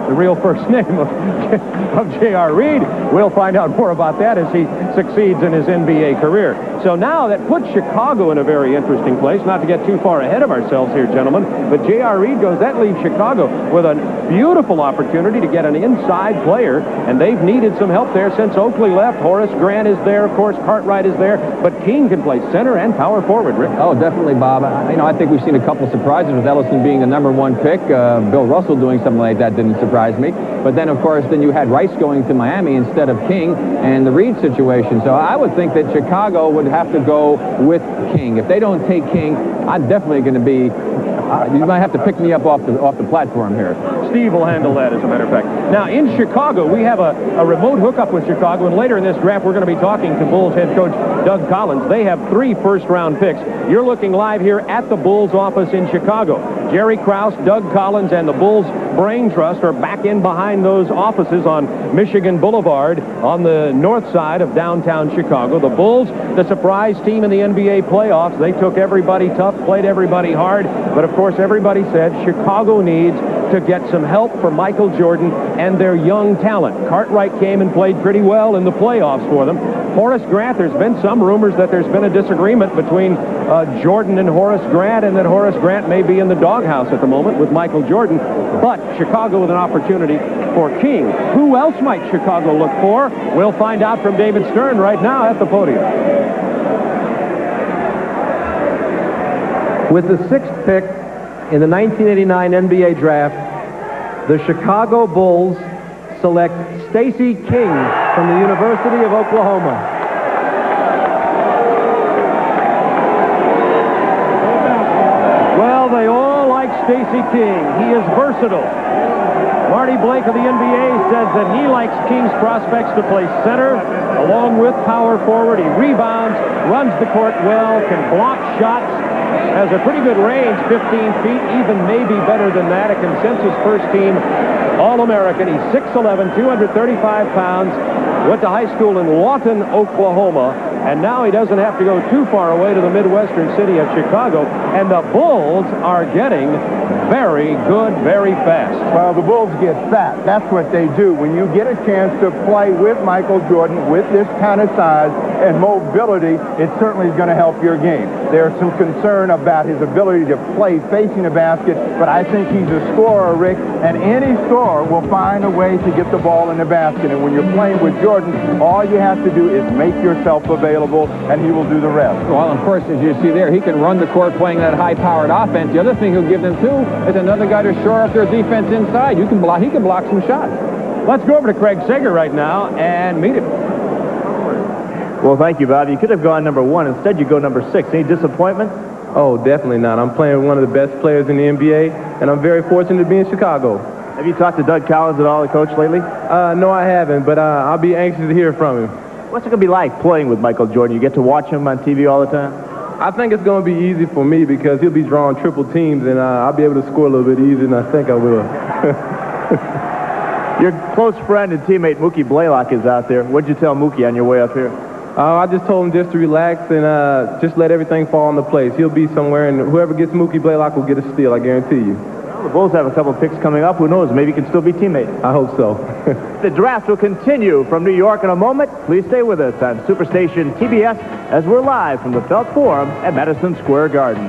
the real first name of J.R. Reed. We'll find out more about that as he succeeds in his NBA career. So now that puts Chicago in a very interesting place. Not to get too far ahead of ourselves here, gentlemen, but J.R. Reed goes. That leaves Chicago with a beautiful opportunity to get an inside player, and they've needed some help there since Oakley left. Horace Grant is there, of course. Cartwright is there, but King can play center and power forward, Rick. Oh, definitely, Bob. I think we've seen a couple surprises with Ellison being the #1 pick. Bill Russell doing something like that didn't surprise me. But then, of course, then you had Rice going to Miami instead of King, and the Reed situation. So I would think that Chicago would have to go with King. If they don't take King, I'm definitely going to be... you might have to pick me up off the platform here. Steve will handle that, as a matter of fact. Now, in Chicago, we have a remote hookup with Chicago, and later in this draft, we're going to be talking to Bulls head coach Doug Collins. They have 3 first-round picks. You're looking live here at the Bulls office in Chicago. Jerry Krause, Doug Collins, and the Bulls Brain Trust are back in behind those offices on Michigan Boulevard on the north side of downtown Chicago. The Bulls, the surprise team in the NBA playoffs. They took everybody tough, played everybody hard, but of course everybody said Chicago needs to get some help for Michael Jordan and their young talent. Cartwright came and played pretty well in the playoffs for them. Horace Grant, there's been some rumors that there's been a disagreement between Jordan and Horace Grant, and that Horace Grant may be in the doghouse at the moment with Michael Jordan. But Chicago with an opportunity for King. Who else might Chicago look for? We'll find out from David Stern right now at the podium. With the 6th pick in the 1989 NBA draft, the Chicago Bulls select Stacey King from the University of Oklahoma. Well, they all like Stacey King. He is versatile. Marty Blake of the NBA says that he likes King's prospects to play center along with power forward. He rebounds, runs the court well, can block shots, has a pretty good range, 15 feet, even maybe better than that. A consensus first-team All-American. He's 6'11", 235 pounds, went to high school in Lawton, Oklahoma, and now he doesn't have to go too far away to the Midwestern city of Chicago, and the Bulls are getting very good, very fast. Well, the Bulls get fat. That's what they do. When you get a chance to play with Michael Jordan with this kind of size and mobility, it certainly is going to help your game. There's some concern about his ability to play facing the basket, but I think he's a scorer, Rick, and any scorer will find a way to get the ball in the basket. And when you're playing with Jordan, all you have to do is make yourself available, and he will do the rest. Well, of course, as you see there, he can run the court playing that high-powered offense. The other thing he'll give them, too, is another guy to shore up their defense inside. He can block some shots. Let's go over to Craig Sager right now and meet him. Well, thank you, Bob. You could have gone #1. Instead, you go #6. Any disappointment? Oh, definitely not. I'm playing with one of the best players in the NBA, and I'm very fortunate to be in Chicago. Have you talked to Doug Collins at all, the coach, lately? No, I haven't, but I'll be anxious to hear from him. What's it going to be like playing with Michael Jordan? You get to watch him on TV all the time? I think it's going to be easy for me because he'll be drawing triple teams, and I'll be able to score a little bit easier than I think I will. Your close friend and teammate Mookie Blaylock is out there. What'd you tell Mookie on your way up here? I just told him just to relax and just let everything fall into place. He'll be somewhere, and whoever gets Mookie Blaylock will get a steal, I guarantee you. Well, the Bulls have a couple of picks coming up. Who knows? Maybe you can still be teammates. I hope so. The draft will continue from New York in a moment. Please stay with us on Superstation TBS as we're live from the Felt Forum at Madison Square Garden.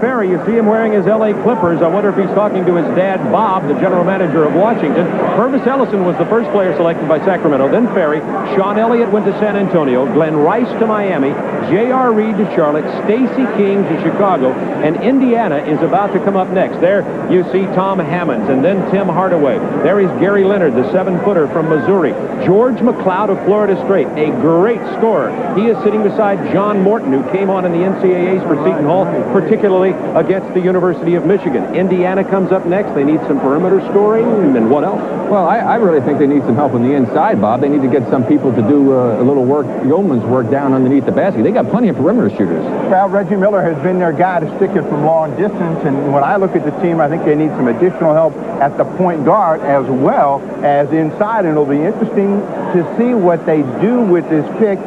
Ferry, you see him wearing his L.A. Clippers. I wonder if he's talking to his dad, Bob, the general manager of Washington. Purvis Ellison was the first player selected by Sacramento, then Ferry. Sean Elliott went to San Antonio, Glenn Rice to Miami, J.R. Reed to Charlotte, Stacey King to Chicago, and Indiana is about to come up next. There you see Tom Hammonds, and then Tim Hardaway. There is Gary Leonard, the 7-footer from Missouri. George McLeod of Florida State, a great scorer. He is sitting beside John Morton, who came on in the NCAAs for Seton Hall, particularly against the University of Michigan. Indiana comes up next. They need some perimeter scoring, and what else? Well, I really think they need some help on the inside, Bob. They need to get some people to do a little work, yeoman's work down underneath the basket. They got plenty of perimeter shooters. Well, Reggie Miller has been their guy to stick it from long distance, and when I look at the team, I think they need some additional help at the point guard as well as inside, and it'll be interesting to see what they do with this pick,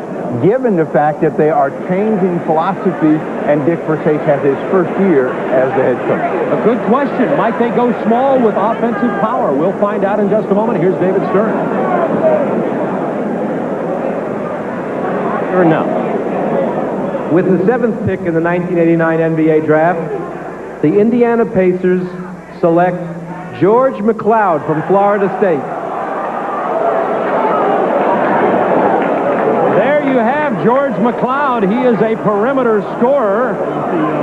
given the fact that they are changing philosophy, and Dick Versace has his first year as the head coach. A good question. Might they go small with offensive power? We'll find out in just a moment. Here's David Stern. Stern now. With the 7th pick in the 1989 NBA draft, the Indiana Pacers select George McLeod from Florida State. You have George McLeod. He is a perimeter scorer,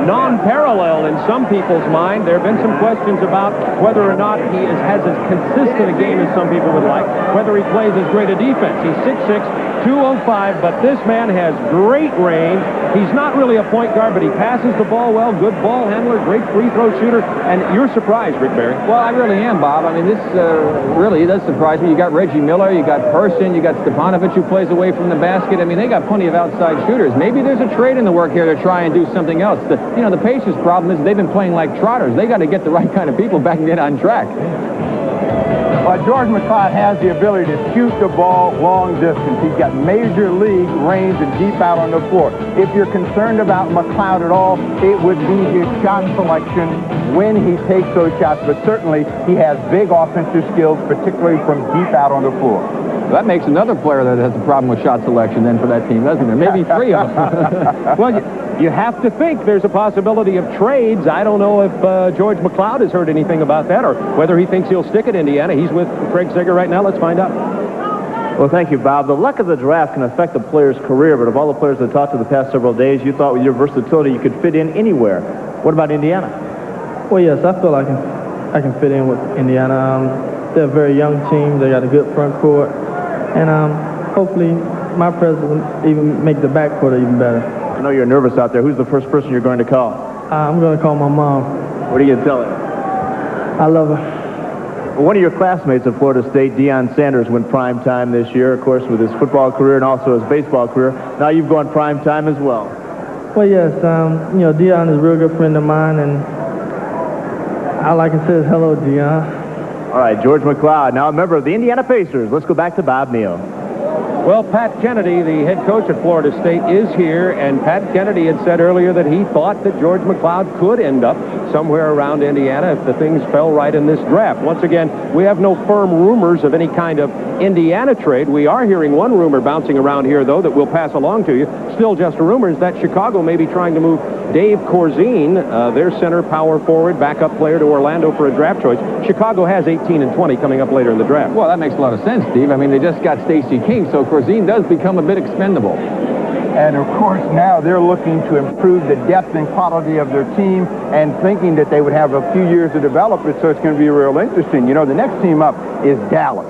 non-parallel in some people's mind. There have been some questions about whether or not he has as consistent a game as some people would like, whether he plays as great a defense. He's 6'6", 205, but this man has great range. He's not really a point guard, but he passes the ball well, good ball handler, great free throw shooter, and you're surprised, Rick Barry. Well, I really am, Bob. I mean, this really does surprise me. You got Reggie Miller, you got Person, you got Stepanovic, who plays away from the basket. I mean, they got plenty of outside shooters. Maybe there's a trade in the work here to try and do something else. The Pacers' problem is they've been playing like trotters. They got to get the right kind of people back and get on track. George McLeod has the ability to shoot the ball long distance. He's got major league range and deep out on the floor. If you're concerned about McLeod at all, it would be his shot selection when he takes those shots. But certainly, he has big offensive skills, particularly from deep out on the floor. That makes another player that has a problem with shot selection then for that team, doesn't it? Maybe 3 of them. Well, you have to think there's a possibility of trades. I don't know if George McLeod has heard anything about that or whether he thinks he'll stick at Indiana. He's with Craig Sager right now. Let's find out. Well, thank you, Bob. The luck of the draft can affect a player's career, but of all the players that talked to the past several days, you thought with your versatility you could fit in anywhere. What about Indiana? Well, yes, I feel like I can fit in with Indiana. They're a very young team. They got a good front court. And hopefully my presence will even make the backcourt even better. I know you're nervous out there. Who's the first person you're going to call? I'm going to call my mom. What are you going to tell her? I love her. Well, one of your classmates at Florida State, Deion Sanders, went prime time this year, of course, with his football career and also his baseball career. Now you've gone prime time as well. Well, yes. Deion is a real good friend of mine, and all I can say is hello, Deion. All right, George McLeod, now a member of the Indiana Pacers. Let's go back to Bob Neal. Well, Pat Kennedy, the head coach at Florida State, is here, and Pat Kennedy had said earlier that he thought that George McLeod could end up somewhere around Indiana if the things fell right in this draft. Once again, we have no firm rumors of any kind of Indiana trade. We are hearing one rumor bouncing around here, though, that we'll pass along to you. Still just a rumor, is that Chicago may be trying to move Dave Corzine, their center power forward, backup player, to Orlando for a draft choice. Chicago has 18 and 20 coming up later in the draft. Well, that makes a lot of sense, Steve. I mean, they just got Stacey King, so Corzine does become a bit expendable. And, of course, now they're looking to improve the depth and quality of their team and thinking that they would have a few years to develop it, so it's going to be real interesting. You know, the next team up is Dallas.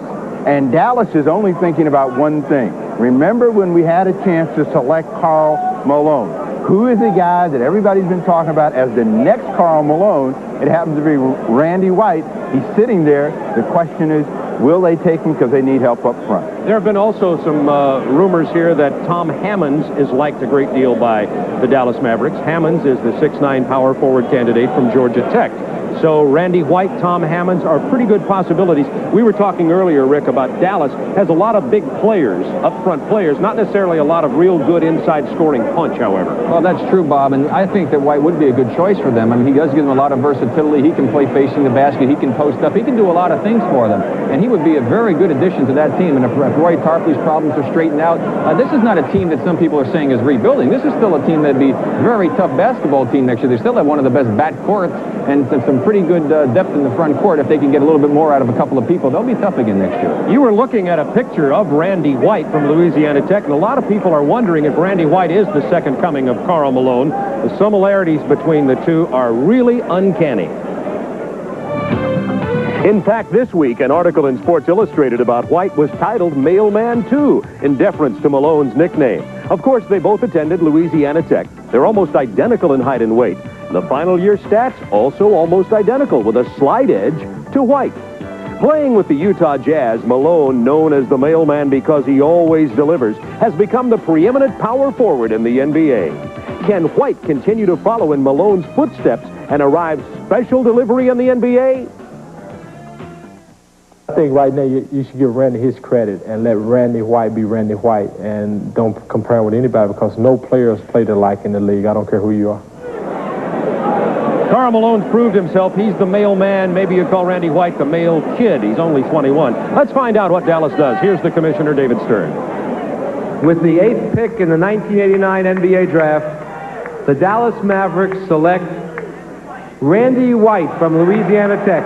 And Dallas is only thinking about one thing. Remember when we had a chance to select Karl Malone? Who is the guy that everybody's been talking about as the next Karl Malone? It happens to be Randy White. He's sitting there. The question is, will they take him because they need help up front? There have been also some rumors here that Tom Hammonds is liked a great deal by the Dallas Mavericks. Hammonds is the 6'9" power forward candidate from Georgia Tech. So Randy White, Tom Hammonds are pretty good possibilities. We were talking earlier, Rick, about Dallas has a lot of big players, up-front players, not necessarily a lot of real good inside scoring punch, however. Well, that's true, Bob, and I think that White would be a good choice for them. I mean, he does give them a lot of versatility. He can play facing the basket. He can post up. He can do a lot of things for them, and he would be a very good addition to that team. And if Roy Tarpley's problems are straightened out, this is not a team that some people are saying is rebuilding. This is still a team that'd be a very tough basketball team next year. They still have one of the best back courts and some pretty good depth in the front court. If they can get a little bit more out of a couple of people, they'll be tough again next year. You were looking at a picture of Randy White from Louisiana Tech, and a lot of people are wondering if Randy White is the second coming of Karl Malone. The similarities between the two are really uncanny. In fact, this week, an article in Sports Illustrated about White was titled Mailman 2, in deference to Malone's nickname. Of course, they both attended Louisiana Tech. They're almost identical in height and weight. The final year stats also almost identical, with a slight edge to White. Playing with the Utah Jazz, Malone, known as the mailman because he always delivers, has become the preeminent power forward in the NBA. Can White continue to follow in Malone's footsteps and arrive special delivery in the NBA? I think right now you should give Randy his credit and let Randy White be Randy White, and don't compare him with anybody, because no players played alike in the league. I don't care who you are. Karl Malone's proved himself. He's the mailman. Maybe you call Randy White the mail kid. He's only 21. Let's find out what Dallas does. Here's the commissioner, David Stern. With the 8th pick in the 1989 NBA draft, the Dallas Mavericks select Randy White from Louisiana Tech.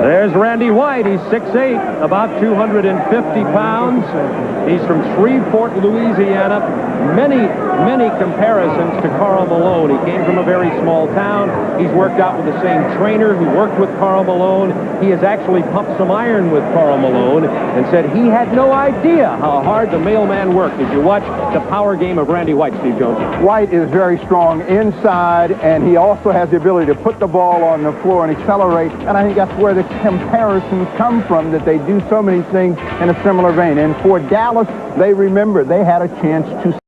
There's Randy White. He's 6'8", about 250 pounds. He's from Shreveport, Louisiana. Many comparisons to Karl Malone. He came from a very small town. He's worked out with the same trainer who worked with Karl Malone. He has actually pumped some iron with Karl Malone and said he had no idea how hard the mailman worked. Did you watch the power game of Randy White, Steve Jones? White is very strong inside, and he also has the ability to put the ball on the floor and accelerate, and I think that's where the comparisons come from, that they do so many things in a similar vein. And for Dallas, they remember they had a chance to